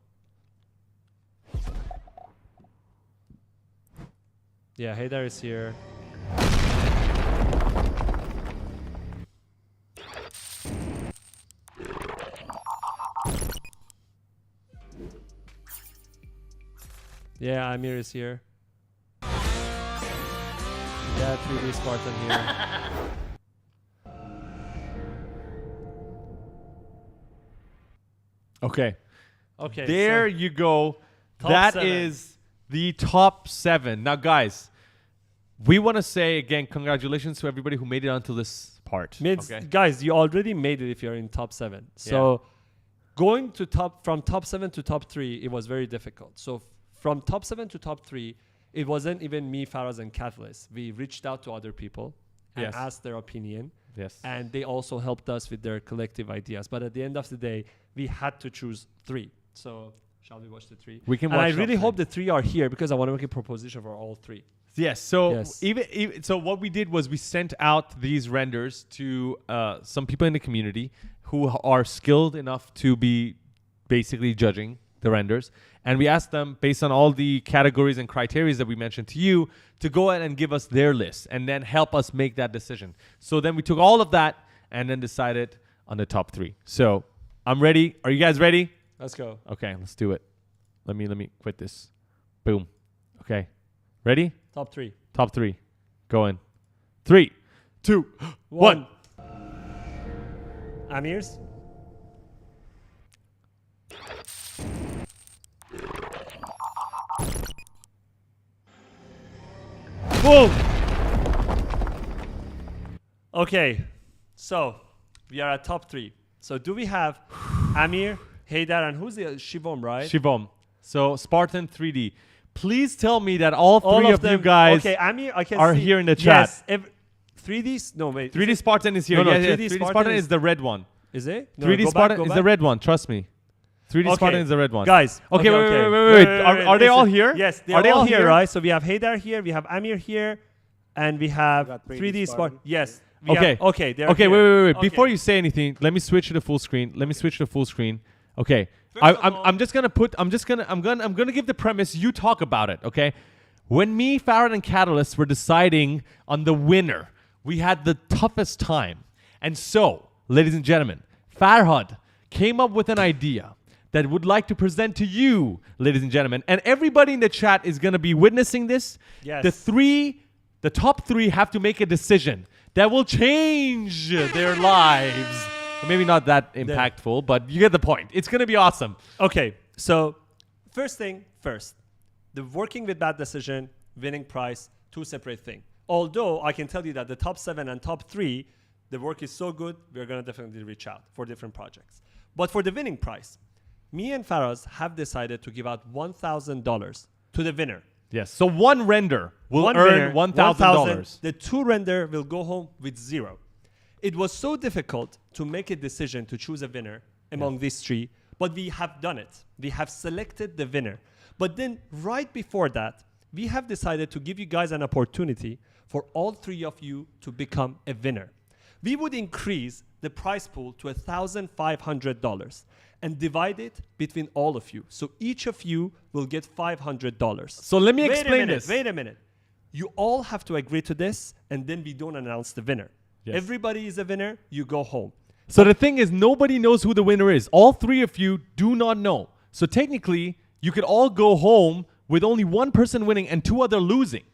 Yeah, Haidar is here. Yeah, Amir is here. Yeah, 3D Spartan here. Okay. Okay. There so you go. Top That 7. is the top 7. Now, guys, we want to say again, congratulations to everybody who made it onto this part. Okay. Guys, you already made it if you're in top 7. So going to from top 7 to top 3, it was very difficult. So from top 7 to top 3, it wasn't even me, Faraz, and Catalyst. We reached out to other people and Yes. asked their opinion. Yes. And they also helped us with their collective ideas. But at the end of the day, we had to choose 3. So shall we watch the 3? We can and watch I top really 3. hope the 3 are here because I want to make a proposition for all 3. Yes. So Yes. even so, what we did was we sent out these renders to some people in the community who are skilled enough to be basically judging the renders, and we asked them, based on all the categories and criteria that we mentioned to you, to go ahead and give us their list and then help us make that decision. So then we took all of that and then decided on the top 3. So I'm ready. Are you guys ready? Let's go. Okay, let's do it. Let me quit this. Boom. Okay. Ready? Top 3. Top 3. Go in. 3, 2, 1. Boom. Okay, so we are at top 3. So do we have Amir, Haydar, and who's the Shivom, right? Shivam. So Spartan 3D. Please tell me that all three of you them, guys okay, Amir, I can are see, here in the chat. Yes, 3D. No, wait. 3D Spartan is here. No, no, Yeah, 3D 3D Spartan Spartan is- is the red one. Is it? No, 3D go Spartan back, is go the back. red one. Trust me. 3D Okay. Spartan is the red one. Guys. Okay, wait. Are they all here? Yes, Are they're they all here, right? So we have Haydar here, we have Amir here, and we have got 3D Spartan. Spartan. Yes. Okay. They're Okay, here. wait. Okay. Before you say anything, let me switch to the full screen. Okay. First of all- I'm gonna give the premise. You talk about it. Okay. When me, Farad, and Catalyst were deciding on the winner, we had the toughest time. And so, ladies and gentlemen, Farhad came up with an idea that would like to present to you, ladies and gentlemen. And everybody in the chat is gonna be witnessing this. Yes. The top 3 have to make a decision that will change their lives. Maybe not that impactful, but you get the point. It's going to be awesome. Okay, so first thing first. The working with bad decision, winning prize, 2 separate things. Although I can tell you that the top 7 and top 3, the work is so good, we're going to definitely reach out for different projects. But for the winning prize, me and Faraz have decided to give out $1,000 to the winner. Yes. So one render will One earn winner, $1,000. The 2 render will go home with 0. It was so difficult to make a decision to choose a winner among these 3, but we have done it. We have selected the winner. But then right before that, we have decided to give you guys an opportunity for all 3 of you to become a winner. We would increase the prize pool to $1,500 and divide it between all of you. So each of you will get $500. So let me Wait a explain minute, this. Wait a minute. You all have to agree to this, and then we don't announce the winner. Yes. Everybody is a winner. You go home. So the thing is, nobody knows who the winner is. All 3 of you do not know. So technically, you could all go home with only one person winning and 2 other losing.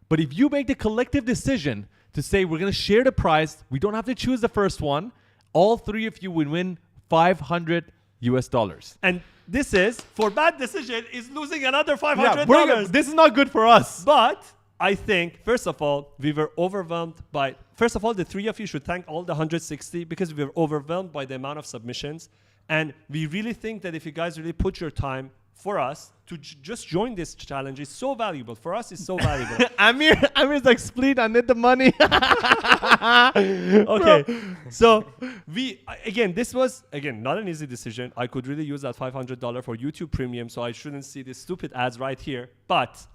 But if you make the collective decision to say we're going to share the prize, we don't have to choose the first one, all 3 of you would win $500. And this is, for bad decision, is losing another $500. Yeah, this is not good for us. But I think, first of all, we were overwhelmed by... First of all, the 3 of you should thank all the 160 because we were overwhelmed by the amount of submissions. And we really think that if you guys really put your time for us to just join this challenge, is so valuable. For us, it's so valuable. Amir's like, split, I need the money. Okay, so this was not an easy decision. I could really use that $500 for YouTube Premium, so I shouldn't see these stupid ads right here. But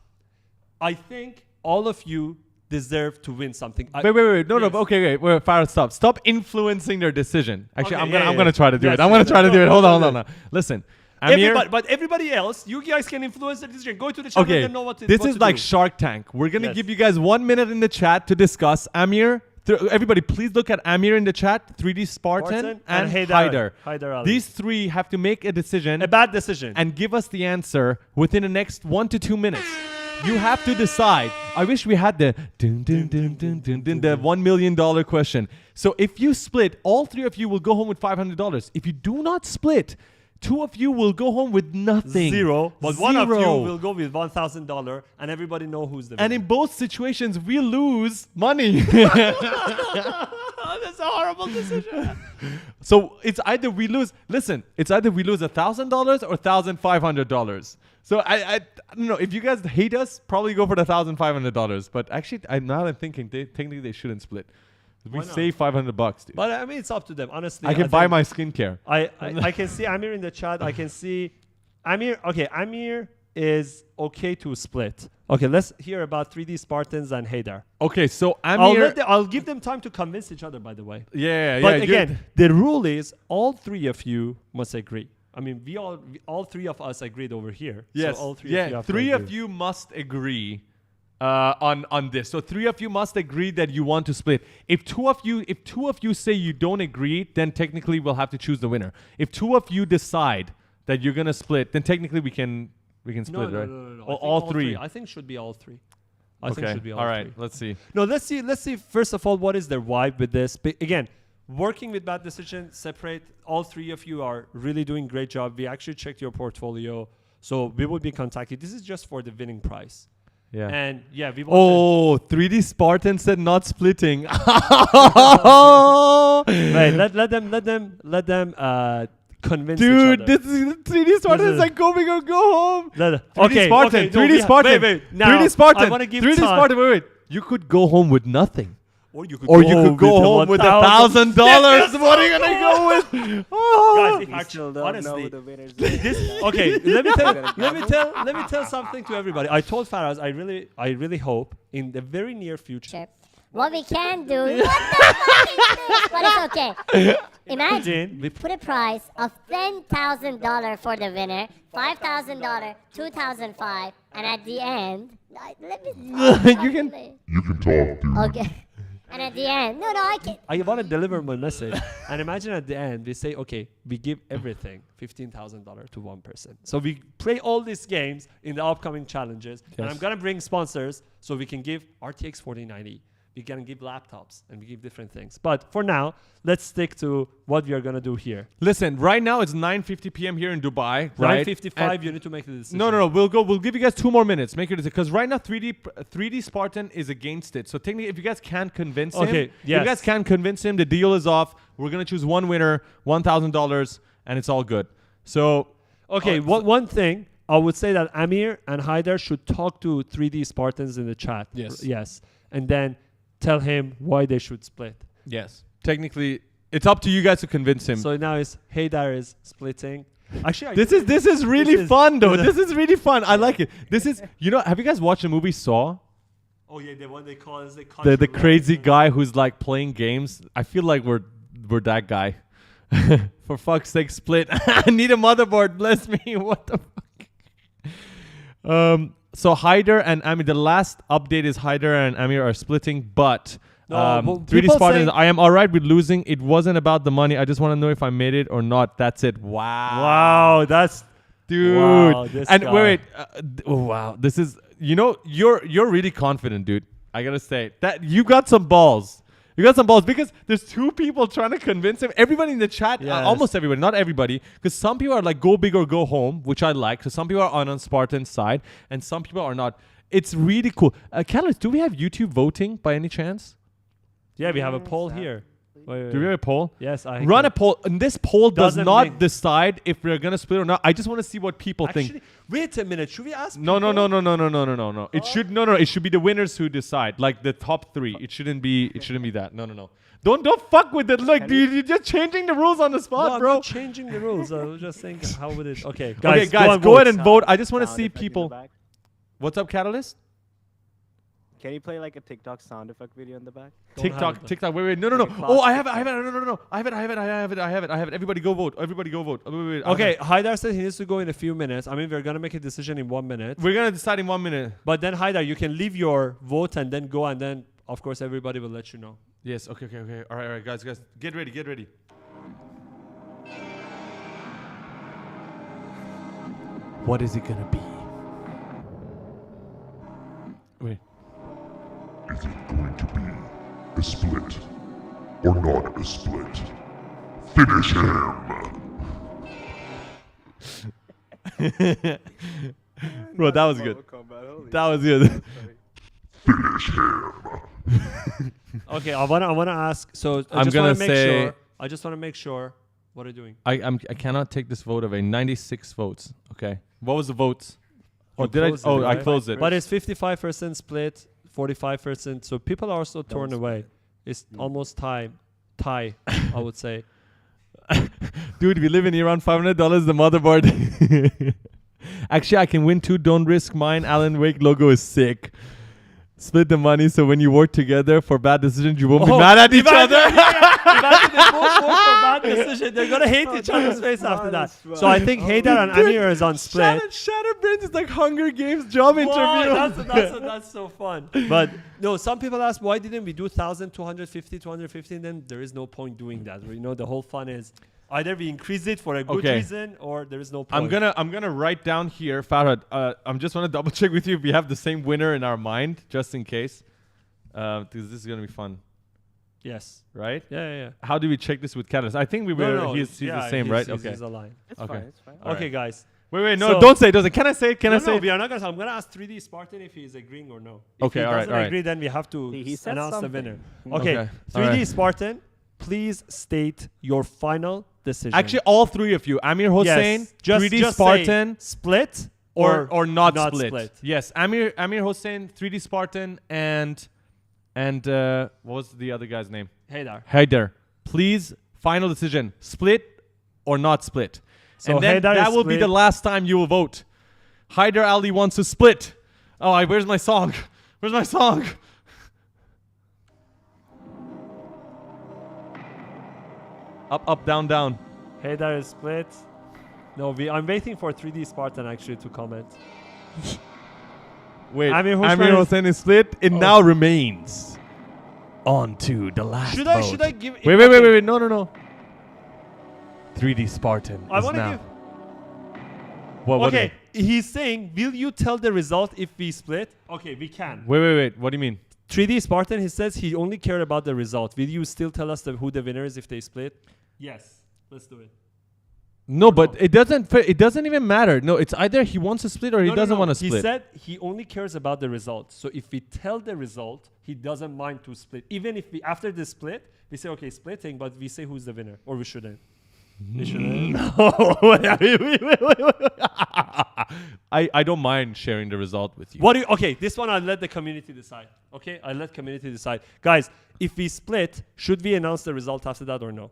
I think all of you deserve to win something. Wait. No, Yes. okay, wait. Farah, stop. Stop influencing their decision. Actually, Okay, I'm gonna try to do Yes, it. I'm gonna yes, try to yes. do it. No, Hold no, on. Listen, Amir. But everybody else, you guys can influence the decision. Go to the channel Okay, and know what to this what is to like do. Shark Tank. We're gonna Yes. give you guys 1 minute in the chat to discuss. Amir, everybody, please look at Amir in the chat. 3D Spartan and Haydar. Haydar Ali. These 3 have to make a decision a bad decision. and give us the answer within the next 1 to 2 minutes. You have to decide. I wish we had the the $1 million question. So if you split, all 3 of you will go home with $500. If you do not split, 2 of you will go home with nothing. 0. But one of you Zero. will go with $1,000, and everybody know who's the And winner. in both situations, we lose money. That's a horrible decision. So it's either we lose. Listen, it's either we lose $1,000 or $1,500. So I don't know. If you guys hate us, probably go for the $1,500. But actually, now I'm thinking technically they shouldn't split. We Why not? save $500, dude. But I mean, it's up to them. Honestly, I can buy think- my skincare. I can see Amir in the chat. I can see Amir. Okay, Amir is okay to split. Okay, let's hear about 3D Spartans and Haydar. Okay, so Amir. I'll give them time to convince each other, by the way. Yeah. But you're- again, the rule is all 3 of you must agree. I mean, we all 3 of us agreed over here. Yes. So all 3 yeah. of you have to 3 of agree. you must agree on this. So 3 of you must agree that you want to split. If two of you say you don't agree, then technically we'll have to choose the winner. If 2 of you decide that you're gonna split, then technically we can split, No. right? I Or think all 3. I think should be all 3. I Okay. think should be all all right. 3. Let's see. No, let's see. First of all, what is their vibe with this? Again, working with bad decisions, separate. All 3 of you are really doing great job. We actually checked your portfolio, so we will be contacted. This is just for the winning prize. Yeah. And yeah, we want. Oh, 3D Spartan said not splitting. Wait, let them convince Dude, each other. this is 3D Spartan is like go big or go home. 3D Okay, Spartan. okay, no, 3D Spartan. wait. Now, 3D Spartan. I want to give 3D time. Spartan. Wait. You could go home with nothing. Or you could go home with $1,000. What are you gonna go with? Oh. Guys, We actually, still don't know honestly, who the winners are. this okay. Let me tell something to everybody. I told Faraz I really hope in the very near future. Sure. What we can do, what the fuck is this? But it's okay. Imagine We put a prize of $10,000 for the winner, $5,000, $2,005, and at the end, let me. You can- You can talk, dude. Okay. And at the end, no, I can. I want to deliver my message. And imagine at the end, we say, okay, we give everything, $15,000 to one person. So we play all these games in the upcoming challenges. And I'm Yes. going to bring sponsors so we can give RTX 4090. We can give laptops and we give different things. But for now, let's stick to what we are going to do here. Listen, right now it's 9:50 p.m. here in Dubai. Right? 9:55, you need to make the decision. No. We'll give you guys 2 more minutes. Make it because right now 3D Spartan is against it. So technically, if you guys can't convince him, Okay, if yes. you guys can't convince him, the deal is off. We're gonna choose one winner, $1,000, and it's all good. So Okay, one thing, I would say that Amir and Haider should talk to 3D Spartans in the chat. Yes. Yes. And then tell him why they should split. yes, technically, it's up to you guys to convince him. So now is Haydar is splitting. Actually, This is really is- fun though. this is- This is really fun. I like it. This is have you guys watched the movie Saw? oh yeah, the one they call is The crazy guy who's like playing games. I feel like we're that guy. For fuck's sake, split. I need a motherboard. Bless me. What the fuck? So Haider and Amir. The last update is Haider and Amir are splitting, but. No, well, 3D people Spartan. say- I am alright with losing. It wasn't about the money. I just want to know if I made it or not. That's it. Wow. Wow, that's Dude. Wow, this and guy. wait. Wow. This is. You're really confident, dude. I gotta say that you got some balls. You got some balls because there's 2 people trying to convince him. Everybody in the chat, Yes. almost everybody, not everybody, because some people are like go big or go home, which I like. So some people are on Spartan's side, and some people are not. It's really cool. Catalyst, do we have YouTube voting by any chance? yeah. We have a poll here. Wait. Do we have a poll? Yes, I Run a poll. And this poll does Doesn't not link. decide if we're gonna split or not. I just want to see what people think. Actually, wait a minute. Should we ask? No. people? It should It should be the winners who decide, like the top 3. It shouldn't be that. No. Don't fuck with it. Like, dude, you're just changing the rules on the spot, No, I'm bro. not changing the rules. I was just thinking, how would it? Okay, Okay, guys, guys, go ahead and vote. I just want to Sound see effect in the people. back. What's up, Catalyst? Can you play like a TikTok sound effect video in the back? Don't have it. TikTok. Wait. No. Like a Oh, I classic have it. No. I have it. Everybody go vote. Wait. Okay, Haidar said he needs to go in a few minutes. I mean, we're gonna make a decision in 1 minute. We're gonna decide in 1 minute. But then Haidar, you can leave your vote and then go, and then of course everybody will let you know. Yes. Okay. All right, guys. Get ready. What is it gonna be? Wait. Is it going to be a split or not a split? Finish him! Bro, that was good. That was good. Finish him! Okay, I wanna ask. So I'm just gonna wanna make say- sure. I just wanna make sure. What are you doing? I cannot take this vote away. 96 votes. Okay. What was the votes? Oh, You did I? closed it, Oh, I right? closed it. But it's 55% split, 45%. So people are also torn away. It's almost tie, I would say. Dude, we live in Iran. $500 the motherboard. Actually, I can win 2. Don't risk mine. Alan Wake logo is sick. Split the money so when you work together for bad decisions, you won't be mad at each other. Imagine they both vote for bad decision. They're gonna hate each other's face after that. So I think Haydar and Amir is on split. Shatterbrains is like Hunger Games job interview. Wow, that's so fun. But no, some people ask why didn't we do 1,000, 250, and then there is no point doing that. You know, the whole fun is either we increase it for a good Okay. reason or there is no point. I'm gonna write down here, Farhad. I'm just want to double check with you if we have the same winner in our mind, just in case, because this is gonna be fun, Yes. right? Yeah. How do we check this with Catalyst? I think we were. No, He's the same, right? He's okay. aligned. It's Okay. fine. It's fine. All Okay, right. guys. Wait, no, So- don't say it. Can I say it? Can I No, say no, it? we are not gonna. I'm gonna ask 3D Spartan if he's agreeing or no. If Okay, he all right, doesn't all right. agree, then we have to He said announce the something. winner. Mm. Okay, Okay, 3D all right. Spartan, please state your final decision. Actually, all three of you. Amir Hossein, yes, just 3D just Spartan, say split or not, not split. Yes, Amir Hossein, 3D Spartan, and what was the other guy's name? Haydar. Haider. Please, final decision: split or not split. So And then Haydar that is will be the split. last time you will vote. Haider Ali wants to split. Oh, where's my song? Where's my song? Up, up, down, down. Haydar is split. No, I'm waiting for 3D Spartan actually to comment. Wait, Amir Amir Hossein is- Hossein is split. It Oh. now remains on to the last Should vote. I give? Wait. No. 3D Spartan I is want to now. give. What do you- Okay, he's saying, will you tell the result if we split? Okay, we can. Wait. What do you mean? 3D Spartan, he says he only cared about the result. Will you still tell us who the winner is if they split? Yes, let's do it. No, but it doesn't. It doesn't even matter. No, it's either he wants to split or he doesn't want to split. He said he only cares about the result. So if we tell the result, he doesn't mind to split. Even if we after the split, we say okay, splitting, but we say who's the winner, or we shouldn't. We shouldn't. I don't mind sharing the result with you. What do you, okay, this one I'll let the community decide. Okay, I'll let community decide. Guys, if we split, should we announce the result after that or no?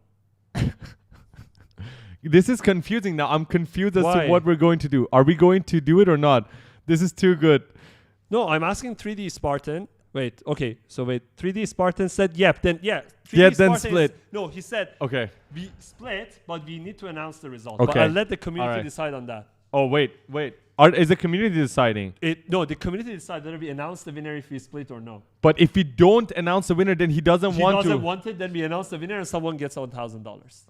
This is confusing now. I'm confused as Why? to what we're going to do. Are we going to do it or not? This is too good. No, I'm asking 3D Spartan. Wait, okay, so wait, 3D Spartan said yep, then yeah. 3D Yeah, then Spartan split. no, he said Okay. we split, but we need to announce the result. Okay. But I'll let the community Alright. decide on that. Oh, wait. Is the community deciding? No, the community decide whether we announce the winner if we split or no. But if we don't announce the winner, then he doesn't If he want doesn't to. want it, then we announce the winner and someone gets $1,000.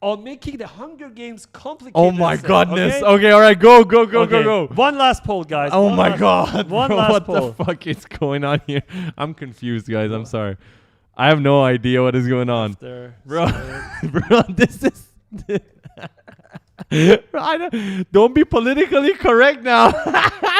Or making the Hunger Games complicated. Oh my sir, goodness. okay? Okay, all right. Go. Okay, One last poll, guys. Oh One my last- god. One bro, last what poll. the fuck is going on here? I'm confused, guys. I'm sorry. I have no idea what is going on. After Bro, split. bro, this is don't be politically correct now.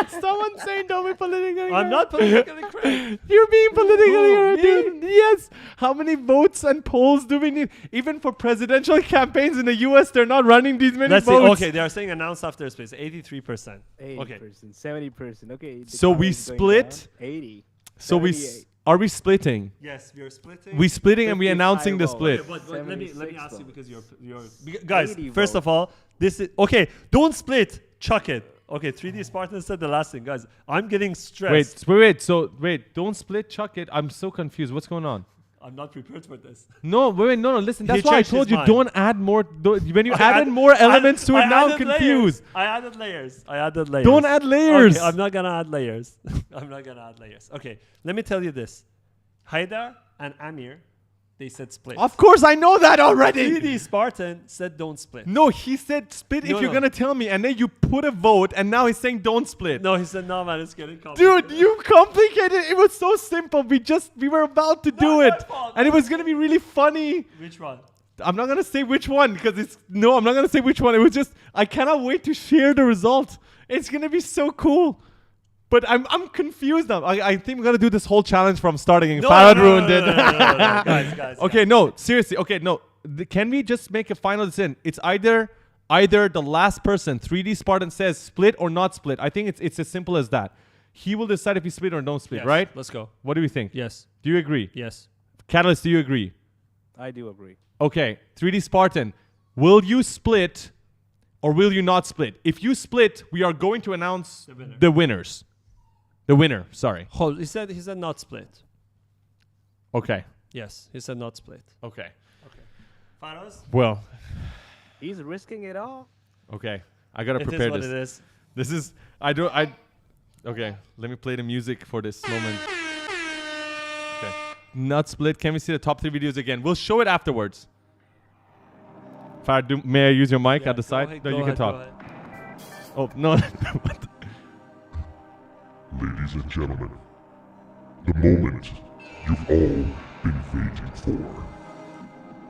Someone's saying don't be politically correct. I'm not politically correct. You're being politically Who, correct, me? dude. Yes. How many votes and polls do we need? Even for presidential campaigns in the US, they're not running these many Let's see. votes. Okay, they are saying announce after split. 83%. 80%, Okay. 70%. Okay. the So we count is going split? down. 80. So are we splitting? Yes, we are splitting. We splitting and we 55 announcing the votes. split. Okay, but let me 76 ask you votes. because guys. 80 First of all, this is okay. Don't split. Chuck it. Okay, 3D Spartan said the last thing, guys. I'm getting stressed. Wait. Don't split, chuck it. I'm so confused. What's going on? I'm not prepared for this. No, no. Listen, He that's why I changed told his you mind. don't add more. When you I added more elements to it, now I'm added confused. Layers. I added layers. Don't add layers. Okay, I'm not gonna add layers. Okay, let me tell you this. Haidar and Amir, they said split. Of course, I know that already. 3D Spartan said don't split. No, he said split if No, you're no. gonna tell me, and then you put a vote, and now he's saying don't split. No, he said no, man, it's getting complicated. Dude, you complicated. It was so simple. We were about to do my it, fault. and it was gonna be really funny. Which one? I'm not gonna say which one because I'm not gonna say which one. It was just I cannot wait to share the result. It's gonna be so cool. But I'm confused now. I think we're gonna do this whole challenge from starting. And Farhad ruined it. Guys. Okay, no, seriously. Okay, no. Can we just make a final decision? It's either the last person, 3D Spartan, says split or not split. I think it's as simple as that. He will decide if he split or don't split, Yes, right? Let's go. What do we think? Yes. Do you agree? Yes. Catalyst, do you agree? I do agree. Okay, 3D Spartan, will you split or will you not split? If you split, we are going to announce winner. the winners. The winner, sorry. Hold. He said not split. Okay. Yes, he said not split. Okay. Faraz? Well, He's risking it all. okay. I gotta It prepare is what this. it is. This is okay, let me play the music for this moment. Okay. Not split. Can we see the top 3 videos again? We'll show it afterwards. Farhad, may I use your mic Yeah, at the go side? ahead, No, go you can ahead, go talk. ahead. Oh, no. Ladies and gentlemen, the moment you've all been waiting for.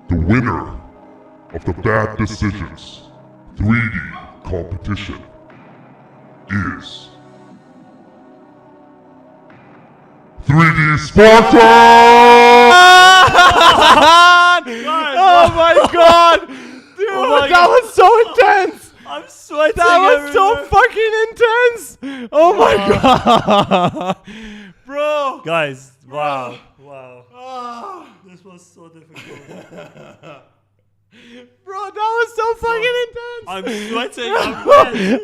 The winner of the Bad Decisions 3D competition is 3D Spartan! Oh my god! Dude, my that was so intense! I'm sweating. That was so fucking intense! Oh my god! Bro! Guys, wow. This was so difficult. Bro, that was so fucking intense! I'm sweating. I'm red.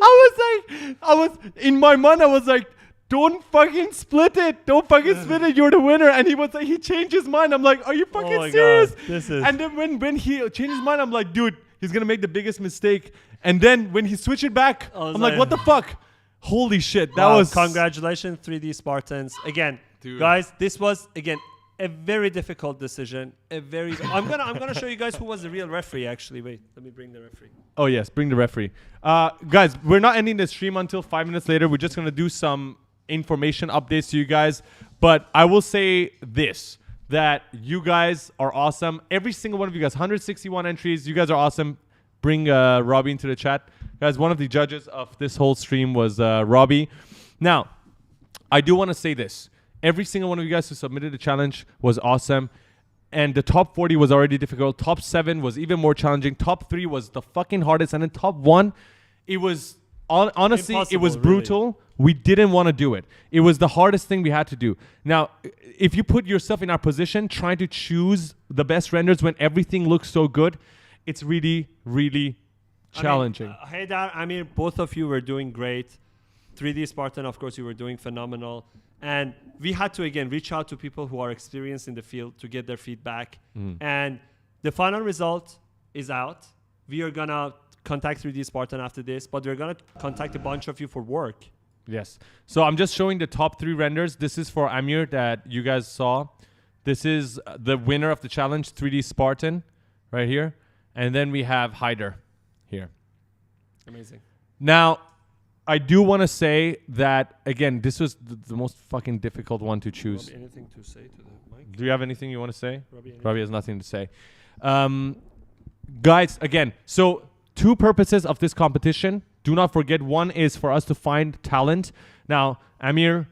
I was in my mind, I was like, don't fucking split it. Don't fucking split it. You're the winner. And he was like, he changed his mind. I'm like, are you fucking Oh my serious? God, this is- And then when he changed his mind, I'm like, dude, he's going to make the biggest mistake. And then when he switched it back, I was I'm like, like- what the fuck? Holy shit. That Wow, was... congratulations, 3D Spartans. Again, Dude. guys, this was again a very difficult decision. I'm gonna show you guys who was the real referee. Actually, wait, let me bring the referee. Oh, yes. Bring the referee. Guys, we're not ending the stream until 5 minutes later. We're just going to do some information updates to you guys. But I will say this, that you guys are awesome. Every single one of you guys, 161 entries. You guys are awesome. Bring Robbie into the chat. Guys, one of the judges of this whole stream was Robbie. Now, I do want to say this. Every single one of you guys who submitted the challenge was awesome. And the top 40 was already difficult. Top 7 was even more challenging. Top 3 was the fucking hardest. And then top 1, it was, honestly, it was Impossible, brutal. We didn't want to do it. It was the hardest thing we had to do. Now, if you put yourself in our position, trying to choose the best renders when everything looks so good, it's really, really challenging. Haydar, Amir, both of you were doing great. 3D Spartan, of course, you were doing phenomenal. And we had to, again, reach out to people who are experienced in the field to get their feedback. And the final result is out. We are going to contact 3D Spartan after this, but we're going to contact a bunch of you for work. Yes. So I'm just showing the top 3 renders. This is for Amir that you guys saw. This is the winner of the challenge, 3D Spartan, right here. And then we have Hyder here. Amazing. Now, I do want to say that, again, this was the most fucking difficult one to choose. Robbie, anything to say to the mic? Do you have anything you want to say? Robbie, Robbie has nothing to say. Guys, again, so 2 purposes of this competition. Do not forget, one is for us to find talent. Now, Amir,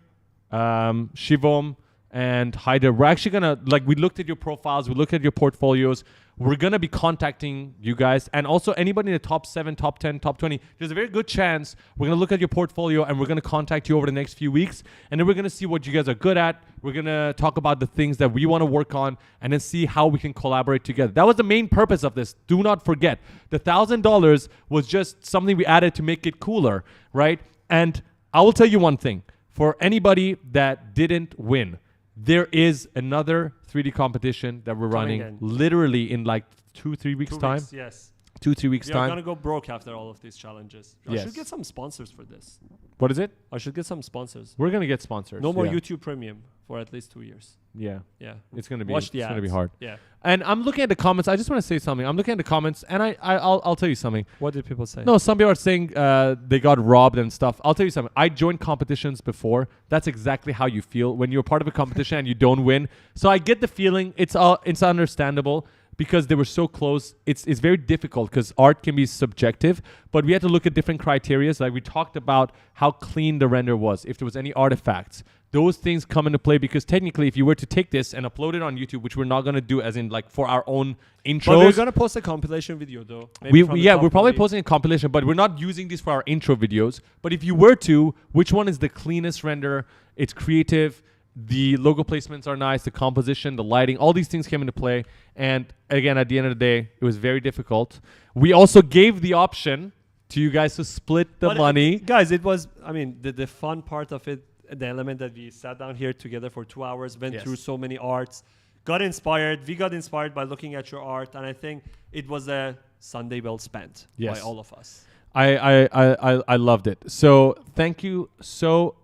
Shivom, and Hyder, we're actually going to, like, we looked at your profiles, we looked at your portfolios. We're going to be contacting you guys. And also anybody in the top 7, top 10, top 20, there's a very good chance we're going to look at your portfolio and we're going to contact you over the next few weeks. And then we're going to see what you guys are good at. We're going to talk about the things that we want to work on and then see how we can collaborate together. That was the main purpose of this. Do not forget, the $1,000 was just something we added to make it cooler, right? And I will tell you one thing. For anybody that didn't win, there is another 3D competition that we're running in. literally in like 2-3 weeks 2 time. weeks, yes. 2-3 weeks We are time. going to go broke after all of these challenges. I Yes. should get some sponsors for this. What is it? I should get some sponsors. We're gonna get sponsors. No more yeah. YouTube Premium for at least 2 years. Yeah, Yeah. it's gonna be. Watch the it's gonna be ads. hard. Yeah. And I'm looking at the comments. I just want to say something. I'm looking at the comments, and I'll tell you something. What did people say? No, some people are saying they got robbed and stuff. I'll tell you something. I joined competitions before. That's exactly how you feel when you're part of a competition and you don't win. So I get the feeling. It's understandable because they were so close. It's very difficult because art can be subjective, but we had to look at different criteria. Like we talked about how clean the render was, if there was any artifacts. Those things come into play because technically if you were to take this and upload it on YouTube, which we're not going to do as in like for our own intros. But we're going to post a compilation video though. Maybe from the Yeah, top we're probably 20. posting a compilation, but we're not using these for our intro videos. But if you were to, which one is the cleanest render? It's creative. The logo placements are nice. The composition, the lighting, all these things came into play. And again, at the end of the day, it was very difficult. We also gave the option to you guys to split the But, money. guys, it was, I mean, the fun part of it, the element that we sat down here together for 2 hours, went Yes. through so many arts, got inspired. We got inspired by looking at your art. And I think it was a Sunday well spent Yes. by all of us. I loved it. So thank you so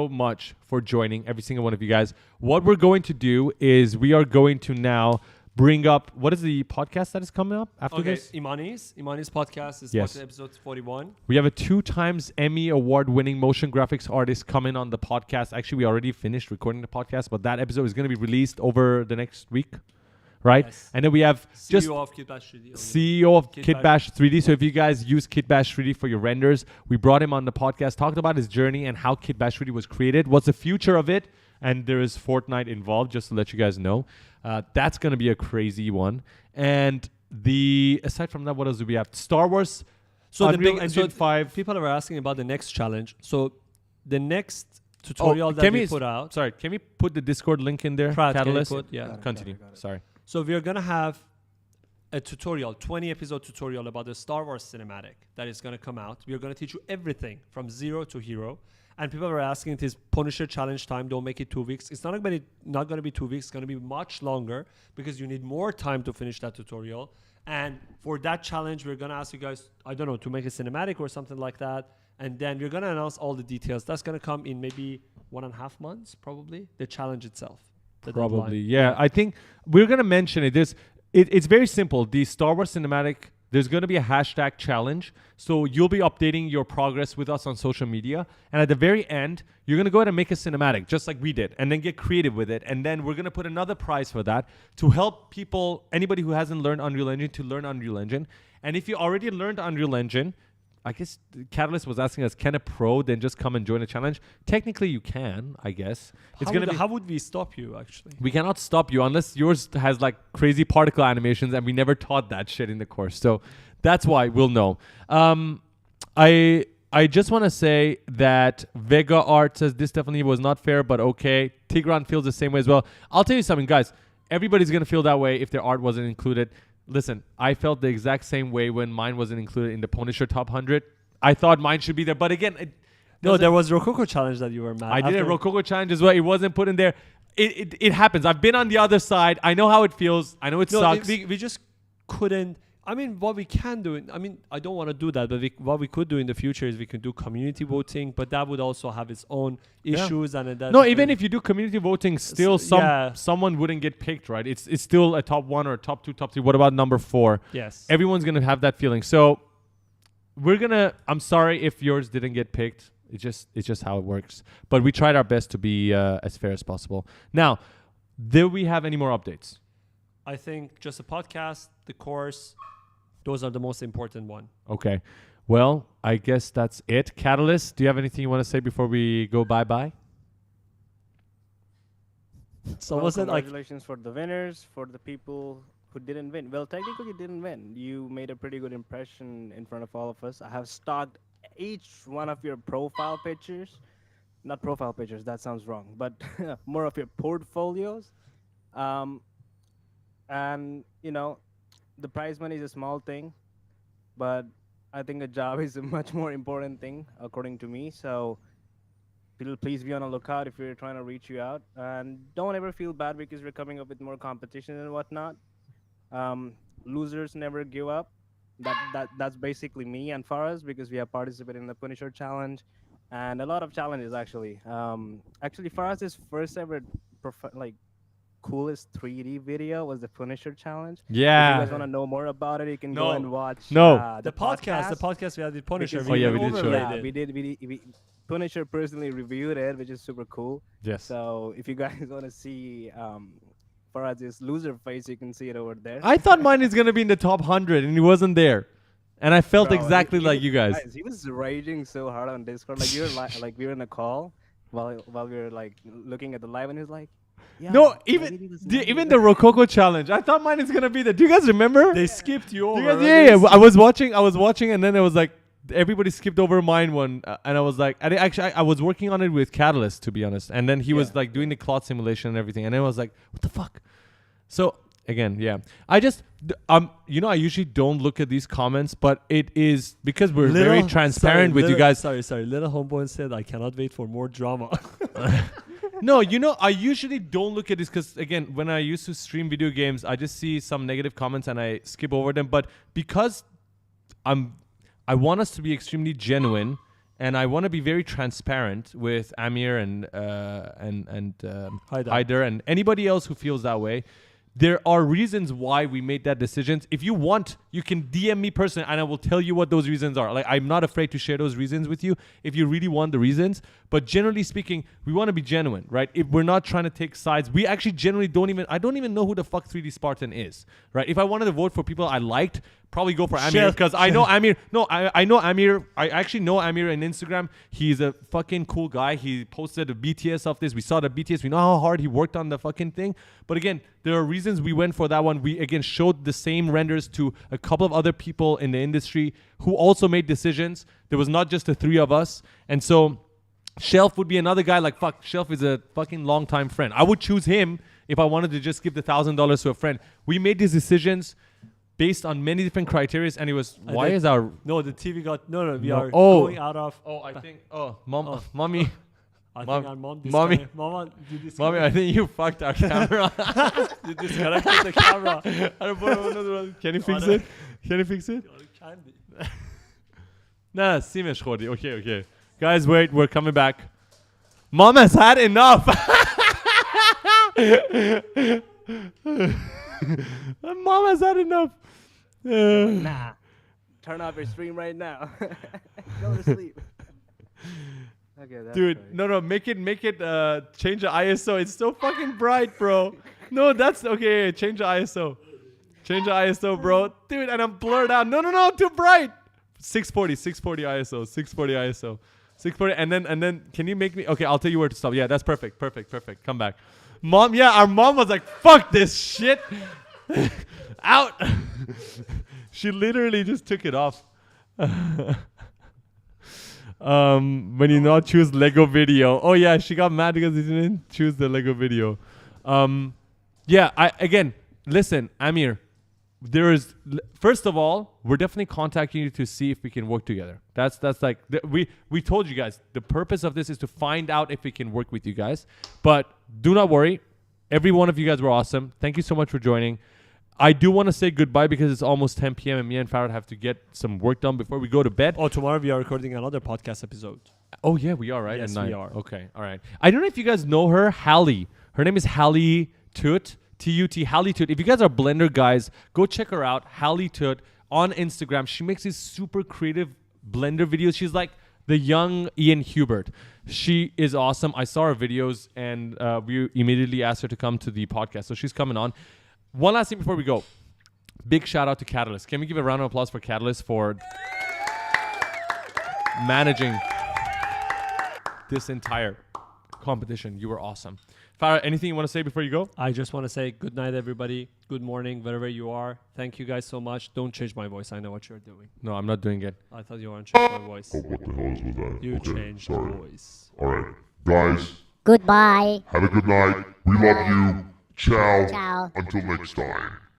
much for joining, every single one of you guys. What we're going to do is we are going to now bring up, what is the podcast that is coming up after Okay, this? Imani's podcast is Yes. episode 41. We have a 2 times Emmy award-winning motion graphics artist coming on the podcast. Actually, we already finished recording the podcast, but that episode is going to be released over the next week. right? Yes. And then we have just CEO of Kitbash 3D. CEO of Kitbash. Kitbash 3D. So if you guys use Kitbash 3D for your renders, we brought him on the podcast, talked about his journey and how Kitbash 3D was created, what's the future of it, and there is Fortnite involved, just to let you guys know. That's going to be a crazy one. And aside from that, what else do we have? Star Wars, So Unreal Engine 5. People are asking about the next challenge. So the next tutorial that we put out. Sorry, can we put the Discord link in there? Pratt, can you Catalyst? put- yeah. Continue. Got it. Sorry. So we're gonna have a tutorial, 20 episode tutorial about the Star Wars cinematic that is gonna come out. We're gonna teach you everything from zero to hero. And people are asking, it is Punisher challenge time, don't make it 2 weeks. It's not gonna be 2 weeks, it's gonna be much longer because you need more time to finish that tutorial. And for that challenge, we're gonna ask you guys, I don't know, to make a cinematic or something like that. And then we're gonna announce all the details. That's gonna come in maybe 1.5 months, probably, the challenge itself. The Probably, deadline. yeah. I think we're going to mention it. It's very simple. The Star Wars cinematic, there's going to be a hashtag challenge. So you'll be updating your progress with us on social media. And at the very end, you're going to go ahead and make a cinematic, just like we did, and then get creative with it. And then we're going to put another prize for that to help people, anybody who hasn't learned Unreal Engine, to learn Unreal Engine. And if you already learned Unreal Engine, I guess Catalyst was asking us, can a pro then just come and join a challenge? Technically, you can, I guess. How would we stop you, actually? We cannot stop you unless yours has like crazy particle animations, and we never taught that shit in the course. So that's why we'll know. I just want to say that Vega Art says this definitely was not fair, but okay. Tigran feels the same way as well. I'll tell you something, guys. Everybody's going to feel that way if their art wasn't included. Listen, I felt the exact same way when mine wasn't included in the Punisher Top 100. I thought mine should be there. But again, There was Rococo challenge that you were mad. I did a Rococo challenge as well. It wasn't put in there. It happens. I've been on the other side. I know how it feels. I know it sucks. We just couldn't. I mean, what we can do, I don't want to do that, but what we could do in the future is we can do community voting, but that would also have its own issues. And that, no, even if you do community voting, still yeah. someone wouldn't get picked, right? It's still a top 1 or a top 2, top 3. What about number 4? Yes. Everyone's going to have that feeling. So I'm sorry if yours didn't get picked. It's just how it works. But we tried our best to be as fair as possible. Now, do we have any more updates? I think just a podcast, the course, those are the most important one. Okay. Well, I guess that's it. Catalyst, do you have anything you want to say before we go bye-bye? So Well, was it like congratulations for the winners, for the people who didn't win. Well, technically you didn't win. You made a pretty good impression in front of all of us. I have stalked each one of your profile pictures. Not profile pictures, that sounds wrong, but more of your portfolios. And, the prize money is a small thing, but I think a job is a much more important thing, according to me. So please be on the lookout if we're trying to reach you out. And don't ever feel bad because we're coming up with more competition and whatnot. Losers never give up. That's basically me and Faraz, because we have participated in the Punisher challenge and a lot of challenges actually. Actually, Faraz's first ever coolest 3D video was the Punisher challenge. If you guys want to know more about it, you can go and watch the podcast we had with Punisher. Because we did show it. Yeah, we Punisher personally reviewed it, which is super cool. Yes. So if you guys want to see Faraz's loser face, you can see it over there. I thought mine is going to be in the top 100, and he wasn't there. And I felt Bro, exactly like you guys. He was raging so hard on Discord. Like, you were we were in a call while we were like looking at the live, and he was like, yeah, No, maybe even the Rococo challenge. I thought mine is gonna be there. Do you guys remember? They skipped you Do over. you guys, yeah. I was watching, and then it was like everybody skipped over mine one, and I was like, I was working on it with Catalyst, to be honest. And then he was like doing the cloth simulation and everything, and then I was like, what the fuck? So again, yeah, I just I usually don't look at these comments, but it is because we're very transparent with you guys. Sorry. Little homeboy said, I cannot wait for more drama. No, I usually don't look at this because, again, when I used to stream video games, I just see some negative comments and I skip over them. But because I want us to be extremely genuine, and I want to be very transparent with Amir and Haider and anybody else who feels that way. there are reasons why we made that decisions. If you want, you can DM me personally and I will tell you what those reasons are. Like, I'm not afraid to share those reasons with you if you really want the reasons. But generally speaking, we want to be genuine, right? If we're not trying to take sides, we actually generally I don't even know who the fuck 3D Spartan is, right? If I wanted to vote for people I liked, probably go for Amir because I know Amir. No, I know Amir. I actually know Amir on Instagram. He's a fucking cool guy. He posted a BTS of this. We saw the BTS. We know how hard he worked on the fucking thing. But again, there are reasons we went for that one. We again showed the same renders to a couple of other people in the industry who also made decisions. There was not just the three of us. And so Shelf would be another guy. Like, fuck, Shelf is a fucking longtime friend. I would choose him if I wanted to just give the $1,000 to a friend. We made these decisions based on many different criteria, and it was The TV got we are going out of. Mommy, I Mom- think our mom mommy- disconnect- Mama, you disconnect- mommy, I think you fucked our camera. you disconnected the camera. Can you fix it? Can you fix it? Candy. Nah, Simesh Khodi. Okay. Guys, wait, we're coming back. Mom has had enough. Mom has had enough. Nah. Turn off your stream right now. Go to sleep. Okay, that's Dude, right. no, make it change the ISO. It's so fucking bright, bro. No, that's okay. Change the ISO. Change the ISO, bro. Dude, and I'm blurred out. No, too bright. 640 ISO. 640, and then can you make me? Okay, I'll tell you where to stop. Yeah, that's perfect. Come back. Mom, yeah, our mom was like, fuck this shit. Out. She literally just took it off. When you not choose Lego video. Oh yeah, she got mad because he didn't choose the Lego video. Listen, Amir, first of all, we're definitely contacting you to see if we can work together. That's like we told you guys the purpose of this is to find out if we can work with you guys. But do not worry, every one of you guys were awesome. Thank you so much for joining. I do want to say goodbye because it's almost 10 p.m. and me and Farad have to get some work done before we go to bed. Oh, tomorrow we are recording another podcast episode. Oh yeah, we are, right? Yes, At we 9. are. Okay, all right. I don't know if you guys know her, Hallie. Her name is Hallie Tut. T-U-T, Hallie Tut. If you guys are Blender guys, go check her out, Hallie Tut, on Instagram. She makes these super creative Blender videos. She's like the young Ian Hubert. She is awesome. I saw her videos, and we immediately asked her to come to the podcast. So she's coming on. One last thing before we go. Big shout out to Catalyst. Can we give a round of applause for Catalyst for managing this entire competition? You were awesome. Farah, anything you want to say before you go? I just want to say good night, everybody. Good morning, wherever you are. Thank you guys so much. Don't change my voice. I know what you're doing. No, I'm not doing it. I thought you want to change my voice. Oh, what the hell is with that? You Okay, changed the sorry. voice. Alright. Guys, Goodbye. have a good night. We love you. Ciao. Ciao. Until next time.